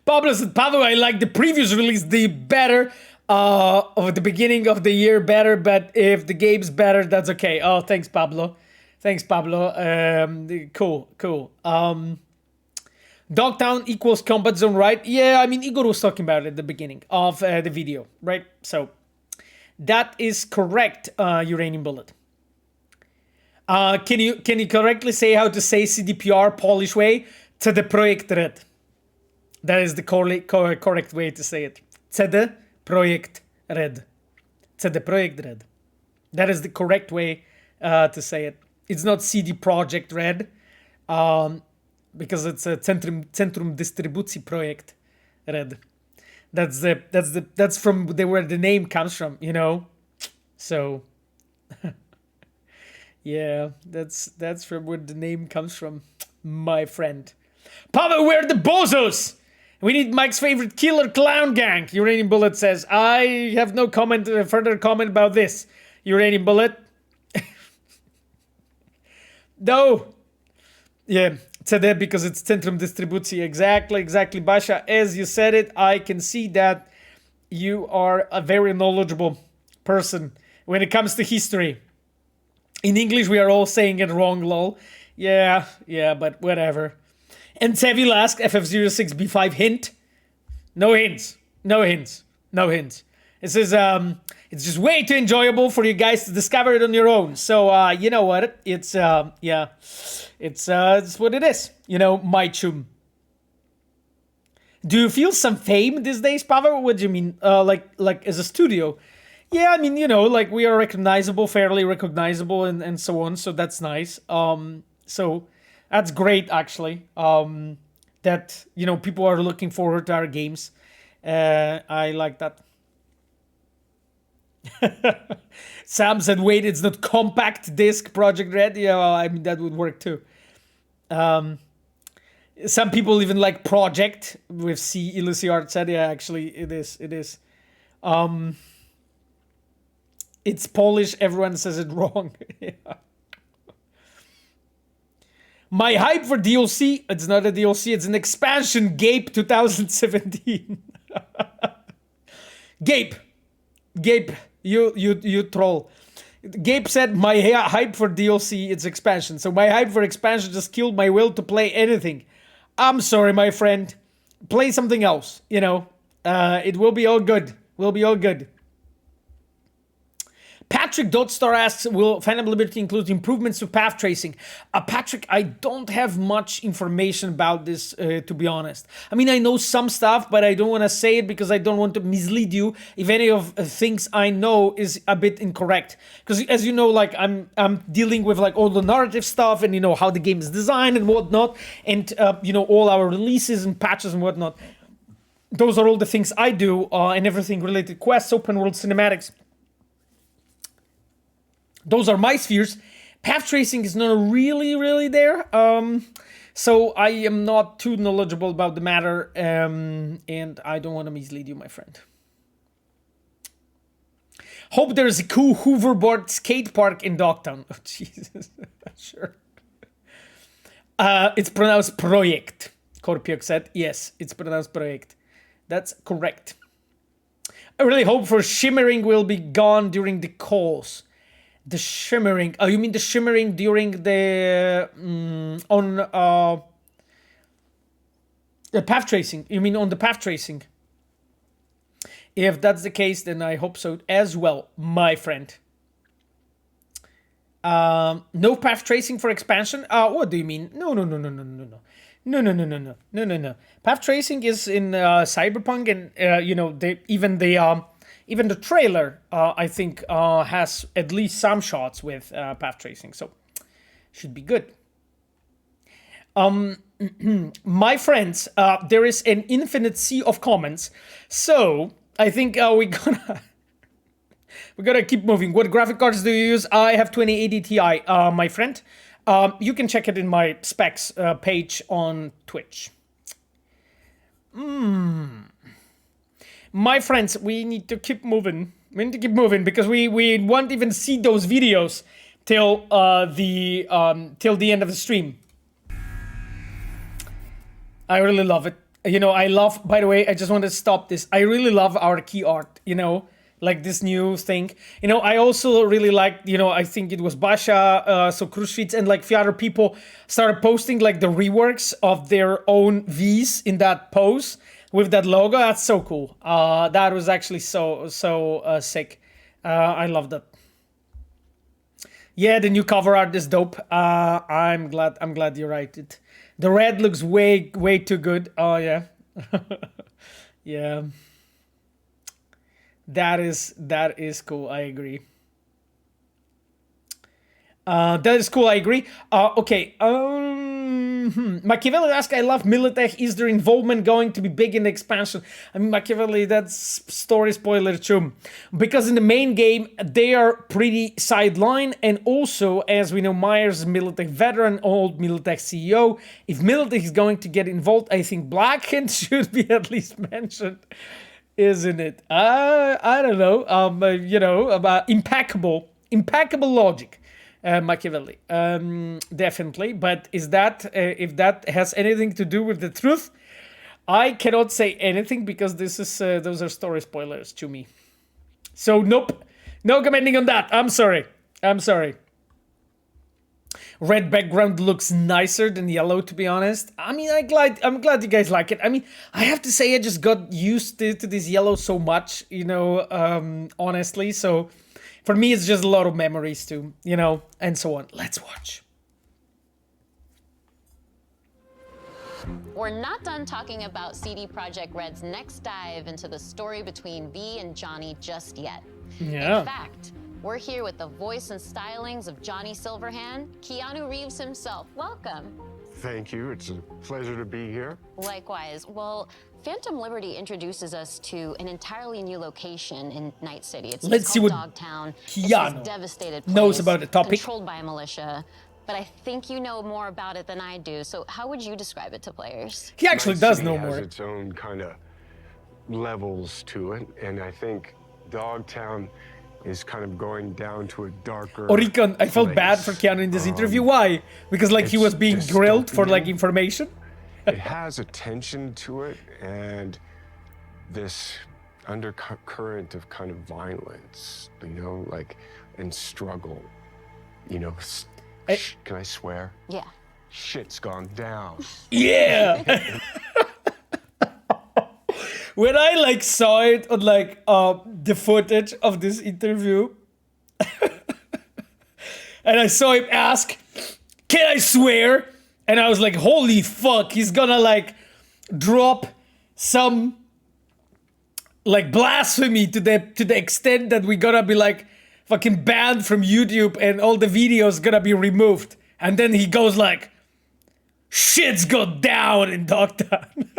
Pablo said, Pablo, I like the previous release, the better of the beginning of the year better, but if the game's better, that's okay. Oh, thanks, Pablo. Thanks, Pablo. Cool. Dogtown equals combat zone, right? Yeah, I mean, Igor was talking about it at the beginning of the video, right? So that is correct, Uranium Bullet. Can you correctly say how to say CDPR Polish way? CD Projekt Red. That is the correct way to say it. CD Projekt Red. CD Projekt Red. That is the correct way to say it. It's not CD Projekt Red, because it's a Centrum Dystrybucji Projekt Red. That's from where the name comes from, you know. So yeah, that's from where the name comes from, my friend. Papa, we're the bozos. We need Mike's favorite killer clown gang. Uranium Bullet says, I have no further comment about this. Uranium Bullet. No. Yeah, CD because it's Centrum Dystrybucji. Exactly, Basha. As you said it, I can see that you are a very knowledgeable person when it comes to history. In English, we are all saying it wrong, lol. Yeah, but whatever. And Seville asked FF06B5 hint. No hints. It says it's just way too enjoyable for you guys to discover it on your own. So you know what? It's what it is. You know, my chum. Do you feel some fame these days, Pavel? What do you mean? Like as a studio? Yeah, I mean, you know, like we are recognizable, fairly recognizable, and so on. So that's nice. So that's great, actually. That, you know, people are looking forward to our games. I like that. Sam said, wait, it's not compact disc Project Red. Yeah, well, I mean, that would work too. Some people even like Project with C. Illusiart said, yeah, actually, it is. It's Polish. Everyone says it wrong. Yeah. My hype for DLC, it's not a DLC, it's an expansion, Gabe 2017. Gabe, you troll. Gabe said my hype for DLC, it's expansion. So my hype for expansion just killed my will to play anything. I'm sorry, my friend. Play something else, you know. It will be all good. Pat Patrick Dotstar asks, will Phantom Liberty include improvements to path tracing? Patrick, I don't have much information about this, to be honest. I mean, I know some stuff, but I don't want to say it because I don't want to mislead you if any of the things I know is a bit incorrect. Because as you know, like I'm dealing with like all the narrative stuff and, you know, how the game is designed and whatnot. And, you know, all our releases and patches and whatnot. Those are all the things I do and everything related quests, open world cinematics. Those are my spheres. Path tracing is not really there. So I am not too knowledgeable about the matter. And I don't want to mislead you, my friend. Hope there's a cool hoverboard skate park in Dogtown. Oh, Jesus. Sure. It's pronounced Projekt, Korpiok said. Yes, it's pronounced Projekt. That's correct. I really hope for shimmering will be gone during the calls. The shimmering. Oh, you mean the shimmering during the the path tracing? You mean on the path tracing? If that's the case, then I hope so as well, my friend. No path tracing for expansion? What do you mean? No. No. Path tracing is in Cyberpunk, and you know, even the trailer, I think, has at least some shots with path tracing, so should be good. My friends, there is an infinite sea of comments, so I think we're gonna keep moving. What graphic cards do you use? I have 2080 Ti, my friend. You can check it in my specs page on Twitch. My friends, we need to keep moving. We need to keep moving because we won't even see those videos till the end of the stream. I really love it. You know, I love, by the way, I just want to stop this. I really love our key art, you know, like this new thing. You know, I also really like, you know, I think it was Basha, so Krushwitz and like a few other people started posting like the reworks of their own Vs in that pose with that logo. That's so cool. That was actually so sick. I love that. Yeah, the new cover art is dope. I'm glad you're right. The red looks way too good. Oh yeah. Yeah. That is cool. I agree. That is cool. I agree. Okay. Machiavelli asks, I love Militech. Is their involvement going to be big in the expansion? I mean, Machiavelli, that's story spoiler too. Because in the main game, they are pretty sidelined. And also, as we know, Myers is a Militech veteran, old Militech CEO. If Militech is going to get involved, I think Blackhand should be at least mentioned. Isn't it? I don't know. You know, about impeccable logic. Machiavelli, definitely. But is that if that has anything to do with the truth? I cannot say anything because this is those are story spoilers to me. So nope, no commenting on that. I'm sorry. Red background looks nicer than yellow, to be honest. I mean, I'm glad you guys like it. I mean, I have to say I just got used to this yellow so much, you know, honestly. So for me, it's just a lot of memories too, you know, and so on. Let's watch. We're not done talking about CD Projekt Red's next dive into the story between V and Johnny just yet. Yeah. In fact, we're here with the voice and stylings of Johnny Silverhand, Keanu Reeves himself. Welcome. Thank you. It's a pleasure to be here. Likewise. Well, Phantom Liberty introduces us to an entirely new location in Night City. It's called Dogtown. Keanu it's devastated place, knows about the topic. Controlled by a militia. But I think you know more about it than I do. So how would you describe it to players? He actually does know more. It has its own kind of levels to it, and I think Dogtown is kind of going down to a darker Oricon, I felt bad for Keanu in this interview. Why? Because like he was being grilled for like information. It has a tension to it and this undercurrent of kind of violence, you know, like, and struggle, you know. Can I swear? Yeah. Shit's gone down. Yeah. When I like saw it on like the footage of this interview, And I saw him ask, can I swear? And I was like, holy fuck, he's gonna like drop some like blasphemy to the extent that we're gonna be like fucking banned from YouTube and all the videos gonna be removed. And then he goes like, shit's gone down in Dogtown.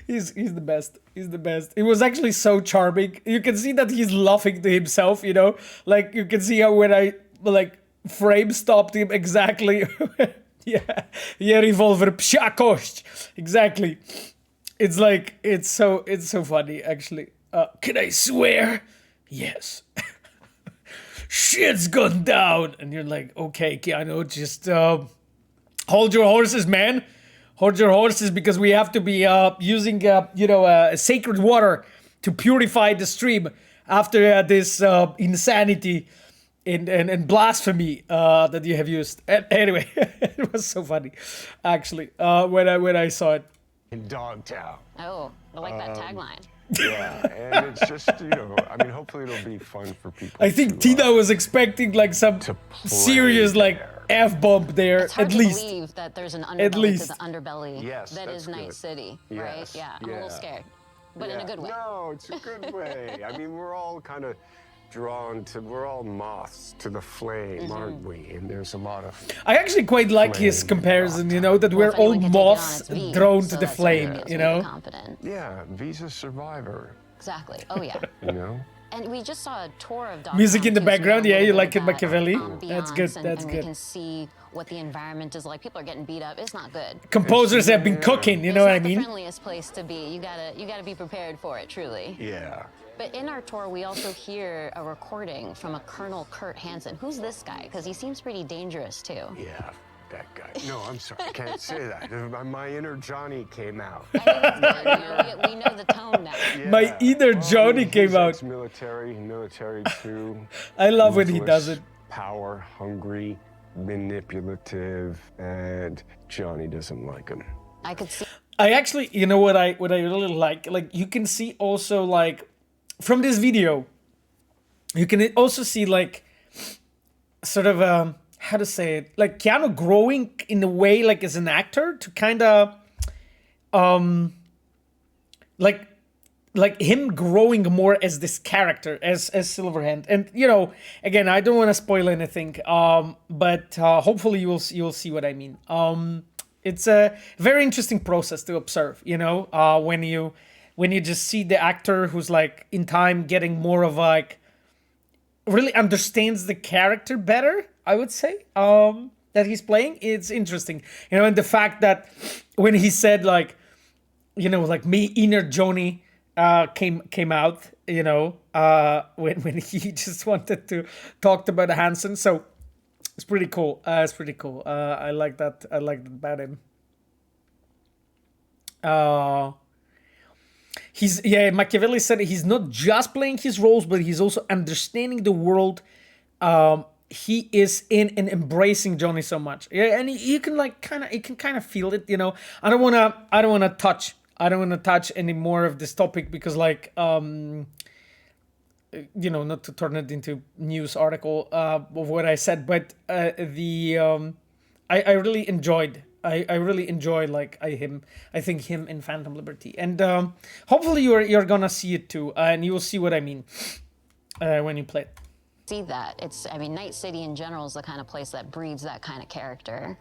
He's the best. He's the best. It was actually so charming. You can see that he's laughing to himself, you know? Like, you can see how when I, like, frame stopped him exactly. Yeah, revolver, psia kość. Exactly. It's like, it's so funny, actually. Can I swear? Yes. Shit's gone down. And you're like, okay, Keanu, just hold your horses, man. Hold your horses, because we have to be using, sacred water to purify the stream after this insanity and blasphemy that you have used. And anyway, it was so funny, actually, when I saw it. In Dogtown. Oh, I like that tagline. Yeah, and it's just, I mean, hopefully it'll be fun for people. I think Tina was expecting like some serious like F-bomb there, It's hard at to least. believe that there's an underbelly to the underbelly that is Night City, right? Yes, Yeah, I'm a little scared, but in a good way. No, it's a good way. I mean, we're all kind of we're all moths to the flame, aren't we? And there's a lot of... I actually quite like his comparison, that we're all moths drawn to the flame, Yeah, V's a survivor. Exactly. Oh, yeah. And we just saw a tour of Dogtown. Music in the background, yeah, you like it, that, Machiavelli? That's good, and good. we can see what the environment is like. People are getting beat up. It's not good. Composers have been cooking, you know what I mean? It's the friendliest place to be. You gotta be prepared for it, truly. Yeah. But in our tour, we also hear a recording from a Colonel Kurt Hansen. Who's this guy? Because he seems pretty dangerous, too. Yeah, that guy. No, I'm sorry, I can't say that. My inner Johnny came out. I think it's good. We know the tone now. Yeah. My inner Johnny came out. Military too. I love when he does it. Power hungry, manipulative, and Johnny doesn't like him. I could see. I actually, what I really like you can see also like from this video, you can also see like sort of how to say it, like Keanu growing in a way like as an actor to kind of like him growing more as this character as Silverhand. And again, I don't want to spoil anything, but hopefully you'll see what I mean. It's a very interesting process to observe, when you just see the actor who's like in time getting more of like really understands the character better, I would say, that he's playing. It's interesting, and the fact that when he said like, like me inner Johnny came out, when he just wanted to talk about Hansen. So it's pretty cool. It's pretty cool. I like that. I like that about him. Machiavelli said he's not just playing his roles, but he's also understanding the world he is in and embracing Johnny so much. Yeah, and you can kind of feel it. I don't wanna touch any more of this topic because not to turn it into news article of what I said, but I really enjoyed. I really enjoy him. I think him in Phantom Liberty, and hopefully you're gonna see it too, and you will see what I mean when you play it. See that. Night City in general is the kind of place that breeds that kind of character.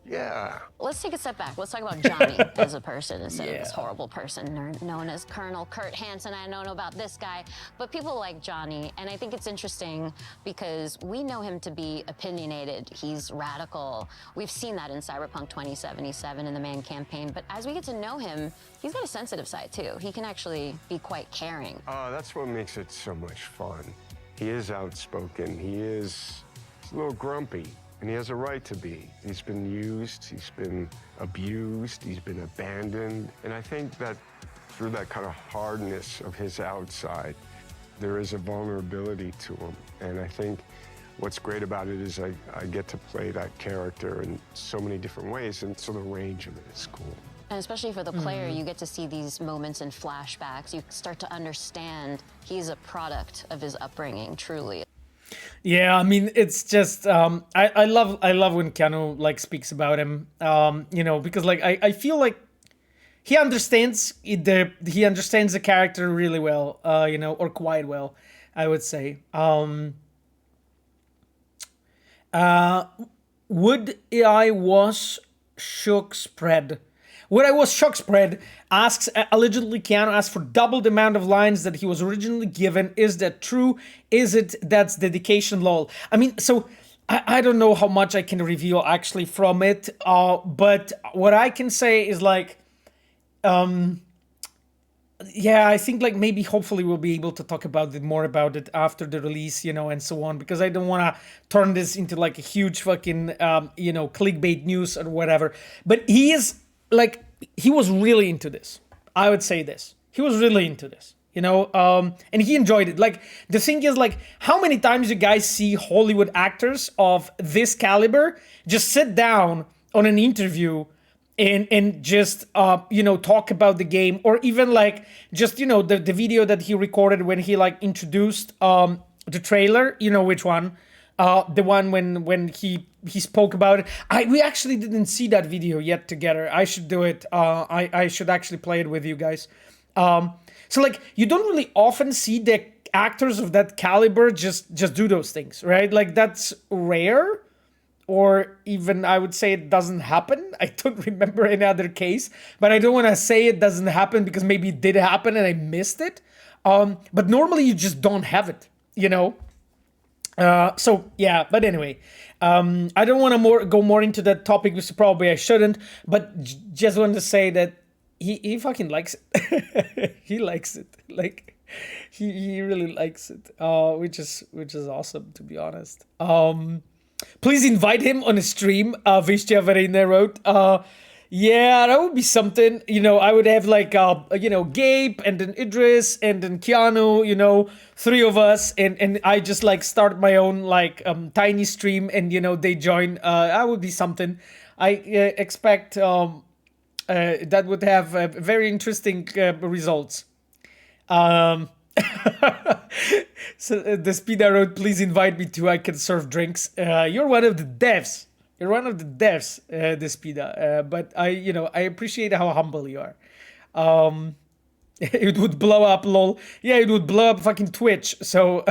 Yeah. Let's take a step back. Let's talk about Johnny as a person instead of this horrible person known as Colonel Kurt Hansen. I don't know about this guy, but people like Johnny, and I think it's interesting because we know him to be opinionated. He's radical. We've seen that in Cyberpunk 2077 in the Man campaign, but as we get to know him, he's got a sensitive side too. He can actually be quite caring. That's what makes it so much fun. He is outspoken. He's a little grumpy. And he has a right to be. He's been used, he's been abused, he's been abandoned. And I think that through that kind of hardness of his outside, there is a vulnerability to him. And I think what's great about it is I get to play that character in so many different ways, and so the range of it is cool. And especially for the player, you get to see these moments in flashbacks. You start to understand he's a product of his upbringing, truly. Yeah, I mean, it's just I love when Keanu like speaks about him, you know, because like I feel like he understands the character really well, you know, or quite well, I would say. Would I was shook spread? Would I was shock spread asks, allegedly Keanu asked for double the amount of lines that he was originally given. Is that true? Is it that's dedication, lol? I mean, so I don't know how much I can reveal actually from it, but what I can say is like, yeah, I think like maybe hopefully we'll be able to talk about it more about it after the release, you know, and so on, because I don't want to turn this into like a huge fucking, you know, clickbait news or whatever. But he is like, he was really into this. I would say this. He was really into this, you know, and he enjoyed it. Like, the thing is, like, how many times you guys see Hollywood actors of this caliber just sit down on an interview and just, you know, talk about the game, or even like just, you know, the video that he recorded when he like introduced the trailer, you know, which one? The one when he spoke about it. We actually didn't see that video yet together. I should do it. I should actually play it with you guys. So like, you don't really often see the actors of that caliber just do those things, right? Like, that's rare, or even I would say it doesn't happen. I don't remember any other case, but I don't want to say it doesn't happen because maybe it did happen and I missed it. But normally you just don't have it, you know? So yeah, but anyway, I don't want to go more into that topic, which probably I shouldn't, but just wanted to say that he fucking likes it. He likes it. Like, he really likes it, which is awesome, to be honest. Please invite him on a stream, Vishtia Verena wrote. Yeah, that would be something. You know, I would have like, you know, Gabe and then Idris and then Keanu, you know, 3 of us. And I just like start my own like tiny stream and, you know, they join. That would be something. I expect that would have very interesting results. So the Speeda wrote, please invite me too, I can serve drinks. You're one of the devs. You're one of the devs, the Speeda. But I appreciate how humble you are. It would blow up, lol. Yeah, it would blow up fucking Twitch. So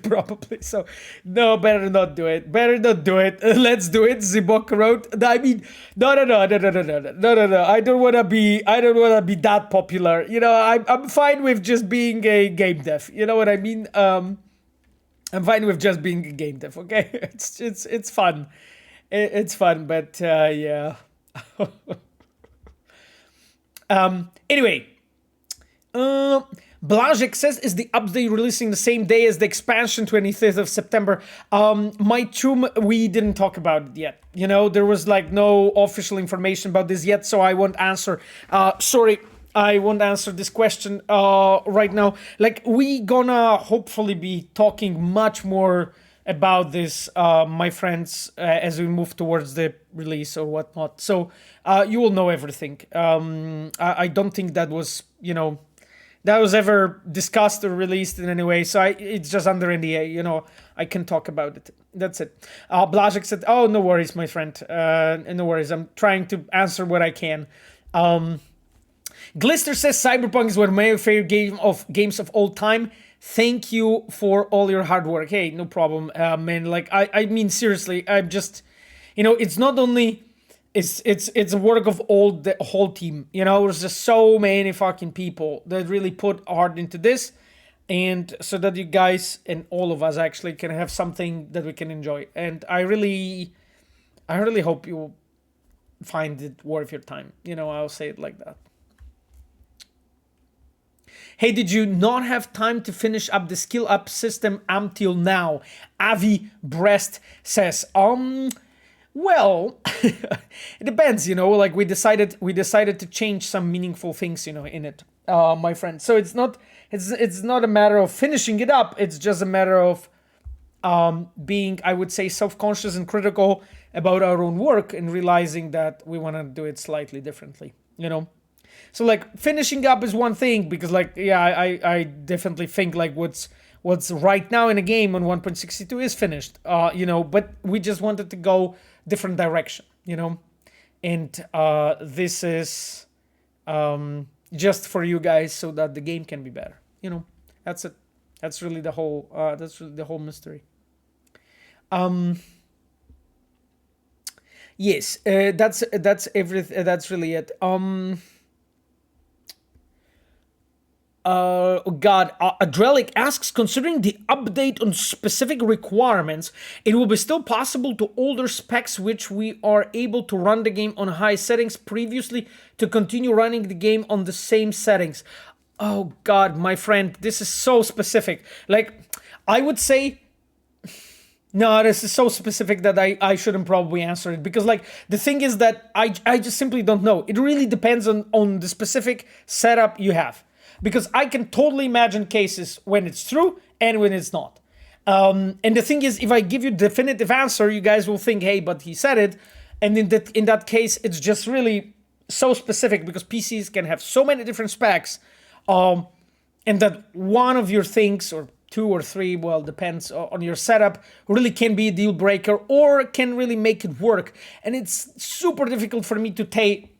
probably. So no, better not do it. Better not do it. Let's do it. Zibok wrote. I mean, no. I don't wanna be that popular. You know, I'm fine with just being a game dev. You know what I mean? I'm fine with just being a game dev. Okay, it's fun. It's fun, but yeah. Anyway. Blazek says, is the update releasing the same day as the expansion, 25th of September? My tomb, we didn't talk about it yet. You know, there was like no official information about this yet, so I won't answer. Sorry, I won't answer this question right now. Like, we gonna hopefully be talking much more about this, my friends, as we move towards the release or whatnot. So you will know everything. I don't think that was, you know, that was ever discussed or released in any way. So it's just under NDA, you know, I can talk about it. That's it. Blazek said, oh, no worries, my friend. No worries. I'm trying to answer what I can. Glister says, Cyberpunk is one of my favorite games of all time. Thank you for all your hard work. Hey, no problem, man. Like, I mean, seriously, I'm just, you know, it's not only... It's a work of the whole team. You know, there's just so many fucking people that really put heart into this, and so that you guys and all of us actually can have something that we can enjoy. And I really hope you find it worth your time. You know, I'll say it like that. Hey, did you not have time to finish up the skill up system until now? Avi Breast says, well, it depends, you know, like we decided to change some meaningful things, you know, in it, my friend. So it's not a matter of finishing it up. It's just a matter of being, I would say, self-conscious and critical about our own work and realizing that we want to do it slightly differently, you know. So like finishing up is one thing because like, yeah, I definitely think like what's what's right now in a game on 1.62 is finished, you know, but we just wanted to go different direction, you know, and this is just for you guys so that the game can be better, you know. That's it. That's really the whole mystery. Yes, that's everything. That's really it. God, Adrelic asks, considering the update on specific requirements, it will be still possible to alter specs which we are able to run the game on high settings previously to continue running the game on the same settings. Oh God, my friend, this is so specific. Like, I would say, no, this is so specific that I shouldn't probably answer it, because like the thing is that I just simply don't know. It really depends on the specific setup you have. Because I can totally imagine cases when it's true and when it's not. And the thing is, if I give you definitive answer, you guys will think, hey, but he said it. And in that case, it's just really so specific, because PCs can have so many different specs. And that one of your things, or two or three, well, depends on your setup, really can be a deal breaker or can really make it work. And it's super difficult for me to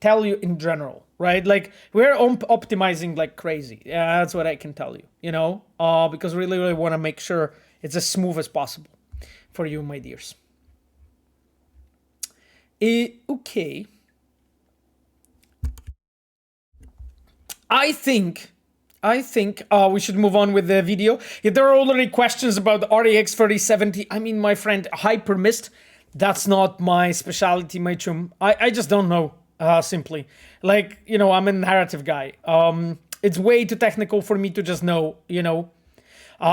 tell you in general. Right, like we're optimizing like crazy. Yeah, that's what I can tell you. You know, because we really want to make sure it's as smooth as possible for you, my dears. Okay. I think we should move on with the video. If there are already questions about the RTX 3070, I mean, my friend, hyper mist, that's not my specialty, my chum. I just don't know. Simply, like, you know, I'm a narrative guy. It's way too technical for me to just know, you know.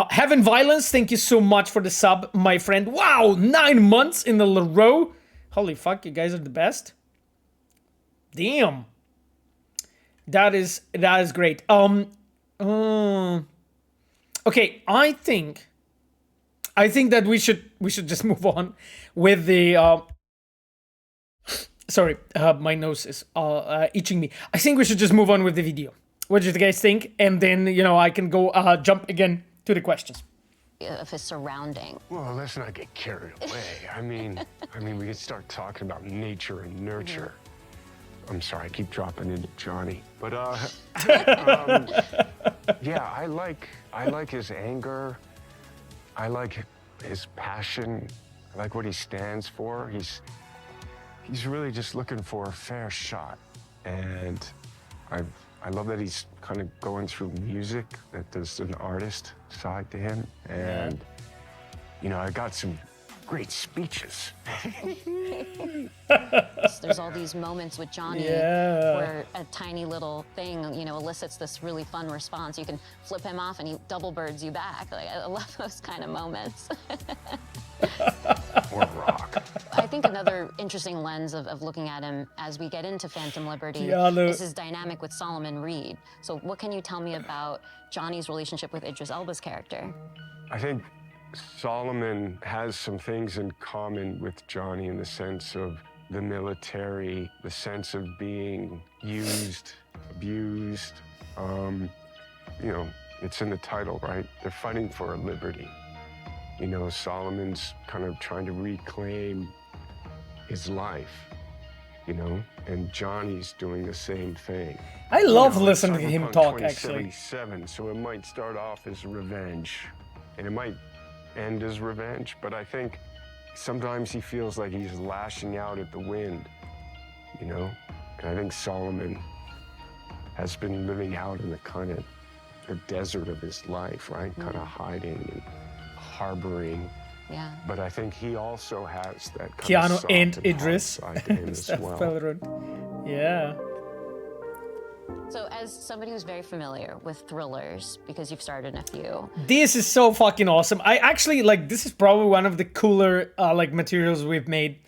Heaven Violence, thank you so much for the sub, my friend. Wow, 9 months in a row. Holy fuck, you guys are the best. Damn. That is great. Okay, I think that we should just move on with the sorry, my nose is itching me. I think we should just move on with the video. What do you guys think? And then, you know, I can go jump again to the questions. Of his surrounding. Well, let's not get carried away. I mean, we could start talking about nature and nurture. I'm sorry, I keep dropping into Johnny, but yeah, I like his anger. I like his passion. I like what he stands for. He's really just looking for a fair shot, and I love that he's kind of going through music, that there's an artist side to him, and you know, I got some great speeches. There's all these moments with Johnny where a tiny little thing, you know, elicits this really fun response. You can flip him off and he double birds you back. Like, I love those kind of moments. Or rock. I think another interesting lens of looking at him as we get into Phantom Liberty is his dynamic with Solomon Reed. So what can you tell me about Johnny's relationship with Idris Elba's character? I think Solomon has some things in common with Johnny in the sense of the military, the sense of being used, abused. You know, it's in the title, right? They're fighting for a liberty. You know, Solomon's kind of trying to reclaim his life, you know, and Johnny's doing the same thing. I love listening to him talk, actually. 2077, so it might start off as revenge, and it might end as revenge, but I think sometimes he feels like he's lashing out at the wind, you know? And I think Solomon has been living out in the kind of the desert of his life, right? Kind of hiding and harboring. Yeah. But I think he also has that kind Keanu of soft and and Idris. side to him as well. Yeah. So as somebody who's very familiar with thrillers, because you've starred in a few. This is so fucking awesome. I actually, like, this is probably one of the cooler, like, materials we've made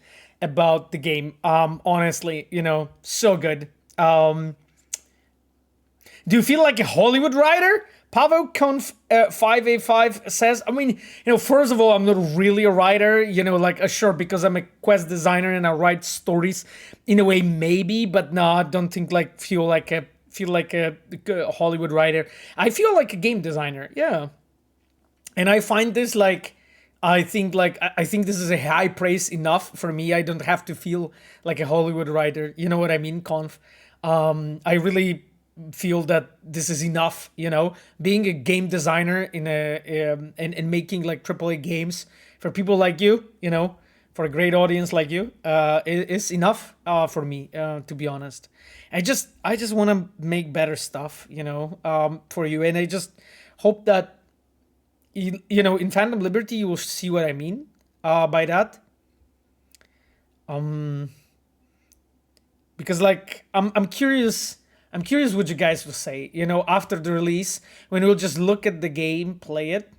about the game. Honestly, you know, so good. Do you feel like a Hollywood writer? PavoConf 5A5 says, I mean, you know, first of all, I'm not really a writer, you know, like, sure, because I'm a quest designer and I write stories in a way, maybe, but no, I don't think, like, feel like a Hollywood writer. I feel like a game designer, yeah. And I find this like, I think this is a high praise enough for me. I don't have to feel like a Hollywood writer. You know what I mean, Conf? I really feel that this is enough, you know, being a game designer in and making like AAA games for people like you know, for a great audience like you, is enough for me, to be honest. I just want to make better stuff, you know, for you. And I just hope that, you know, in Phantom Liberty, you will see what I mean by that. Because like, I'm curious what you guys will say, you know, after the release, when we'll just look at the game, play it,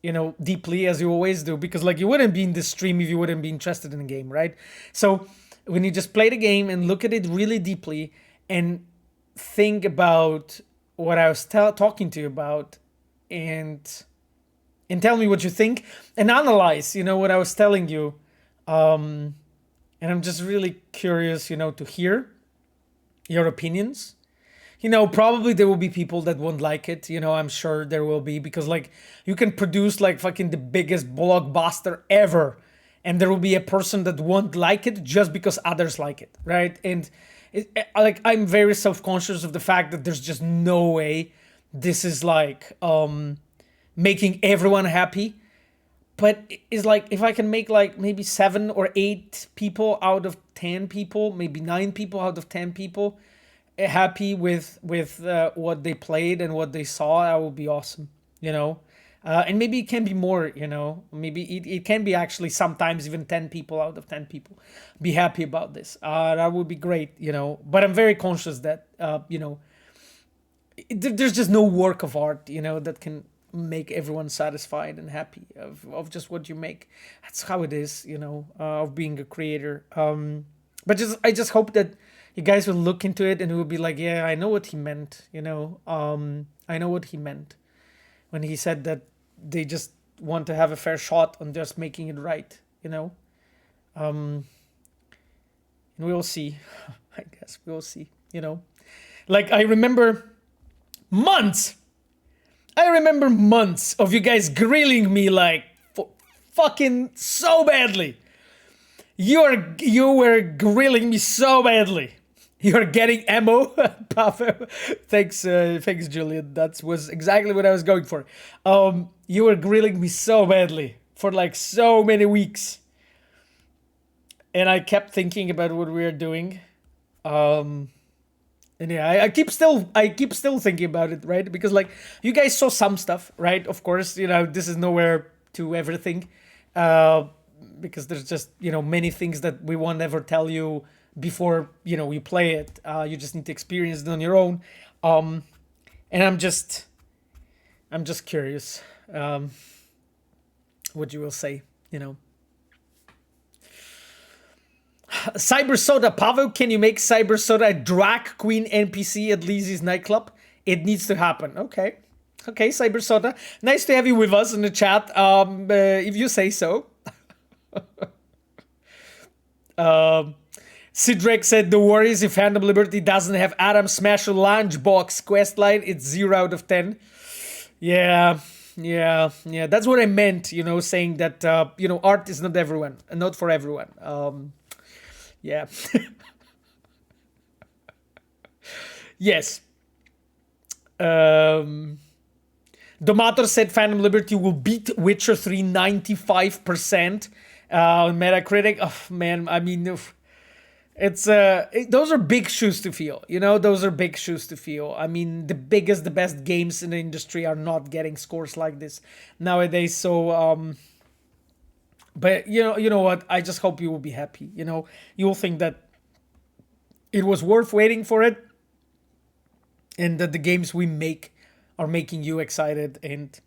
you know, deeply as you always do, because like you wouldn't be in this stream if you wouldn't be interested in the game, right? So when you just play the game and look at it really deeply and think about what I was talking to you about, and tell me what you think and analyze, you know, what I was telling you. And I'm just really curious, you know, to hear your opinions. You know, probably there will be people that won't like it. You know, I'm sure there will be, because like you can produce like fucking the biggest blockbuster ever, and there will be a person that won't like it just because others like it, right? And like I'm very self-conscious of the fact that there's just no way this is like making everyone happy. But it's like, if I can make like maybe 7 or 8 people out of 10 people, maybe 9 people out of 10 people happy with what they played and what they saw, that would be awesome, you know? And maybe it can be more, you know? Maybe it can be actually sometimes even 10 people out of 10 people be happy about this. That would be great, you know? But I'm very conscious that, you know, there's just no work of art, you know, that can make everyone satisfied and happy of just what you make. That's how it is, you know, of being a creator. But I just hope that you guys will look into it and will be like, yeah, I know what he meant, you know. I know what he meant when he said that they just want to have a fair shot on just making it right, you know. And we'll see. I guess we'll see, you know. Like I remember months of you guys grilling me like fucking so badly. You were grilling me so badly. You're getting ammo, Pavo. Thanks, Julian. That was exactly what I was going for. You were grilling me so badly for like so many weeks, and I kept thinking about what we were doing. And yeah, I keep still thinking about it, right? Because like you guys saw some stuff, right? Of course, you know, this is nowhere to everything, because there's just, you know, many things that we won't ever tell you before, you know, you play it. You just need to experience it on your own. And I'm just curious, what you will say, you know. Cyber Soda, Pavel, can you make Cyber Soda a drag queen NPC at Lizzie's nightclub? It needs to happen. Okay, Cyber Soda, nice to have you with us in the chat. If you say so. Sidrek said the worry is if Phantom Liberty doesn't have Adam Smasher Lunchbox questline, it's 0 out of 10. Yeah, that's what I meant, you know, saying that, you know, art is not everyone, not for everyone. Yeah. Yes. Domator said Phantom Liberty will beat Witcher 3 95% on Metacritic. Oh, man, I mean, it's those are big shoes to fill. You know, those are big shoes to fill. I mean, the best games in the industry are not getting scores like this nowadays. So, but you know what? I just hope you will be happy. You know, you will think that it was worth waiting for it, and that the games we make are making you excited, and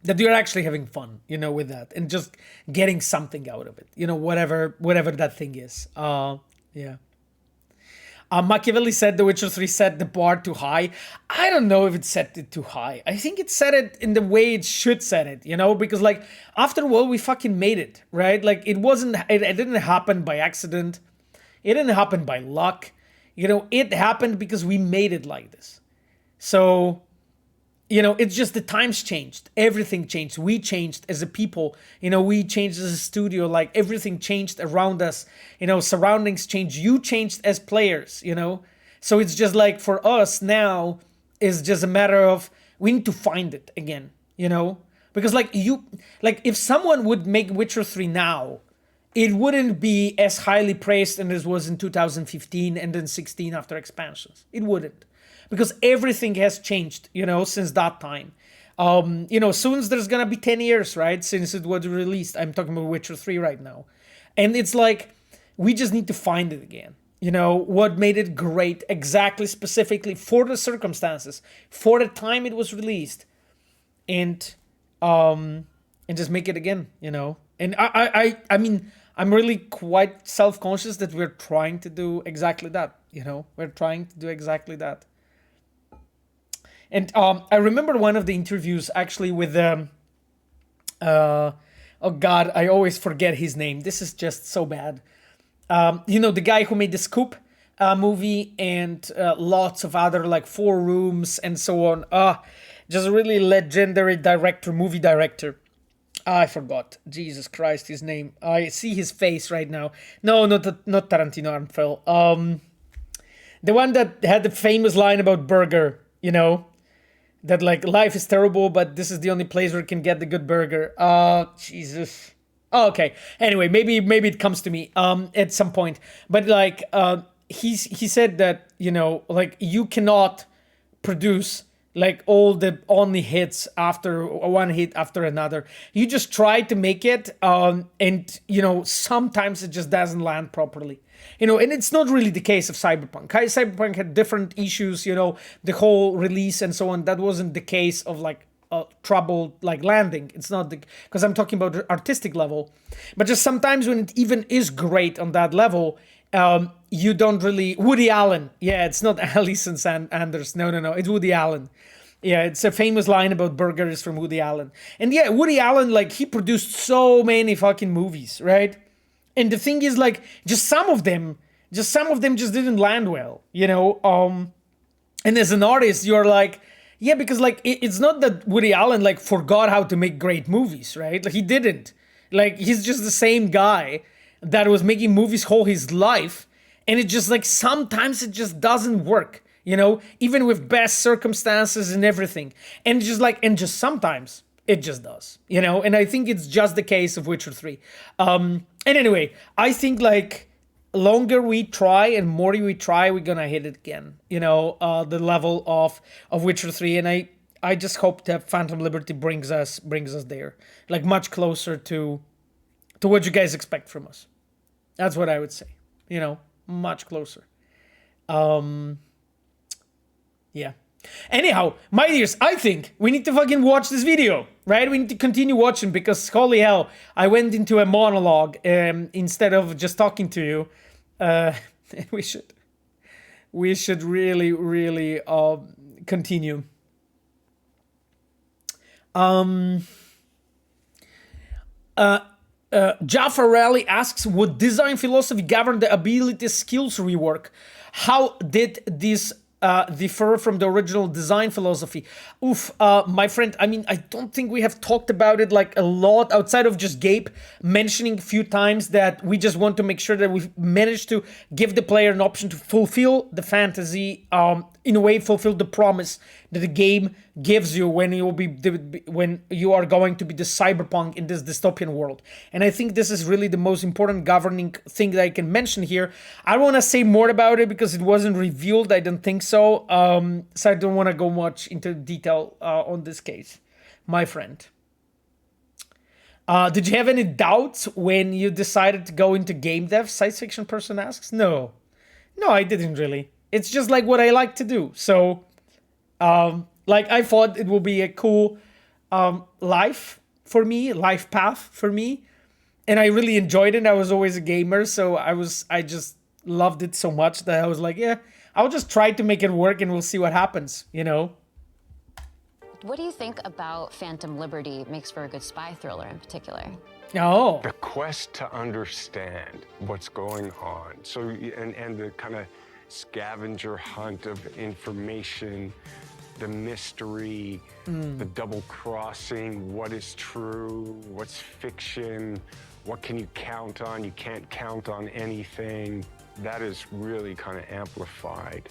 that you're actually having fun, you know, with that, and just getting something out of it. You know, whatever that thing is. Yeah. Machiavelli said The Witcher 3 set the bar too high. I don't know if it set it too high. I think it set it in the way it should set it, you know, because like after a while we fucking made it, right? Like it didn't happen by accident. It didn't happen by luck. You know, it happened because we made it like this. So it's just the times changed. Everything changed. We changed as a people. We changed as a studio. Like everything changed around us. Surroundings changed. You changed as players, So it's just like for us now, it's just a matter of we need to find it again, Because if someone would make Witcher 3 now, it wouldn't be as highly praised as it was in 2015 and then 16 after expansions. It wouldn't. Because everything has changed, since that time. Soon there's gonna be 10 years, right? Since it was released. I'm talking about Witcher 3 right now. And it's like, we just need to find it again. What made it great, exactly, specifically for the circumstances, for the time it was released. And just make it again, And I mean, I'm really quite self-conscious that we're trying to do exactly that, We're trying to do exactly that. And I remember one of the interviews actually with oh God, I always forget his name. This is just so bad. The guy who made the Scoop movie and lots of other like 4 Rooms and so on. Just a really legendary movie director. I forgot. Jesus Christ, his name. I see his face right now. No, not Tarantino Armfell. The one that had the famous line about burger, that like life is terrible, but this is the only place where you can get the good burger. Jesus. Oh, okay. Anyway, maybe it comes to me at some point. But like he said that like you cannot produce like all the only hits after one hit after another. You just try to make it, and sometimes it just doesn't land properly. And it's not really the case of Cyberpunk. Cyberpunk had different issues, the whole release and so on. That wasn't the case of like trouble like landing. It's not because I'm talking about the artistic level. But just sometimes when it even is great on that level, you don't really... Woody Allen. Yeah, it's not Alison Anders. No. It's Woody Allen. Yeah, it's a famous line about burgers from Woody Allen. And yeah, Woody Allen, like, he produced so many fucking movies, right? And the thing is, like, just some of them just didn't land well, And as an artist, you're like, yeah, because, like, it's not that Woody Allen, like, forgot how to make great movies, right? Like, he didn't. Like, he's just the same guy that was making movies all his life. And it just, like, sometimes it just doesn't work, Even with best circumstances and everything. And just sometimes it just does, And I think it's just the case of Witcher 3. And anyway, I think, like, longer we try and more we try, we're gonna hit it again. The level of Witcher 3, and I just hope that Phantom Liberty brings us there, like much closer to what you guys expect from us. That's what I would say. Much closer. Yeah. Anyhow, my dears, I think we need to fucking watch this video, right? We need to continue watching because holy hell, I went into a monologue instead of just talking to you. We should really continue. Jaffarelli asks, would design philosophy govern the ability skills rework? How did this differ from the original design philosophy? My friend, I mean, I don't think we have talked about it like a lot outside of just Gabe mentioning a few times that we just want to make sure that we've managed to give the player an option to fulfill the fantasy, in a way fulfill the promise that the game gives you when you are going to be the cyberpunk in this dystopian world. And I think this is really the most important governing thing that I can mention here. I don't want to say more about it because it wasn't revealed. I don't think so. So I don't want to go much into detail on this case, my friend. Did you have any doubts when you decided to go into game dev? Science fiction person asks. No, I didn't really. It's just like what I like to do. So, like I thought it would be a cool life path for me. And I really enjoyed it. I was always a gamer. So I just loved it so much that I was like, yeah, I'll just try to make it work and we'll see what happens, What do you think about Phantom Liberty makes for a good spy thriller in particular? Oh. The quest to understand what's going on. So, and the kind of scavenger hunt of information the mystery, the double crossing, what is true, what's fiction, what can you count on, you can't count on anything. That is really kind of amplified.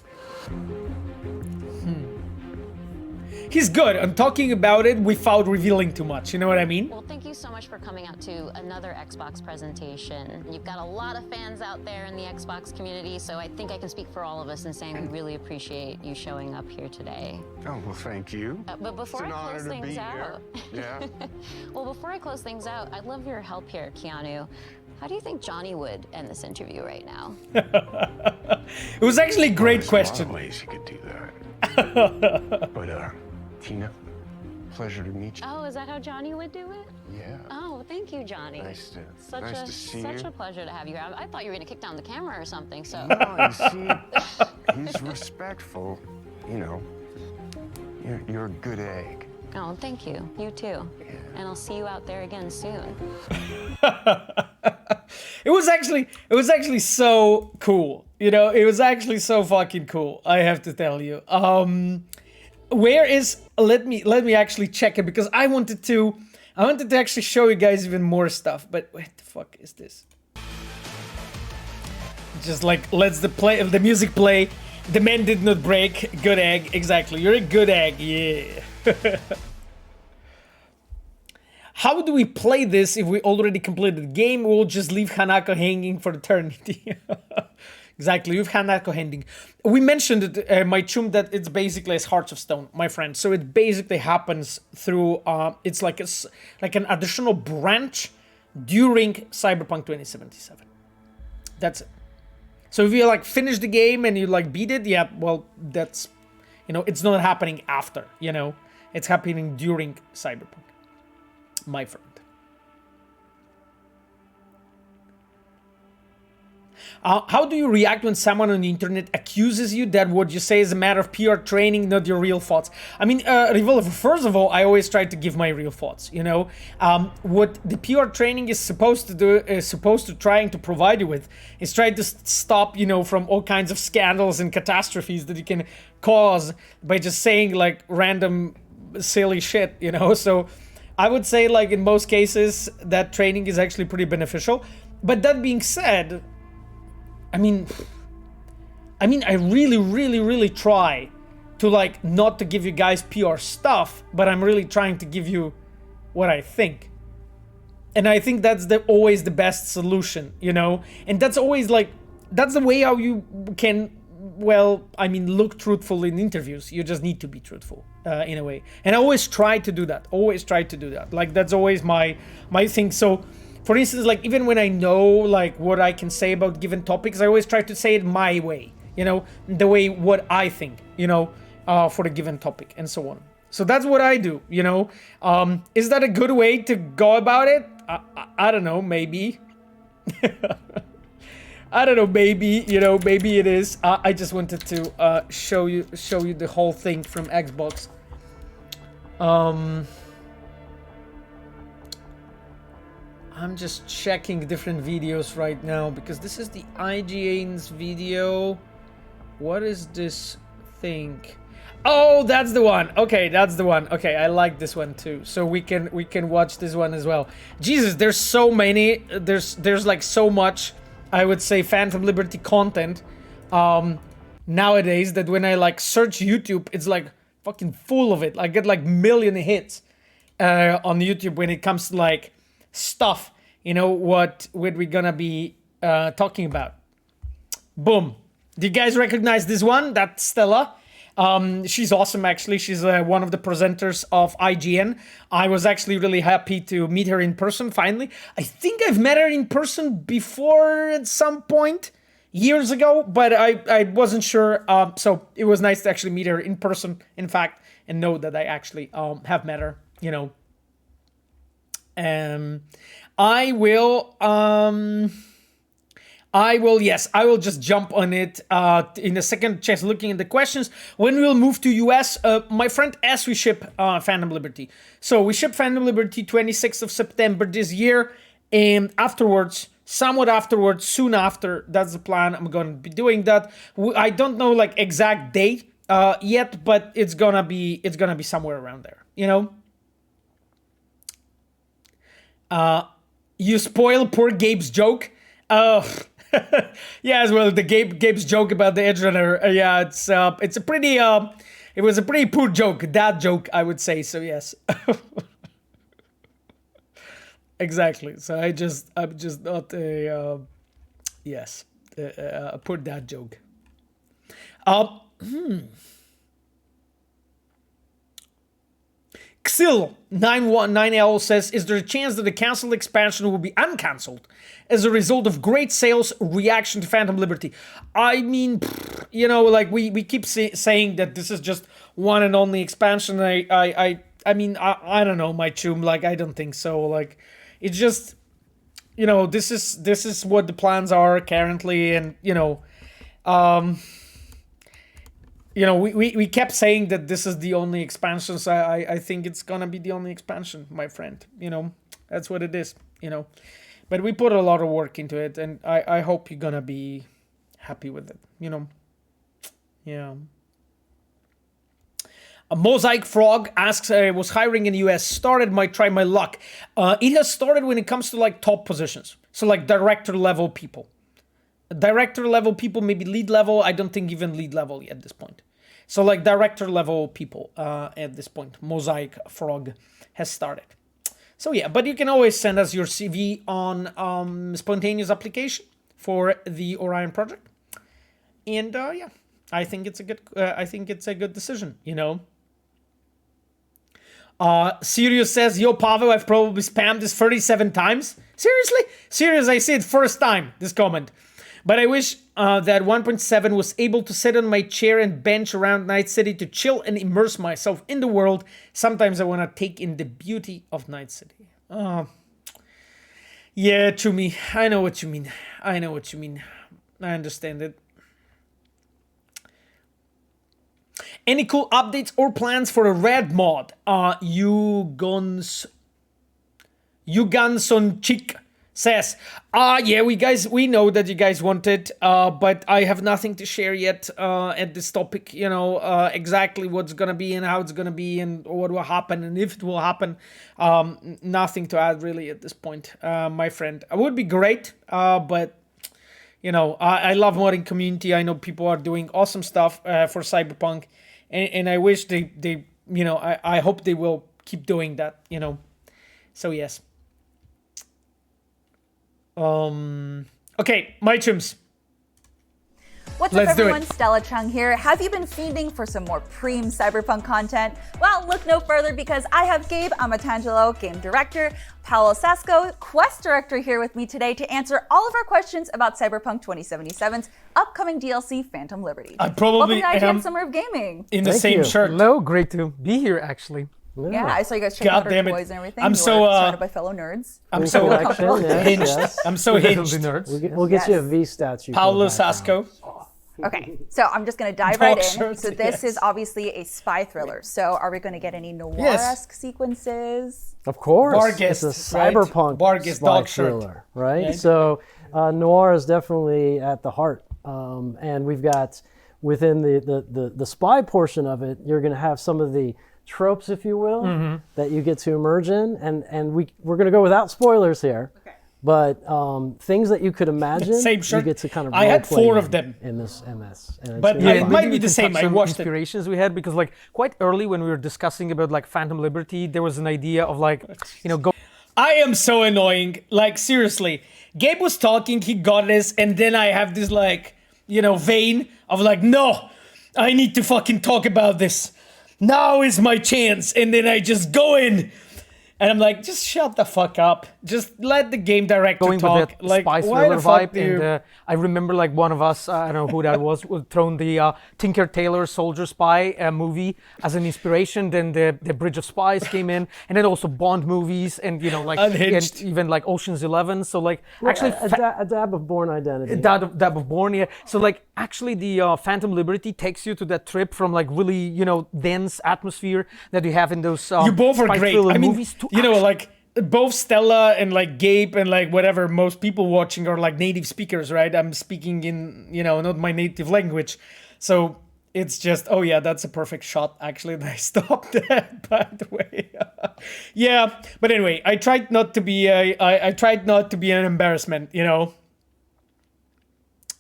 He's good. I'm talking about it without revealing too much. You know what I mean? Well, thank you so much for coming out to another Xbox presentation. You've got a lot of fans out there in the Xbox community, so I think I can speak for all of us in saying we really appreciate you showing up here today. Oh, well, thank you. But before I close things out, Yeah. well, before I close things out, I'd love your help here, Keanu. How do you think Johnny would end this interview right now? It was actually a great question. A lot of ways you could do that. But, Tina, pleasure to meet you. Oh, is that how Johnny would do it? Yeah. Oh, thank you, Johnny. Nice to see you. Such a pleasure to have you here. I thought you were going to kick down the camera or something, so. No, you see, he's respectful. You know, you're a good egg. Oh, thank you. You too. Yeah. And I'll see you out there again soon. It was actually so cool. You know, it was actually so fucking cool. I have to tell you. Where is? Let me actually check it because I wanted to actually show you guys even more stuff. But what the fuck is this? Just like lets the music play. The man did not break. Good egg. Exactly. You're a good egg. Yeah. How do we play this if we already completed the game? We'll just leave Hanako hanging for eternity. Exactly, leave Hanako hanging. We mentioned it, my chum, that it's basically as Hearts of Stone, my friend. So it basically happens through, it's like an additional branch during Cyberpunk 2077. That's it. So if you like finish the game and you like beat it, yeah, well, that's, you know, it's not happening after, you know, it's happening during Cyberpunk. My friend. How do you react when someone on the internet accuses you that what you say is a matter of PR training, not your real thoughts? I mean, Revolver, first of all, I always try to give my real thoughts, you know? What the PR training is supposed to do, is supposed to trying to provide you with, is try to stop, you know, from all kinds of scandals and catastrophes that you can cause by just saying, like, random silly shit, you know? So I would say, like, in most cases, that training is actually pretty beneficial. But that being said, I mean, I really try to, like, not to give you guys PR stuff, but I'm really trying to give you what I think. And I think that's always the best solution, you know? And that's always, like, that's the way how you can, well, I mean, look truthful in interviews. You just need to be truthful, in a way. And I always try to do that. Like, that's always my thing. So, for instance, like, even when I know, like, what I can say about given topics, I always try to say it my way, you know, the way what I think, you know, for the given topic and so on. So that's what I do, you know. Is that a good way to go about it? I don't know, maybe. I don't know, maybe, you know, maybe it is. I just wanted to show you the whole thing from Xbox. I'm just checking different videos right now because this is the IGN's video. What is this thing? Oh, that's the one. Okay, that's the one. Okay, I like this one too. So we can watch this one as well. Jesus, there's so many. There's like so much, I would say, Phantom Liberty content nowadays that when I like search YouTube, it's like fucking full of it. I get like million hits on YouTube when it comes to like stuff, you know, what we're gonna be talking about. Boom. Do you guys recognize this one? That's Stella. She's awesome, actually. She's one of the presenters of IGN. I was actually really happy to meet her in person, finally. I think I've met her in person before at some point, years ago, but I wasn't sure. So it was nice to actually meet her in person, in fact, and know that I actually have met her, you know. I will just jump on it in a second, just looking at the questions. When we'll move to US, my friend, as we ship Phantom Liberty. So we ship Phantom Liberty 26th of September this year, and afterwards, somewhat afterwards, soon after, that's the plan, I'm going to be doing that. I don't know, like, exact date, yet, but it's gonna be somewhere around there, you know. You spoil poor Gabe's joke. Yeah, as well. The Gabe's joke about the edge runner. Yeah, it's a pretty it was a pretty poor joke, that joke, I would say. So yes, exactly. So I'm just not a yes, a poor dad joke. Xil919L says, is there a chance that the cancelled expansion will be uncancelled as a result of great sales reaction to Phantom Liberty? I mean, you know, like we keep saying that this is just one and only expansion. I mean, I don't know, my chum, like, I don't think so. Like, it's just, you know, this is what the plans are currently, and, you know, we kept saying that this is the only expansion, so I think it's gonna be the only expansion, my friend. You know, that's what it is, you know. But we put a lot of work into it, and I hope you're gonna be happy with it, you know. Yeah. A Mosaic Frog asks, was hiring in the US might try my luck. It has started when it comes to, like, top positions. So, like, director level people. Director level people, maybe lead level. I don't think even lead level at this point. So, like, director level people at this point. Mosaic Frog has started. So yeah, but you can always send us your CV on spontaneous application for the Orion project. And yeah, I think it's a good decision, you know. Sirius says, yo, Pavel, I've probably spammed this 37 times. Seriously? Serious, I see it first time, this comment. But I wish that 1.7 was able to sit on my chair and bench around Night City to chill and immerse myself in the world. Sometimes I want to take in the beauty of Night City. Yeah, Chumi, I know what you mean. I understand it. Any cool updates or plans for a red mod? Yuganson says, yeah, we know that you guys want it, but I have nothing to share yet at this topic, you know, exactly what's gonna be and how it's gonna be and what will happen and if it will happen. Nothing to add really at this point, my friend. It would be great, but you know, I love modding community. I know people are doing awesome stuff for Cyberpunk, and I wish they you know, I hope they will keep doing that, you know. So yes. Okay, my chums. What's up, everyone? Stella Chung here. Have you been fiending for some more preem Cyberpunk content? Well, look no further because I have Gabe Amatangelo, game director, Paolo Sasco, quest director, here with me today to answer all of our questions about Cyberpunk 2077's upcoming DLC, Phantom Liberty. I probably Welcome to IGN Summer of Gaming. In the same shirt. Hello, great to be here, actually. Yeah, I saw you guys checking out our toys and everything. I'm so surrounded by fellow nerds. I'm so hinged. I'm so hinged. We'll get you a V statue. Paolo Sasco. Okay, so I'm just gonna dive right in. So this is obviously a spy thriller. So are we gonna get any noir-esque sequences? Of course. BARGHEST, it's a cyberpunk BARGHEST spy thriller, right? So noir is definitely at the heart, and we've got within the spy portion of it, you're gonna have some of the tropes, if you will, that you get to emerge in, and we're going to go without spoilers here, but things that you could imagine, you get to kind of I had 4 of them in this, but it might be the same. I watched inspirations we had because, like, quite early when we were discussing about like Phantom Liberty, there was an idea of like, you know, go. I am so annoying. Like, seriously, Gabe was talking, he got this, and then I have this, like, you know, vein of like, no, I need to fucking talk about this. Now is my chance, and then I just go in, and I'm like, just shut the fuck up. Just let the game director going talk. With that like, spy why the fuck vibe, and I remember like one of us, I don't know who that was thrown the Tinker Tailor Soldier Spy movie as an inspiration. Then the Bridge of Spies came in, and then also Bond movies, and you know, like and even like Ocean's 11. So like actually a dab of Bourne Identity. A dab of Bourne, yeah. So like actually the Phantom Liberty takes you to that trip from like really, you know, dense atmosphere that you have in those you both are great. I mean, movies you know, like both Stella and like Gabe and like whatever, most people watching are like native speakers, right? I'm speaking in, you know, not my native language. So It's just, oh yeah, that's a perfect shot. Actually, I stopped that, by the way. Yeah, but anyway, I tried not to be I tried not to be an embarrassment, you know.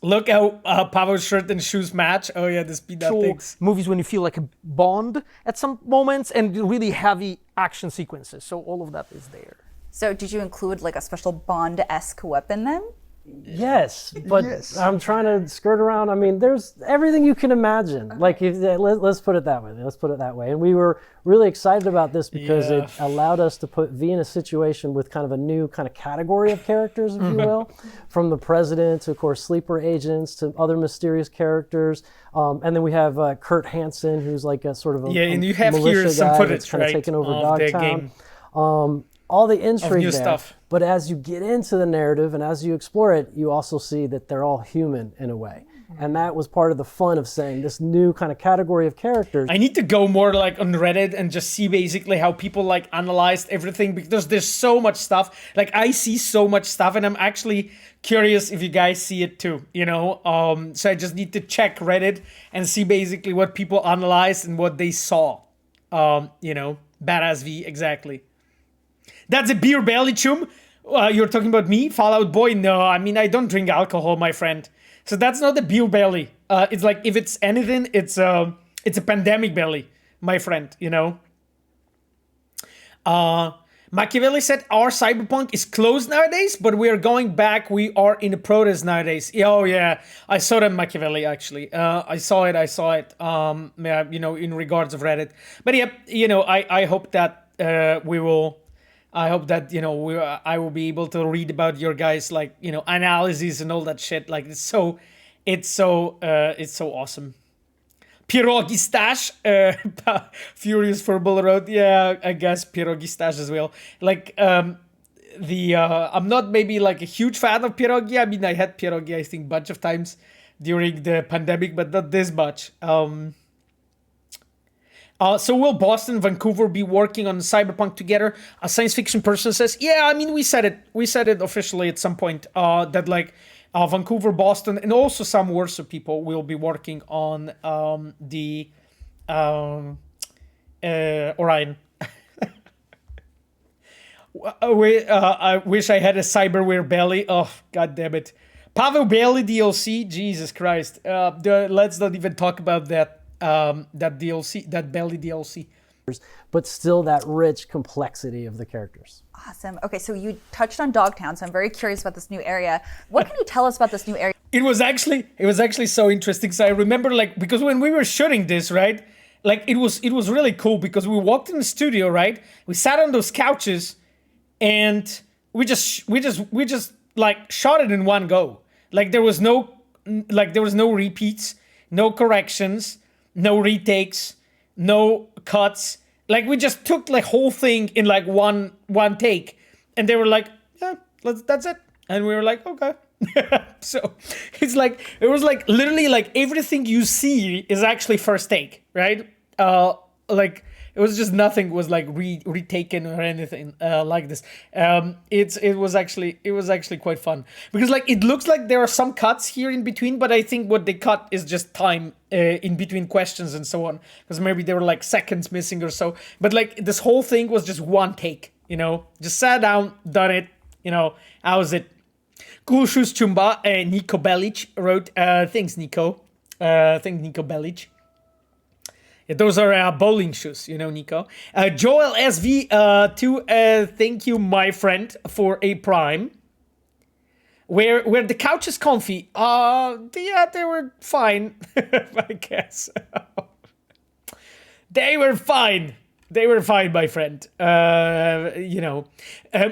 Look how Pavel's shirt and shoes match. Oh yeah, the speed that things. Movies when you feel like a Bond at some moments and really heavy action sequences. So all of that is there. So did you include like a special Bond-esque weapon then? Yes, but I'm trying to skirt around. I mean, there's everything you can imagine. Like, let's put it that way. Let's put it that way. And we were really excited about this because it allowed us to put V in a situation with kind of a new kind of category of characters, if you will, from the president to, of course, sleeper agents to other mysterious characters. And then we have Kurt Hansen, who's like a sort of a and you have here some footage, kind of taking over of Dogtown. All the intrigue there. Stuff. But as you get into the narrative and as you explore it, you also see that they're all human in a way. And that was part of the fun of saying this new kind of category of characters. I need to go more like on Reddit and just see basically how people like analyzed everything, because there's so much stuff. Like I see so much stuff and I'm actually curious if you guys see it too, you know? So I just need to check Reddit and see basically what people analyzed and what they saw. You know, Badass V, exactly. That's a beer belly, Chum. You're talking about me, Fallout Boy? No, I mean, I don't drink alcohol, my friend. So that's not a beer belly. It's like, if it's anything, it's a pandemic belly, my friend, you know? Machiavelli said our Cyberpunk is closed nowadays, but we are going back. We are in a protest nowadays. Oh, yeah. I saw that, Machiavelli, actually. I saw it. Yeah, you know, in regards of Reddit. But yeah, you know, I hope that we will... I hope that, you know, I will be able to read about your guys' like, you know, analyses and all that shit. Like it's so awesome. Pierogi Stash, Furious for Bull Road. Yeah, I guess Pierogi Stash as well. Like I'm not maybe like a huge fan of pierogi. I mean, I had pierogi I think a bunch of times during the pandemic, but not this much. So will Boston and Vancouver be working on Cyberpunk together? A science fiction person says, yeah, I mean, we said it officially at some point, that like Vancouver, Boston, and also some Warsaw people will be working on the Orion. I wish I had a Cyberware belly. Oh, god damn it. Pavel Belly DLC, Jesus Christ. Let's not even talk about that. That DLC, that belly DLC. But still that rich complexity of the characters. Awesome. Okay, so you touched on Dogtown, so I'm very curious about this new area. What can you tell us about this new area? It was actually so interesting. So I remember, like, because when we were shooting this, right, like it was really cool because we walked in the studio, right? We sat on those couches and we just like shot it in one go. Like there was no repeats, no corrections, no retakes, no cuts. Like we just took like whole thing in like one take, and they were like, "Yeah, that's it," and we were like, "Okay." So it's like it was like literally like everything you see is actually first take, right? Like it was just nothing was like retaken or anything like this. It was actually quite fun because like it looks like there are some cuts here in between, but I think what they cut is just time in between questions and so on, because maybe there were like seconds missing or so. But like this whole thing was just one take, you know, just sat down, done it, you know. How was it? Cool shoes, Chumba. Nico Belic wrote, thanks, Nico. Thanks, Nico Belic. Yeah, those are bowling shoes, you know, Nico. Joel SV, thank you, my friend, for a prime. Where the couch is comfy. Yeah, they were fine, I guess. They were fine. They were fine, my friend. You know.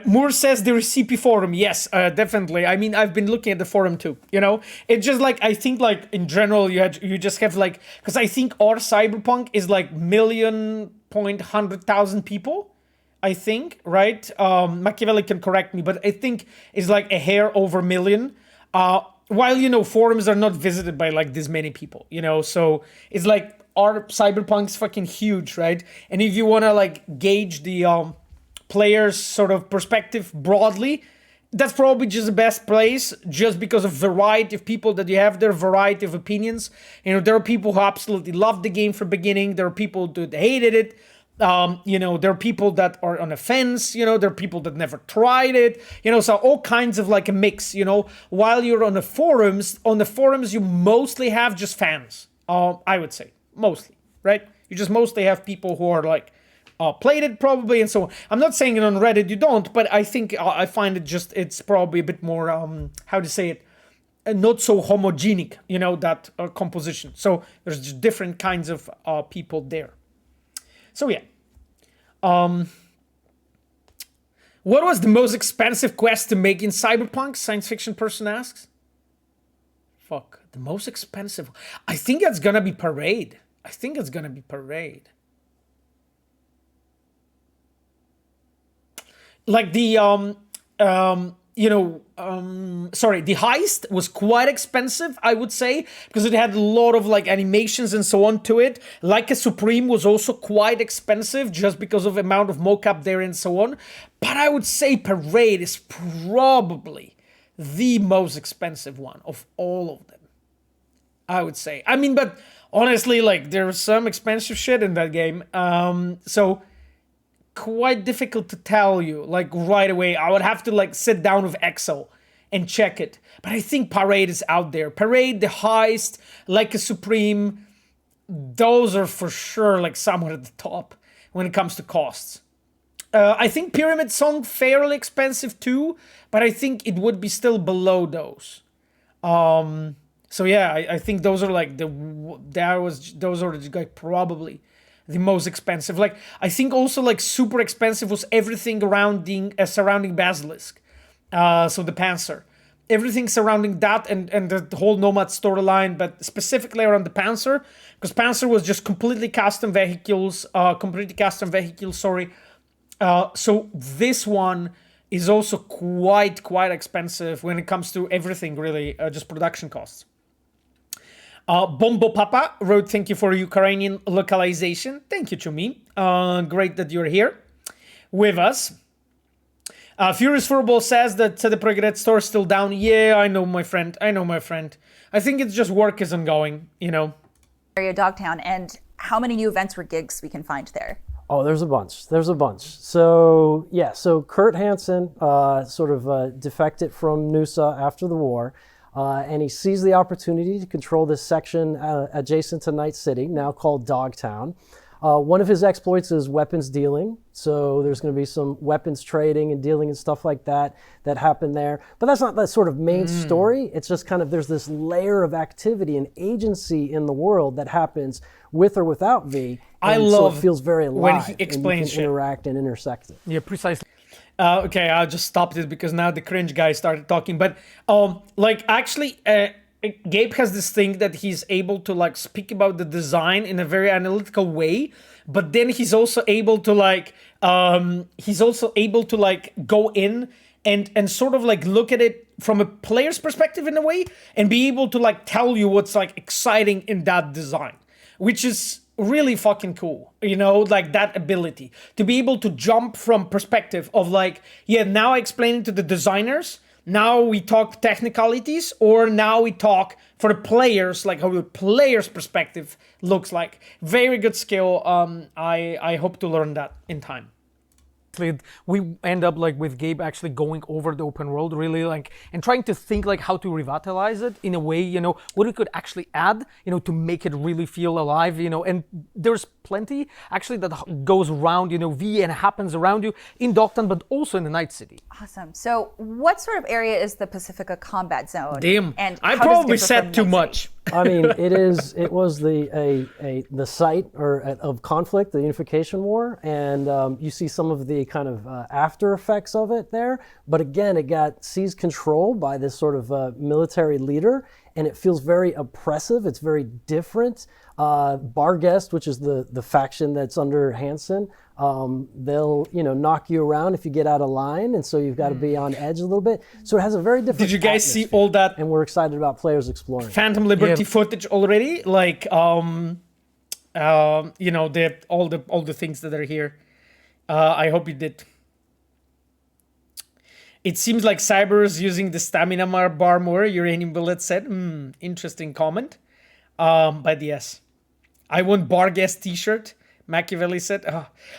Moore says there is CP forum. Yes, definitely. I mean, I've been looking at the forum too. You know, it's just like I think like in general you just have like, because I think our Cyberpunk is like 1,100,000 people. I think, right? Machiavelli can correct me, but I think it's like a hair over million. While, you know, forums are not visited by like this many people, you know, so it's like our Cyberpunk's fucking huge, right? And if you want to like gauge the players' sort of perspective broadly, that's probably just the best place, just because of variety of people that you have there, variety of opinions. You know, there are people who absolutely loved the game from the beginning. There are people that hated it. You know, there are people that are on the fence. You know, there are people that never tried it. You know, so all kinds of like a mix. You know, while you're on the forums, you mostly have just fans. I would say mostly, right? You just mostly have people who are like played it probably and so on. I'm not saying it on Reddit you don't, but I think I find it's probably a bit more how to say it, not so homogenic. You know, that composition. So there's just different kinds of people there. So yeah. What was the most expensive quest to make in Cyberpunk? Science fiction person asks. Fuck. The most expensive. I think it's gonna be Parade. Like the the heist was quite expensive, I would say, because it had a lot of like animations and so on to it. Like a Supreme was also quite expensive just because of the amount of mocap there and so on. But I would say Parade is probably the most expensive one of all of them, I would say. I mean, but honestly, like there's some expensive shit in that game. So quite difficult to tell you like right away. I would have to like sit down with Excel and check it. But I think Parade is out there. Parade, the heist, like a Supreme, those are for sure like somewhere at the top when it comes to costs. I think Pyramid Song fairly expensive too, but I think it would be still below those. So yeah, I think those are like those are like probably the most expensive. Like I think also like super expensive was everything surrounding Basilisk. So the Panzer, everything surrounding that and the whole Nomad storyline, but specifically around the Panzer, because Panzer was just completely custom vehicles. Sorry. So this one is also quite expensive when it comes to everything really, just production costs. Bombo Papa wrote, thank you for Ukrainian localization. Thank you, Chumi. Great that you're here with us. Furious Furball says that the Progress store is still down. Yeah, I know, my friend. I think it's just work is ongoing, you know. Area Dogtown, and how many new events or gigs we can find there? Oh, there's a bunch. So yeah, so Kurt Hansen sort of defected from Noosa after the war. And he sees the opportunity to control this section adjacent to Night City, now called Dogtown. One of his exploits is weapons dealing. So there's going to be some weapons trading and dealing and stuff like that happen there. But that's not the sort of main story. It's just kind of there's this layer of activity and agency in the world that happens with or without V. I love so it feels very alive when he explains and you can interact and intersect it. Yeah, precisely. Okay, I just stopped it because now the cringe guy started talking. But like actually, Gabe has this thing that he's able to like speak about the design in a very analytical way. But then he's also able to like go in and sort of like look at it from a player's perspective in a way and be able to like tell you what's like exciting in that design, which is really fucking cool, you know, like that ability to be able to jump from perspective of like, yeah, now I explain it to the designers, now we talk technicalities, or now we talk for the players, like how the player's perspective looks like. Very good skill. I hope to learn that in time. We end up like with Gabe actually going over the open world really like and trying to think like how to revitalize it in a way, you know, what we could actually add, you know, to make it really feel alive, you know. And there's plenty actually that goes around, you know, V and happens around you in Dogtown, but also in the Night City. Awesome. So what sort of area is the Pacifica combat zone? Damn, and I probably said too much. I mean, it was the site of conflict, the Unification War, and you see some of the kind of after effects of it there. But again, it got seized control by this sort of military leader, and it feels very oppressive. It's very different. BARGHEST, which is the faction that's under Hansen, they'll knock you around if you get out of line, and so you've got to be on edge a little bit. So it has a very different. Did you guys see all that? And we're excited about players exploring Phantom Liberty footage already, like all the things that are here. I hope you did. It seems like Cyber is using the stamina bar more, Uranian Bullet said. Interesting comment. But yes. I want BARGHEST t-shirt, Machiavelli said.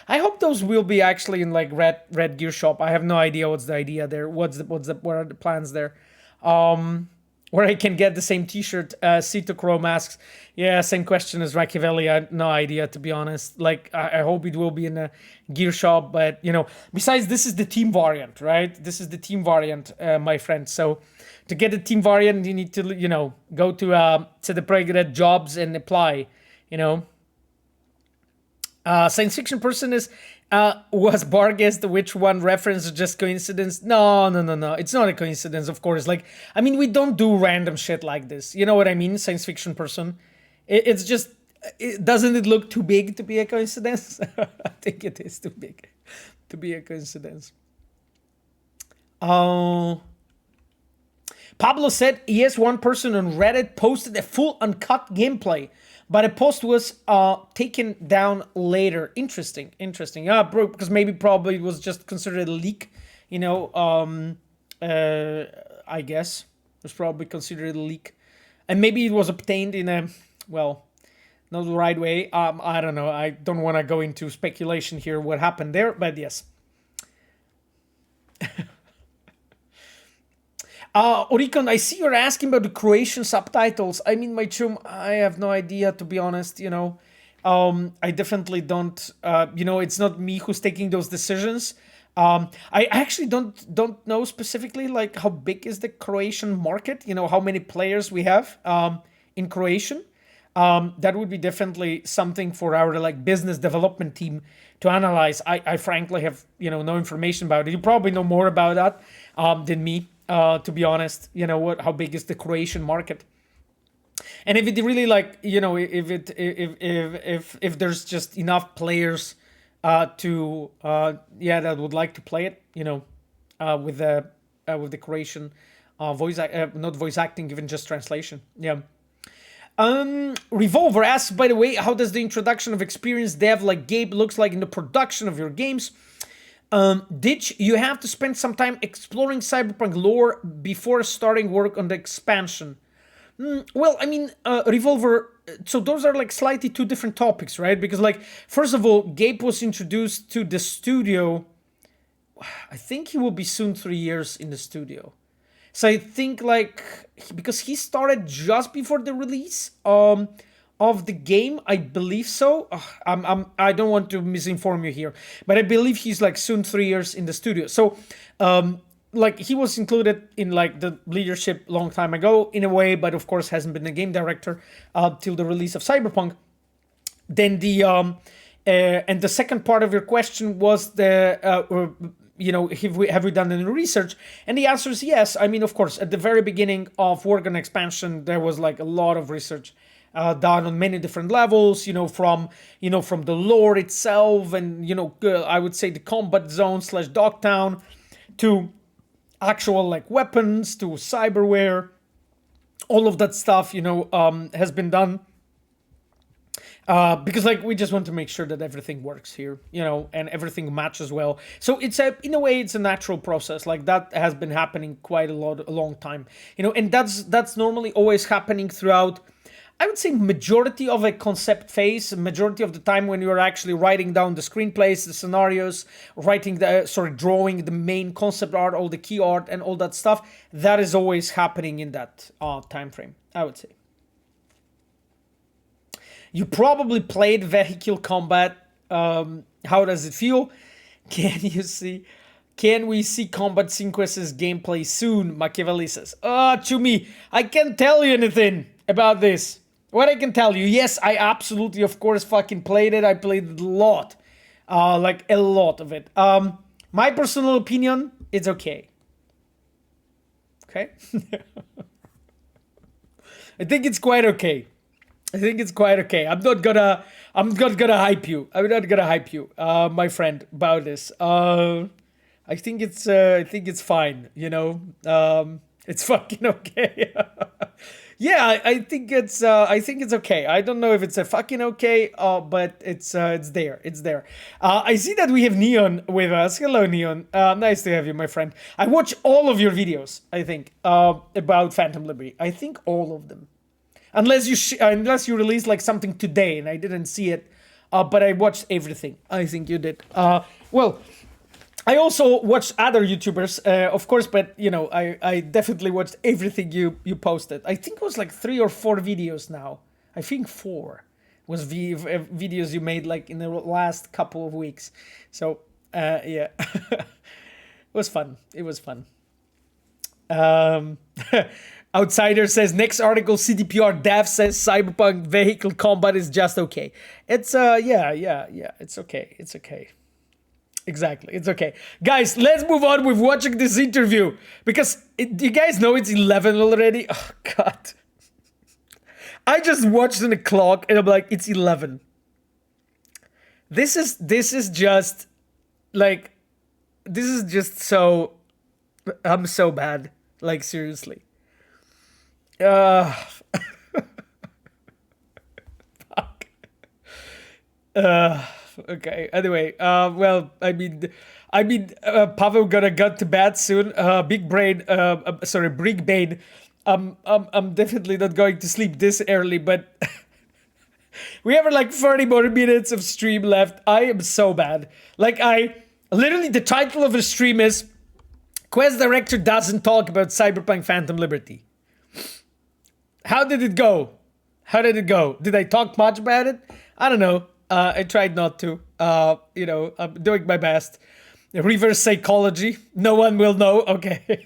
I hope those will be actually in like red gear shop. I have no idea what's the idea there. What are the plans there? Where I can get the same t-shirt. Cito Chrome asks, yeah, same question as Machiavelli. I have no idea, to be honest. Like, I hope it will be in a gear shop, but you know, besides, this is the team variant, right? This is the team variant, my friend. So to get the team variant, you need to, you know, go to the Pregrad jobs and apply, you know. Science fiction person is, was BARGHEST, which one reference is just coincidence? No. It's not a coincidence, of course. Like, I mean, we don't do random shit like this. You know what I mean? Science fiction person. It's just, doesn't it look too big to be a coincidence? I think it is too big to be a coincidence. Pablo said, yes, one person on Reddit posted a full uncut gameplay, but a post was taken down later. Interesting. Yeah, bro, because probably it was just considered a leak, you know. I guess it was probably considered a leak, and maybe it was obtained in a, well, not the right way. I don't know. I don't want to go into speculation here what happened there, but yes. Oricon, I see you're asking about the Croatian subtitles. I mean, my chum, I have no idea, to be honest, you know. I definitely don't, you know, it's not me who's taking those decisions. I actually don't know specifically, like, how big is the Croatian market, you know, how many players we have in Croatian. That would be definitely something for our, like, business development team to analyze. I frankly have, you know, no information about it. You probably know more about that than me. To be honest, you know, how big is the Croatian market? And if it really, like, you know, if there's just enough players to that would like to play it, you know, with the Croatian not voice acting, even just translation. Yeah. Revolver asks, by the way, how does the introduction of experienced dev like Gabe looks like in the production of your games? Did you have to spend some time exploring Cyberpunk lore before starting work on the expansion? Well, I mean, Revolver, so those are like slightly two different topics, right? Because, like, first of all, Gabe was introduced to the studio. I think he will be soon 3 years in the studio. So I think, like, because he started just before the release of the game, I believe so. I don't want to misinform you here, but I believe he's like soon 3 years in the studio. So, like, he was included in like the leadership long time ago in a way, but of course hasn't been a game director till the release of Cyberpunk. Then and the second part of your question was you know, have we done any research? And the answer is yes. I mean, of course, at the very beginning of work on expansion, there was like a lot of research done on many different levels, you know, from the lore itself and, you know, I would say the combat zone / Dogtown to actual like weapons to cyberware. All of that stuff, you know, has been done. Because, like, we just want to make sure that everything works here, you know, and everything matches well. So in a way, it's a natural process. Like, that has been happening quite a long time, you know, and that's normally always happening throughout, I would say, majority of a concept phase, majority of the time when you're actually writing down the screenplays, the scenarios, drawing the main concept art, all the key art and all that stuff. That is always happening in that time frame, I would say. You probably played vehicle combat. How does it feel? Can we see combat sequences gameplay soon? Machiavelli says. Chumi, I can't tell you anything about this. What I can tell you, yes, I absolutely, of course, fucking played it. I played it a lot. Like a lot of it. My personal opinion, it's okay. Okay? I think it's quite okay. I'm not gonna hype you. I'm not gonna hype you, my friend, about this. I think it's fine. You know, it's fucking okay. Yeah, I think it's okay. I don't know if it's a fucking okay, but it's there. It's there. I see that we have Neon with us. Hello, Neon. Nice to have you, my friend. I watch all of your videos. I think about Phantom Liberty. I think all of them, unless you release like something today and I didn't see it. But I watched everything. I think you did. Well. I also watched other YouTubers, of course, but you know, I definitely watched everything you posted. I think it was like 3 or 4 videos now. I think 4 was videos you made like in the last couple of weeks. So yeah, it was fun. It was fun. Outsider says next article CDPR dev says Cyberpunk vehicle combat is just okay. It's yeah, it's okay. It's okay. Exactly, it's okay. Guys, let's move on with watching this interview. Because, you guys know it's 11 already? Oh, God. I just watched on the clock and I'm like, it's 11. This is just, like, this is just so, I'm so bad. Like, seriously. Fuck. Okay. Anyway, well, I mean, Pavel got to bed soon. Big brain. Sorry, Brig Bane. I'm definitely not going to sleep this early, but we have like 30 more minutes of stream left. I am so bad. Like literally the title of the stream is Quest Director doesn't talk about Cyberpunk Phantom Liberty. How did it go? How did it go? Did I talk much about it? I don't know. I tried not to. You know, I'm doing my best. Reverse psychology. No one will know. Okay.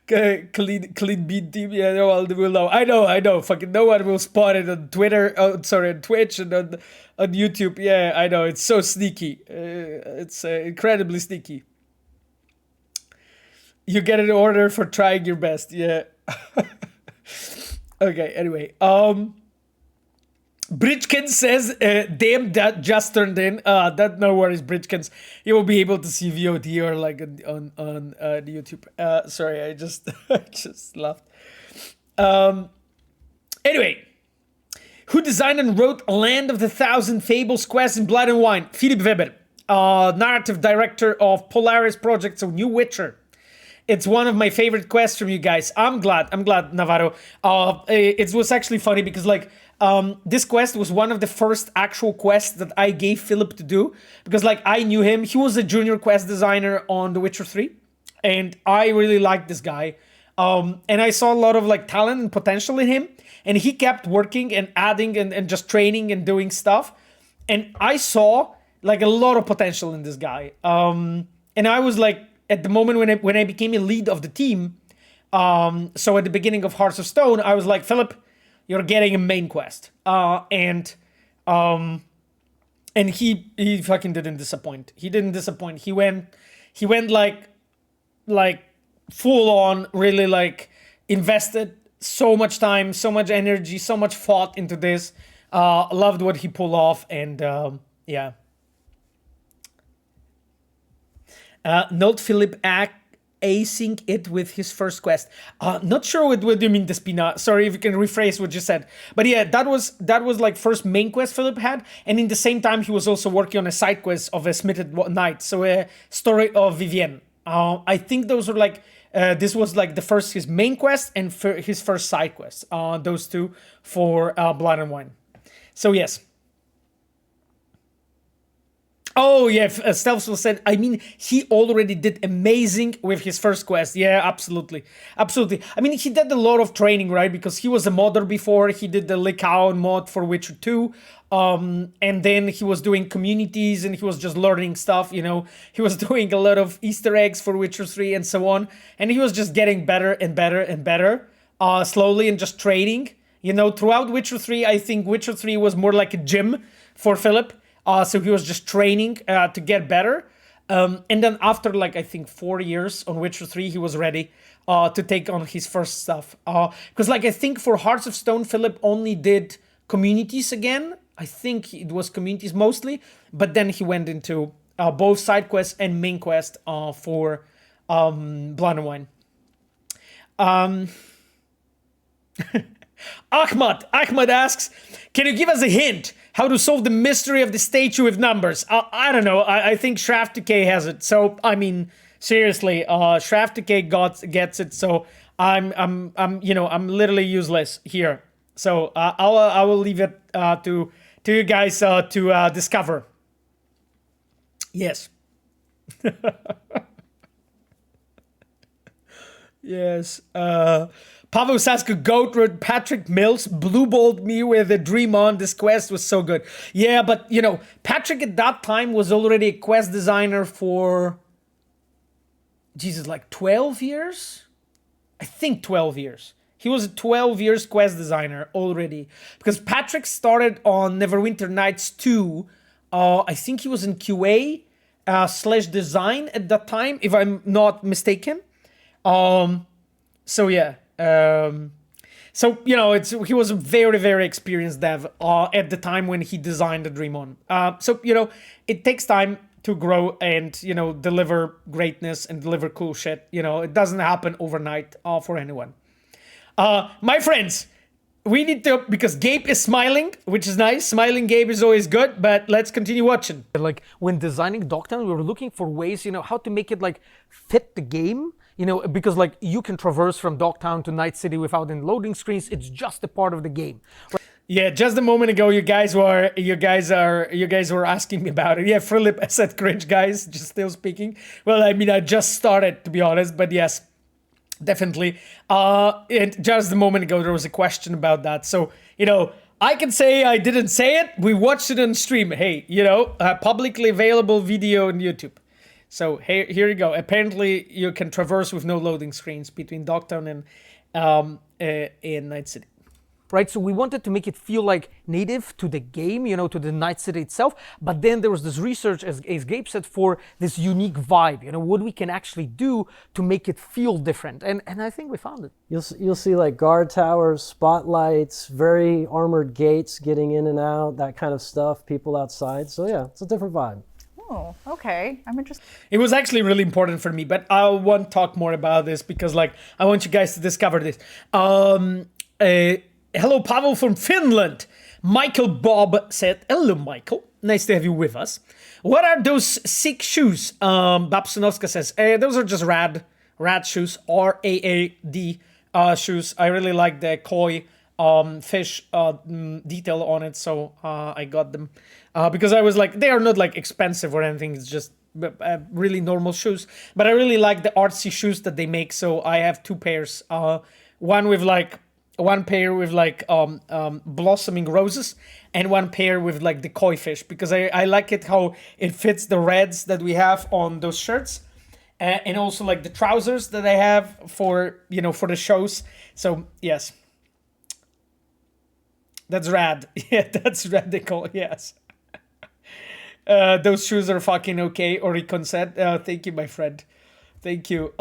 Clean beat team. Yeah, no one will know. I know. Fucking no one will spot it on Twitter. Oh, sorry, on Twitch and on YouTube. Yeah, I know. It's so sneaky. It's incredibly sneaky. You get an order for trying your best. Yeah. Okay. Anyway. Bridgkins says, damn, that just turned in. That no worries, Bridgkins. You will be able to see VOD or like on the YouTube. Sorry, I just laughed. Anyway, who designed and wrote Land of the Thousand Fables, Quests, and Blood and Wine? Philipp Weber, narrative director of Polaris Projects of New Witcher. It's one of my favorite quests from you guys. I'm glad, Navarro. It was actually funny because like, this quest was one of the first actual quests that I gave Philip to do because like I knew him. He was a junior quest designer on The Witcher 3 and I really liked this guy. And I saw a lot of like talent and potential in him and he kept working and adding and just training and doing stuff. And I saw like a lot of potential in this guy. And I was like, at the moment when I became a lead of the team, so at the beginning of Hearts of Stone, I was like, Philip, you're getting a main quest. And he fucking didn't disappoint. He didn't disappoint. He went like full on, really like invested so much time, so much energy, so much thought into this. Loved what he pulled off and yeah. Note Philip acing it with his first quest. Not sure what you mean, Despina. Sorry if you can rephrase what you said. But yeah, that was like first main quest Philip had, and in the same time he was also working on a side quest of a Smithed Knight, so a story of Vivienne. I think those were like this was like his main quest and his first side quest. Those two for Blood and Wine. So yes. Oh, yeah, Stealth said, I mean, he already did amazing with his first quest. Yeah, absolutely. Absolutely. I mean, he did a lot of training, right? Because he was a modder before. He did the Likaon mod for Witcher 2. And then he was doing communities and he was just learning stuff, you know. He was doing a lot of Easter eggs for Witcher 3 and so on. And he was just getting better and better and better, slowly and just training. You know, throughout Witcher 3, I think Witcher 3 was more like a gym for Philip. So he was just training to get better. And then after, like, I think 4 years on Witcher 3, he was ready to take on his first stuff. Because, like, I think for Hearts of Stone, Philip only did communities again. I think it was communities mostly. But then he went into both side quests and main quest for Blood and Wine. Ahmad asks, can you give us a hint how to solve the mystery of the statue with numbers? I don't know. I think Shraft2K has it. So, I mean, seriously, Shraft2K gets it. So I'm literally useless here. So I will leave it to you guys to discover. Yes. Yes. Pavel Sasko Goat wrote Patrick Mills blue-balled me with a dream on. This quest was so good. Yeah, but Patrick at that time was already a quest designer for like 12 years? I think 12 years. He was a 12 years quest designer already. Because Patrick started on Neverwinter Nights 2. I think he was in QA / design at that time, if I'm not mistaken. So yeah. He was a very, very experienced dev at the time when he designed the Dream On. It takes time to grow and, deliver greatness and deliver cool shit. It doesn't happen overnight for anyone. My friends, we need to, because Gabe is smiling, which is nice. Smiling Gabe is always good, but let's continue watching. Like when designing Dogtown, we were looking for ways, how to make it like fit the game. Because like you can traverse from Dogtown to Night City without any loading screens. It's just a part of the game. Right? Yeah, just a moment ago, you guys were asking me about it. Yeah, Philipp said cringe, guys. Just still speaking. Well, I mean, I just started, to be honest, but yes, definitely. And just a moment ago, there was a question about that. So, I can say I didn't say it. We watched it on stream. Hey, publicly available video on YouTube. So here you go. Apparently, you can traverse with no loading screens between Dogtown and Night City. Right, so we wanted to make it feel like native to the game, to the Night City itself. But then there was this research, as Gabe said, for this unique vibe. What we can actually do to make it feel different, and I think we found it. You'll see like guard towers, spotlights, very armored gates getting in and out, that kind of stuff. People outside. So yeah, it's a different vibe. Oh, okay. I'm interested. It was actually really important for me, but I won't talk more about this because, I want you guys to discover this. Hello, Pavel from Finland. Michael Bob said, hello, Michael. Nice to have you with us. What are those sick shoes? Babsonovska says, those are just rad shoes, RAAD shoes. I really like the koi fish detail on it, so I got them. Because I was like, they are not like expensive or anything. It's just really normal shoes. But I really like the artsy shoes that they make. So I have two pairs. One pair with blossoming roses, and one pair with like the koi fish. Because I like it how it fits the reds that we have on those shirts, and also like the trousers that I have for the shows. So yes, that's rad. Yeah, that's radical. Yes. Those shoes are fucking okay, Oricon said. Thank you, my friend. Thank you.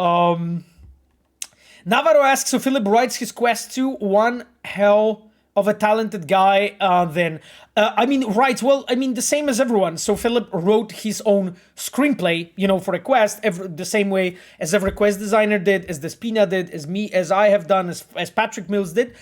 Navarro asks, so Philip writes his quest to one hell of a talented guy then. Right, well, the same as everyone. So Philip wrote his own screenplay, for a quest, the same way as every quest designer did, as Despina did, as I have done, as Patrick Mills did.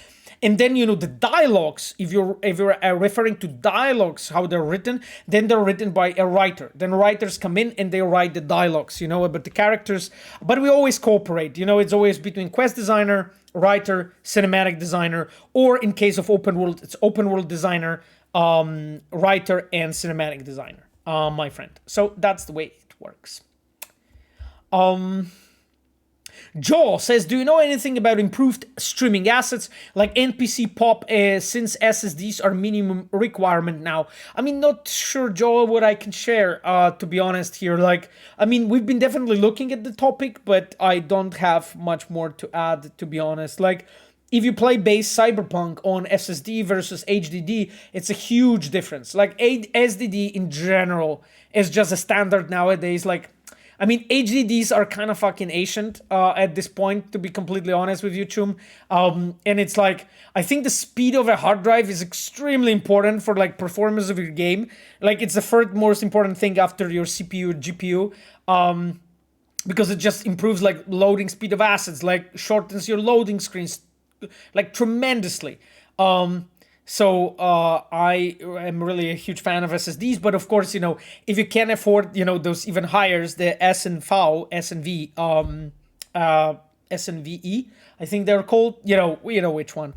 And then, the dialogues, if you're referring to dialogues, how they're written, then they're written by a writer. Then writers come in and they write the dialogues, but the characters, but we always cooperate, it's always between quest designer, writer, cinematic designer, or in case of open world, it's open world designer, writer, and cinematic designer, my friend. So that's the way it works. Joel says, do you know anything about improved streaming assets like NPC pop since SSDs are minimum requirement now? Not sure, Joel, what I can share, to be honest here. We've been definitely looking at the topic, but I don't have much more to add, to be honest. If you play base Cyberpunk on SSD versus HDD, it's a huge difference. SSD in general is just a standard nowadays. HDDs are kind of fucking ancient at this point, to be completely honest with you, Chum. And it's I think the speed of a hard drive is extremely important for performance of your game. It's the third most important thing after your CPU, GPU, because it just improves loading speed of assets, shortens your loading screens like tremendously. So I am really a huge fan of SSDs, but of course, if you can't afford, those even higher, the SNVE, I think they're called, which one,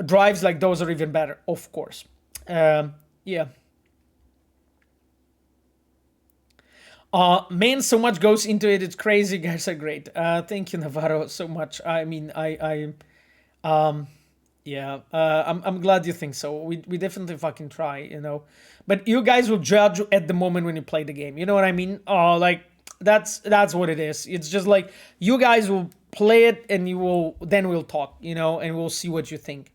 drives like those are even better, of course. Yeah. Man, so much goes into it. It's crazy. You guys are great. Thank you, Navarro, so much. I mean, yeah, I'm glad you think so. We definitely fucking try, But you guys will judge at the moment when you play the game. You know what I mean? Like that's what it is. It's just like you guys will play it and then we'll talk, and we'll see what you think,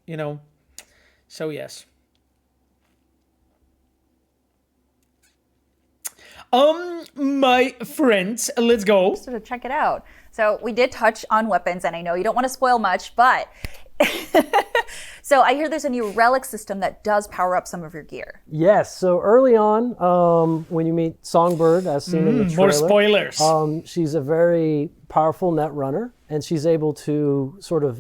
So yes. My friends, let's go. Sort of check it out. So we did touch on weapons, and I know you don't want to spoil much, but so I hear there's a new relic system that does power up some of your gear. Yes. So early on, when you meet Songbird, as seen in the trailer, more spoilers. She's a very powerful net runner, and she's able to sort of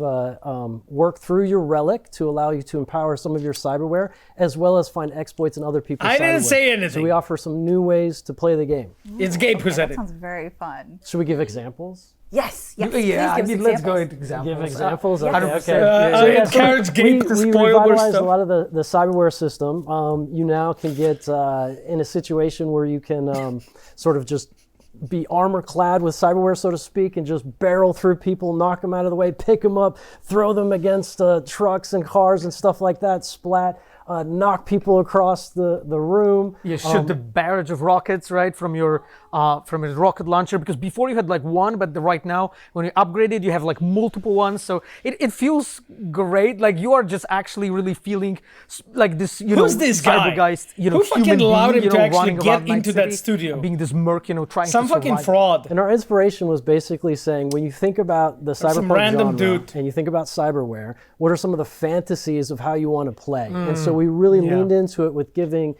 work through your relic to allow you to empower some of your cyberware, as well as find exploits in other people's cyberware. I didn't say anything. So we offer some new ways to play the game. It's Gabe who said That it. sounds very fun. Should we give examples? Yes. Yeah, let's go into examples. Give examples? Yes. Okay. I encourage Gabe to spoil more revitalized stuff. a lot of the cyberware system. You now can get in a situation where you can sort of just be armor clad with cyberware, so to speak, and just barrel through people, knock them out of the way, pick them up, throw them against trucks and cars and stuff like that, splat. Knock people across the room. You shoot the barrage of rockets, right, from your rocket launcher, because before you had like one, but right now when you upgraded, you have like multiple ones. So it feels great. Like you are just actually really feeling like this, Who's this guy? Cybergeist, Who fucking allowed him to actually running get around Night into that City studio? Being this merc, trying Some to fucking survive. fraud. And our inspiration was basically saying, when you think about the some cyberpunk random genre dude. and you think about cyberware, what are some of the fantasies of how you want to play? And so we really leaned into it with giving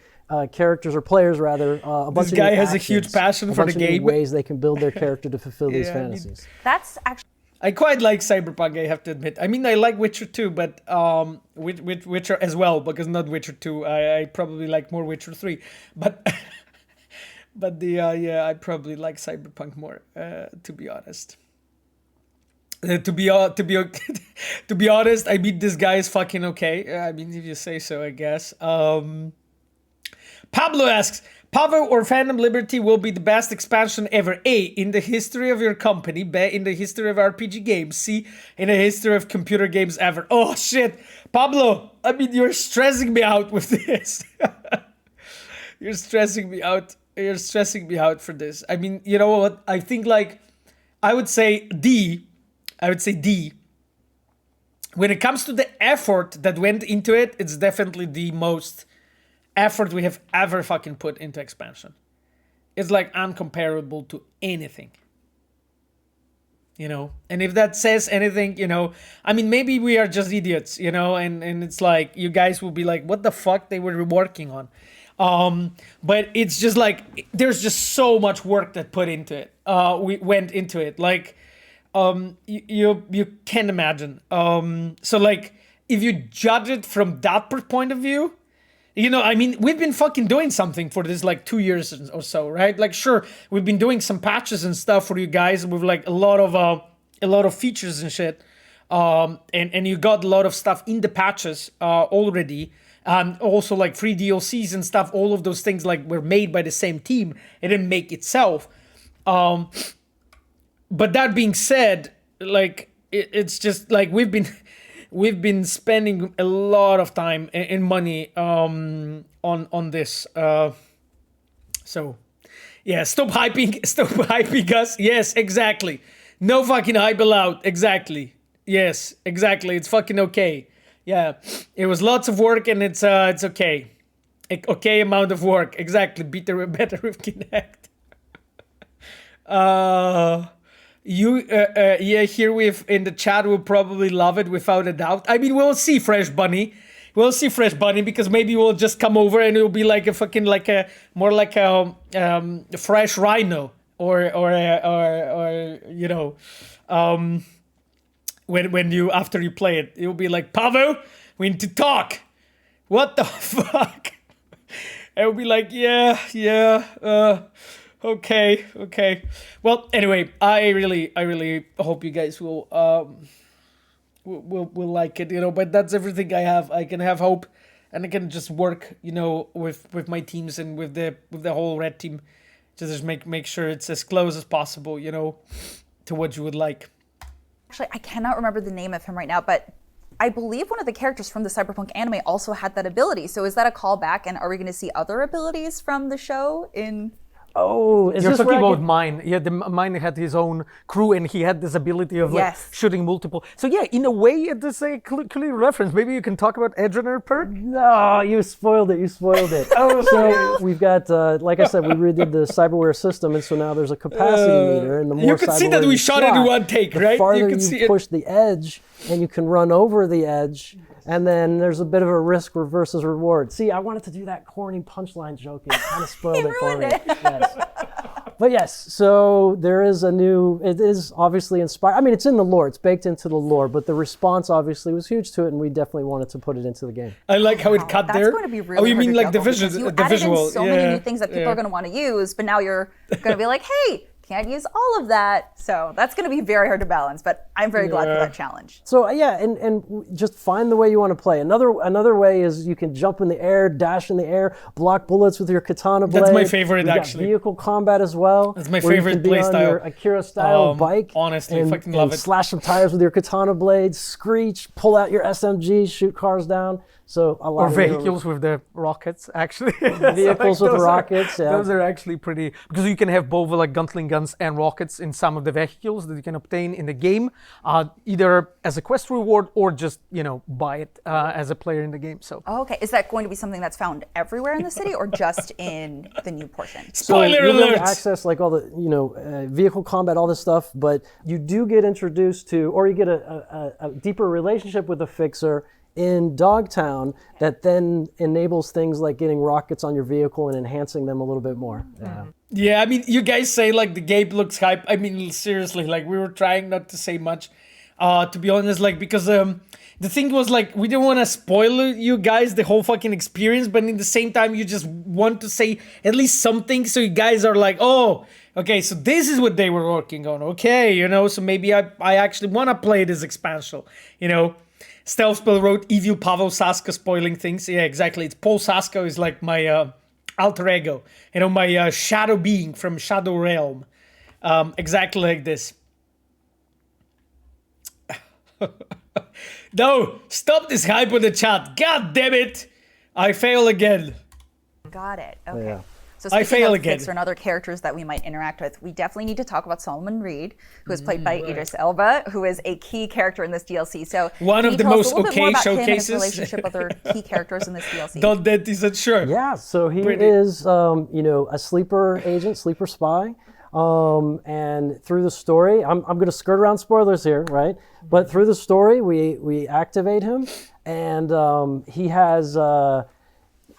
characters, or players rather, a bunch This of guy new has a actions, huge passion a for bunch the of new game. ways they can build their character to fulfill these Yeah, fantasies. That's actually I quite like Cyberpunk, I have to admit. I mean, I like Witcher 2, but Witcher as well, because not Witcher 2. I probably like more Witcher 3. But I probably like Cyberpunk more, to be honest. To be honest, I mean, this guy is fucking okay. I mean, if you say so, I guess. Pablo asks, Pavo or Phantom Liberty will be the best expansion ever? A, in the history of your company. B, in the history of RPG games. C, in the history of computer games ever. Oh, shit. Pablo, I mean, you're stressing me out with this. You're stressing me out. You're stressing me out for this. I mean, you know what? I think, I would say D. When it comes to the effort that went into it, it's definitely the most effort we have ever fucking put into expansion. It's uncomparable to anything. And if that says anything, I mean, maybe we are just idiots, and it's you guys will be like, what the fuck they were working on? But it's just there's just so much work that put into it. We went into it. You can't imagine. So if you judge it from that point of view, I mean, we've been fucking doing something for this 2 years or so, right? Sure, we've been doing some patches and stuff for you guys with a lot of features and shit. And you got a lot of stuff in the patches already. Also free DLCs and stuff. All of those things were made by the same team. It didn't make itself. But that being said, it's just we've been spending a lot of time and money on this. So yeah, stop hyping us. Yes, exactly. No fucking hype allowed. Exactly. Yes, exactly. It's fucking okay. Yeah, it was lots of work and it's okay. Okay amount of work. Exactly. Better with Kinect. Here in the chat will probably love it without a doubt. I mean, we'll see, Fresh Bunny. We'll see, Fresh Bunny, because maybe we'll just come over and it'll be a fresh rhino or when you after you play it, you'll be like, Pavo, we need to talk. What the fuck? And we'll be like, yeah, okay. Well, anyway, I really hope you guys will like it, but that's everything I have. I can have hope, and I can just work, with my teams and with the whole red team to just make sure it's as close as possible, to what you would like. Actually, I cannot remember the name of him right now, but I believe one of the characters from the Cyberpunk anime also had that ability. So is that a callback, and are we going to see other abilities from the show in... Oh, is You're this talking where I about can- Mine. Yeah, Mine had his own crew, and he had this ability of Yes. shooting multiple. So yeah, in a way, it is a clear reference. Maybe you can talk about Edgener perk. No, you spoiled it. Oh, so we've got, like I said, we redid the cyberware system, and so now there's a capacity meter, and the more you could see that cyberware we you shot it in slot, one take, the right? farther You could see it. push the edge, and you can run over the edge, and then there's a bit of a risk versus reward. See, I wanted to do that corny punchline joke, and it kind of spoiled it for me. Yes. But yes, so there is it is obviously inspired. I mean, it's in the lore, it's baked into the lore, but the response obviously was huge to it, and we definitely wanted to put it into the game. I like how it cut That's there. going to be really Oh, you hard mean to like the juggle vision, because you the added visual? in so many new things that people are going to want to use, but now you're going to be like, hey, can't use all of that. So that's going to be very hard to balance, but I'm very glad for that challenge. So yeah, and just find the way you want to play. Another way is you can jump in the air, dash in the air, block bullets with your katana blade. That's my favorite, We've got actually. vehicle combat as well. That's my where you favorite can be play on style. your Akira style bike. Honestly, and, fucking love and it. slash some tires with your katana blade, screech, pull out your SMG, shoot cars down. So a lot Or of vehicles with the rockets, actually. Vehicles with those rockets, yeah. Those are actually pretty, because you can have both like Gatling guns and rockets in some of the vehicles that you can obtain in the game, either as a quest reward or just, buy it as a player in the game. So. Okay, is that going to be something that's found everywhere in the city or just in the new portion? So you'll be able to access like all the vehicle combat, all this stuff, but you do get introduced to, or you get a deeper relationship with the fixer in Dogtown that then enables things like getting rockets on your vehicle and enhancing them a little bit more. Yeah. Yeah, I mean, you guys say like the Gabe looks hype. I mean, seriously, like we were trying not to say much, to be honest, like because the thing was like we didn't want to spoil you guys the whole fucking experience, but in the same time you just want to say at least something so you guys are like, oh, okay, so this is what they were working on. Okay, so maybe I actually want to play this expansion, Stealth Spell wrote Evil Pavel Saska spoiling things. Yeah, exactly. It's Paul Saska is like my alter ego. My shadow being from Shadow Realm. Exactly like this. No, stop this hype on the chat. God damn it. I fail again. Got it. Okay. Yeah. So I speaking fail of again. Fixer and other characters that we might interact with, we definitely need to talk about Solomon Reed, who is played by Idris Elba, who is a key character in this DLC. So One can of you the tell us most a little bit more okay about him and his showcases. relationship with other key characters in this DLC? Don't that is it sure? Yeah, so he Pretty- is, a sleeper agent, sleeper spy. And through the story, I'm going to skirt around spoilers here, right? But through the story, we activate him, and he has.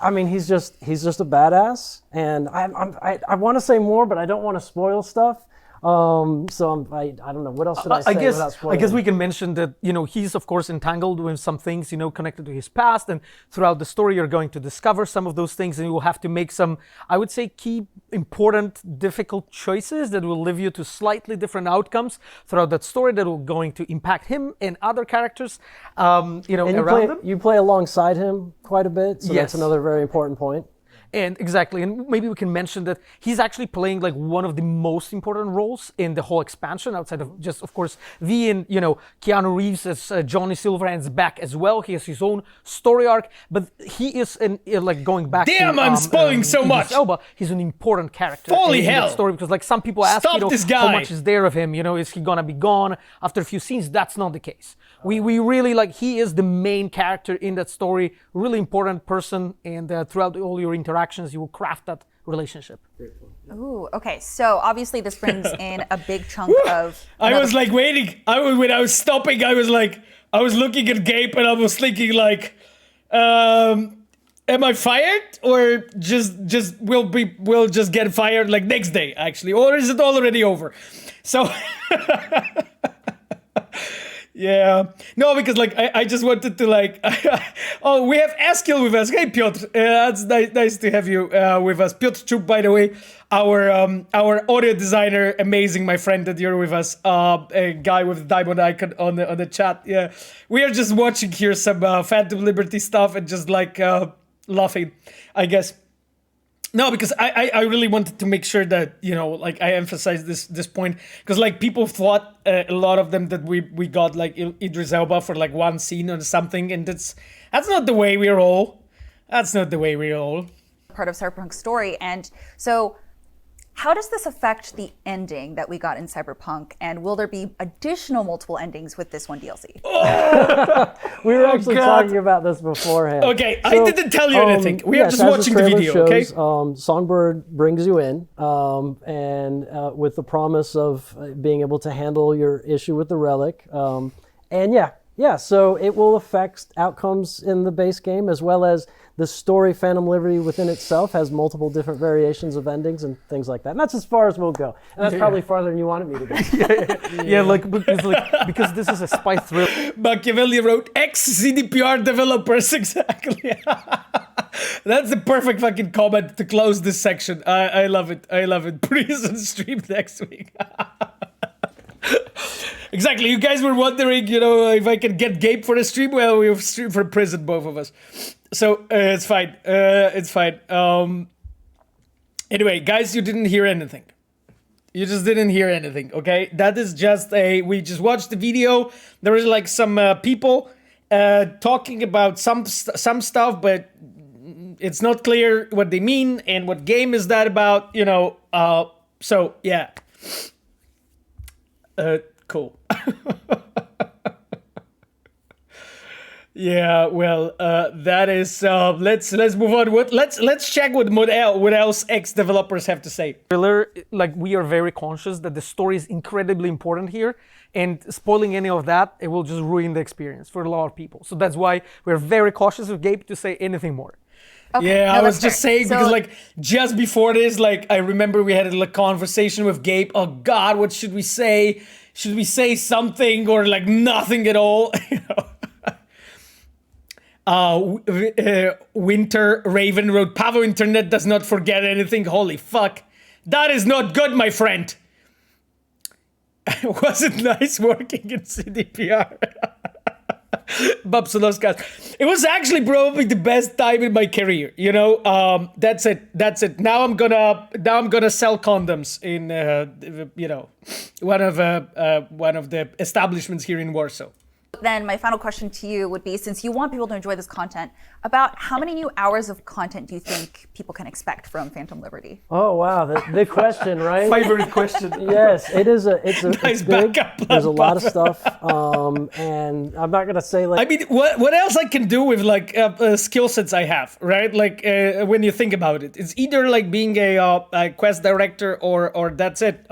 He's just a badass, and I want to say more, but I don't want to spoil stuff. I don't know. What else should I say without I spoiling? guess we can mention that, he's of course entangled with some things, connected to his past, and throughout the story you're going to discover some of those things, and you will have to make some, I would say, key, important, difficult choices that will lead you to slightly different outcomes throughout that story that will going to impact him and other characters, And around him. you play alongside him quite a bit, so Yes. that's another very important point. And exactly, and maybe we can mention that he's actually playing like one of the most important roles in the whole expansion, outside of just, of course, V and Keanu Reeves as Johnny Silverhand's back as well. He has his own story arc, but he is like going back. Damn, to, I'm spoiling so Idris much. Elba. He's an important character Holy in that hell. story, because like some people ask, Stop this how guy. much is there of him? Is he gonna be gone after a few scenes? That's not the case. We really like, he is the main character in that story, really important person, and throughout all your interactions, you will craft that relationship. Ooh, okay. So obviously this brings in a big chunk of. I was like waiting. When I was stopping, I was looking at Gabe and I was thinking like, am I fired or just we'll just get fired like next day actually, or is it already over? So Yeah. No, because like I just wanted to like. Oh, we have Eskil with us. Hey, Piotr. That's nice to have you with us. Piotr Chuk, by the way, our audio designer, amazing, my friend, that you're with us. A guy with the diamond icon on the chat. Yeah, we are just watching here some Phantom Liberty stuff and just like laughing, I guess. No, because I really wanted to make sure that, you know, like I emphasize this point, because like people thought a lot of them that we got like Idris Elba for like one scene or something, and that's not the way we roll. That's not the way we roll. Part of Cyberpunk's story, and so how does this affect the ending that we got in Cyberpunk, and will there be additional multiple endings with this one DLC? We were actually talking about this beforehand. Okay, I didn't tell you anything. We are just watching the video, shows, okay? Songbird brings you in, and with the promise of being able to handle your issue with the relic. And yeah, so it will affect outcomes in the base game, as well as the story. Phantom Liberty within itself has multiple different variations of endings and things like that. And that's as far as we'll go. And that's probably farther than you wanted me to go. Yeah, because this is a spy thriller. Machiavelli wrote ex-CDPR developers, exactly. That's the perfect fucking comment to close this section. I love it. I love it. Prison stream next week. Exactly. You guys were wondering, you know, if I can get Gabe for a stream. Well, we've streamed for prison, both of us. So it's fine. It's fine. Anyway, guys, you didn't hear anything. You just didn't hear anything, okay? That is just we just watched the video. There was like some people talking about some stuff, but it's not clear what they mean and what game is that about, you know. So yeah. Cool. Yeah, well, that is. Let's move on. Let's check what else ex-developers have to say. Like, we are very conscious that the story is incredibly important here, and spoiling any of that, it will just ruin the experience for a lot of people. So that's why we're very cautious of Gabe to say anything more. Okay, yeah, I was just saying, because like just before this, like I remember we had a conversation with Gabe. Oh God, what should we say? Should we say something or like nothing at all? You know. Winter Raven wrote, Pavo Internet does not forget anything. Holy fuck. That is not good, my friend. Was it nice working in CDPR? Babsolovskas. It was actually probably the best time in my career. You know, that's it. That's it. Now I'm gonna sell condoms in you know, one of the establishments here in Warsaw. Then my final question to you would be, since you want people to enjoy this content, about how many new hours of content do you think people can expect from Phantom Liberty? Oh wow, the question, right? Favorite question. Yes, it's nice big. Backup There's a lot of stuff, and I'm not gonna say like. I mean, what else I can do with like skill sets I have, right? Like when you think about it, it's either like being a quest director or that's it.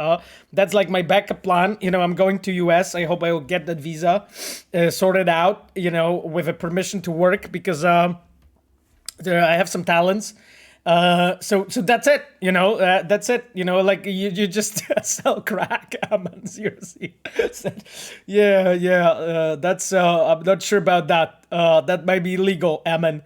That's like my backup plan. You know, I'm going to US. I hope I will get that visa sorted out, you know, with a permission to work, because I have some talents. So that's it, you know, that's it, you know, like you just sell crack. Seriously. That's, I'm not sure about that. That might be illegal, Ammon.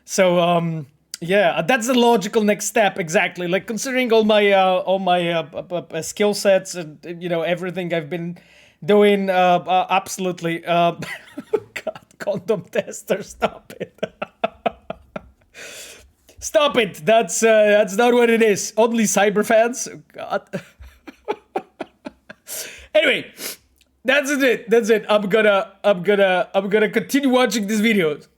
So, yeah, that's the logical next step, exactly. Like considering all my skill sets and, you know, everything I've been doing, absolutely. God, condom tester, stop it. Stop it. That's not what it is. Only cyber fans. Oh, God. Anyway, that's it. I'm gonna continue watching these videos.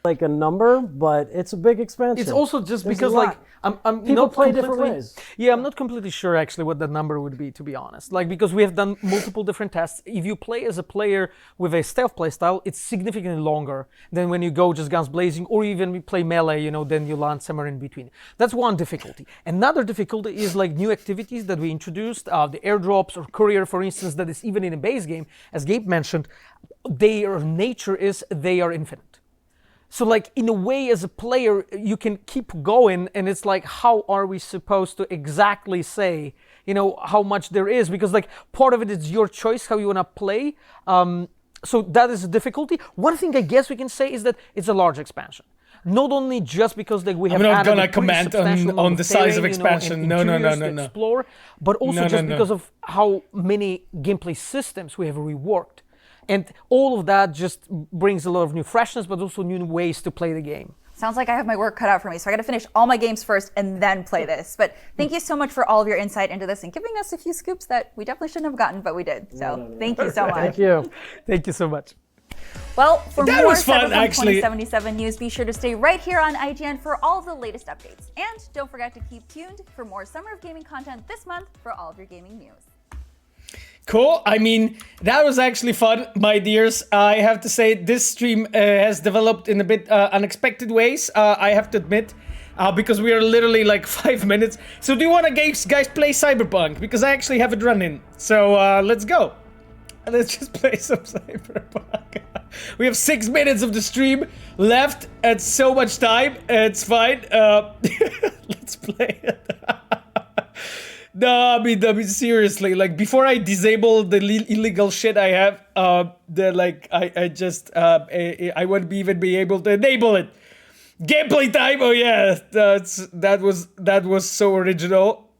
Like a number, but it's a big expansion. It's also just There's because like I'm people not play different ways. Yeah, I'm not completely sure actually what that number would be, to be honest. Like, because we have done multiple different tests. If you play as a player with a stealth playstyle, it's significantly longer than when you go just guns blazing, or even we play melee, you know, then you land somewhere in between. That's one difficulty. Another difficulty is like new activities that we introduced, the airdrops or courier, for instance, that is even in a base game, as Gabe mentioned, their nature is they are infinite. So like in a way as a player, you can keep going, and it's like, how are we supposed to exactly say, you know, how much there is? Because like part of it is your choice, how you want to play. so that is a difficulty. One thing I guess we can say is that it's a large expansion. Not only just because we have I'm not added gonna a pretty comment substantial on amount the of size of terrain, expansion. and No. interiors to explore, but also just because of how many gameplay systems we have reworked. And all of that just brings a lot of new freshness, but also new ways to play the game. Sounds like I have my work cut out for me, so I got to finish all my games first and then play this. But thank you so much for all of your insight into this and giving us a few scoops that we definitely shouldn't have gotten, but we did. So thank you so much. Thank you. Thank you so much. Well, for That more was fun, Cyberpunk actually. 2077 news, be sure to stay right here on IGN for all of the latest updates. And don't forget to keep tuned for more Summer of Gaming content this month for all of your gaming news. Cool. I mean, that was actually fun, my dears. I have to say, this stream has developed in a bit unexpected ways, I have to admit, because we are literally like 5 minutes. So do you want to guys play Cyberpunk? Because I actually have it running. So let's go. Let's just play some Cyberpunk. We have 6 minutes of the stream left and so much time. It's fine. Let's play it. No, I mean, seriously, like, before I disable the illegal shit I have, I wouldn't even be able to enable it. Gameplay time, oh yeah, that was so original.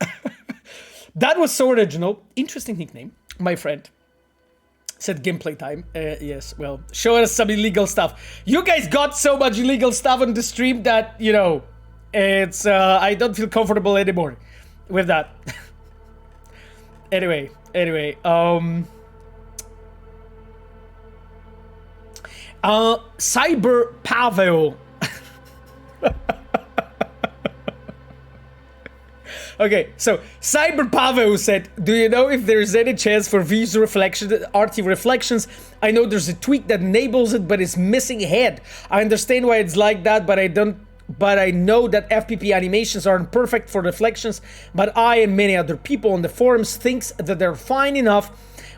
That was so original. Interesting nickname, my friend. Said gameplay time, yes, well, show us some illegal stuff. You guys got so much illegal stuff on the stream that, you know, it's, I don't feel comfortable anymore with that. Anyway, Cyber Pavel. Okay, so Cyber Pavel said, do you know if there's any chance for these RT reflections? I know there's a tweak that enables it, but it's missing head. I understand why it's like that, but I know that FPP animations aren't perfect for reflections, but I and many other people on the forums thinks that they're fine enough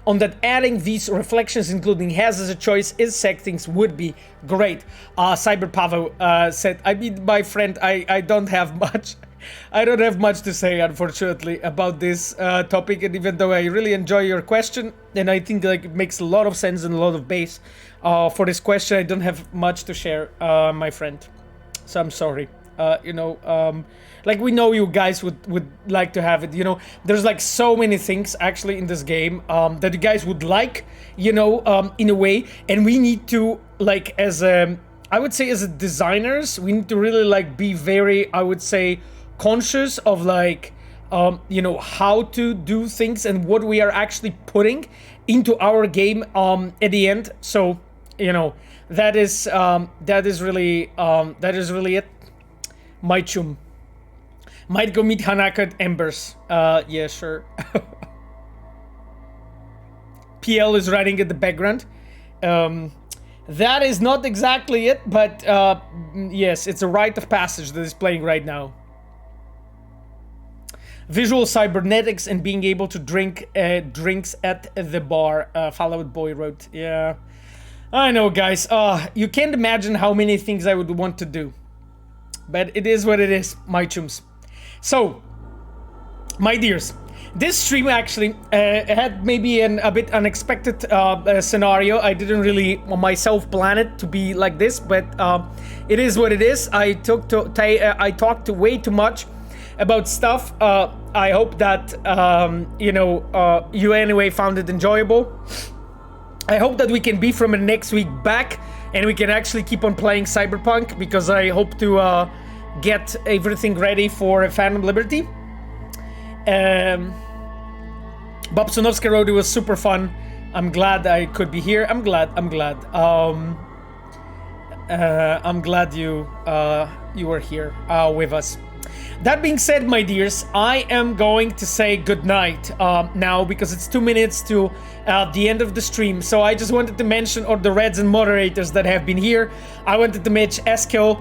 on that adding these reflections, including has as a choice, is settings would be great. Cyber Pavel said, I mean, my friend, I don't have much. I don't have much to say, unfortunately, about this topic, and even though I really enjoy your question, and I think like it makes a lot of sense and a lot of base for this question, I don't have much to share, my friend. So I'm sorry. Like, we know you guys would like to have it, you know. There's like so many things actually in this game that you guys would like, you know, in a way, and we need to, like, as I would say, as a designers, we need to really like be very, I would say, conscious of like, you know, how to do things and what we are actually putting into our game at the end. So, you know, that is really it. My chum. Might go meet Hanaka at Embers. Yeah, sure. PL is writing in the background. That is not exactly it, but yes, it's a rite of passage that is playing right now. Visual cybernetics and being able to drink drinks at the bar. Fallout Boy wrote. Yeah, I know, guys. You can't imagine how many things I would want to do. But it is what it is, my chums. So, my dears, this stream actually had maybe a bit unexpected scenario. I didn't really myself plan it to be like this, but it is what it is. I talked way too much about stuff. I hope that you know, you anyway found it enjoyable. I hope that we can be from next week back and we can actually keep on playing Cyberpunk, because I hope to get everything ready for Phantom Liberty. Bobsonovska Road was super fun. I'm glad I could be here. I'm glad I'm glad you were here with us. That being said, my dears, I am going to say goodnight now, because it's 2 minutes to the end of the stream. So I just wanted to mention all the Reds and moderators that have been here. I wanted to mention Eskel,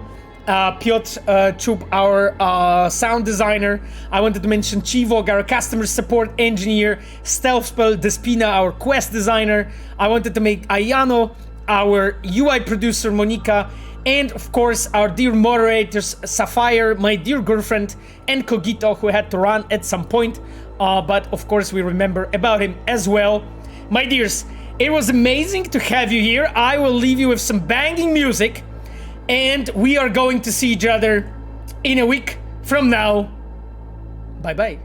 Piotr Chub, our sound designer. I wanted to mention Chivog, our customer support engineer. Stealthspell Despina, our quest designer. I wanted to make Ayano, our UI producer, Monica. And of course, our dear moderators, Sapphire, my dear girlfriend, and Kogito, who had to run at some point. But of course, we remember about him as well. My dears, It was amazing to have you here. I will leave you with some banging music, and we are going to see each other in a week from now. Bye-bye.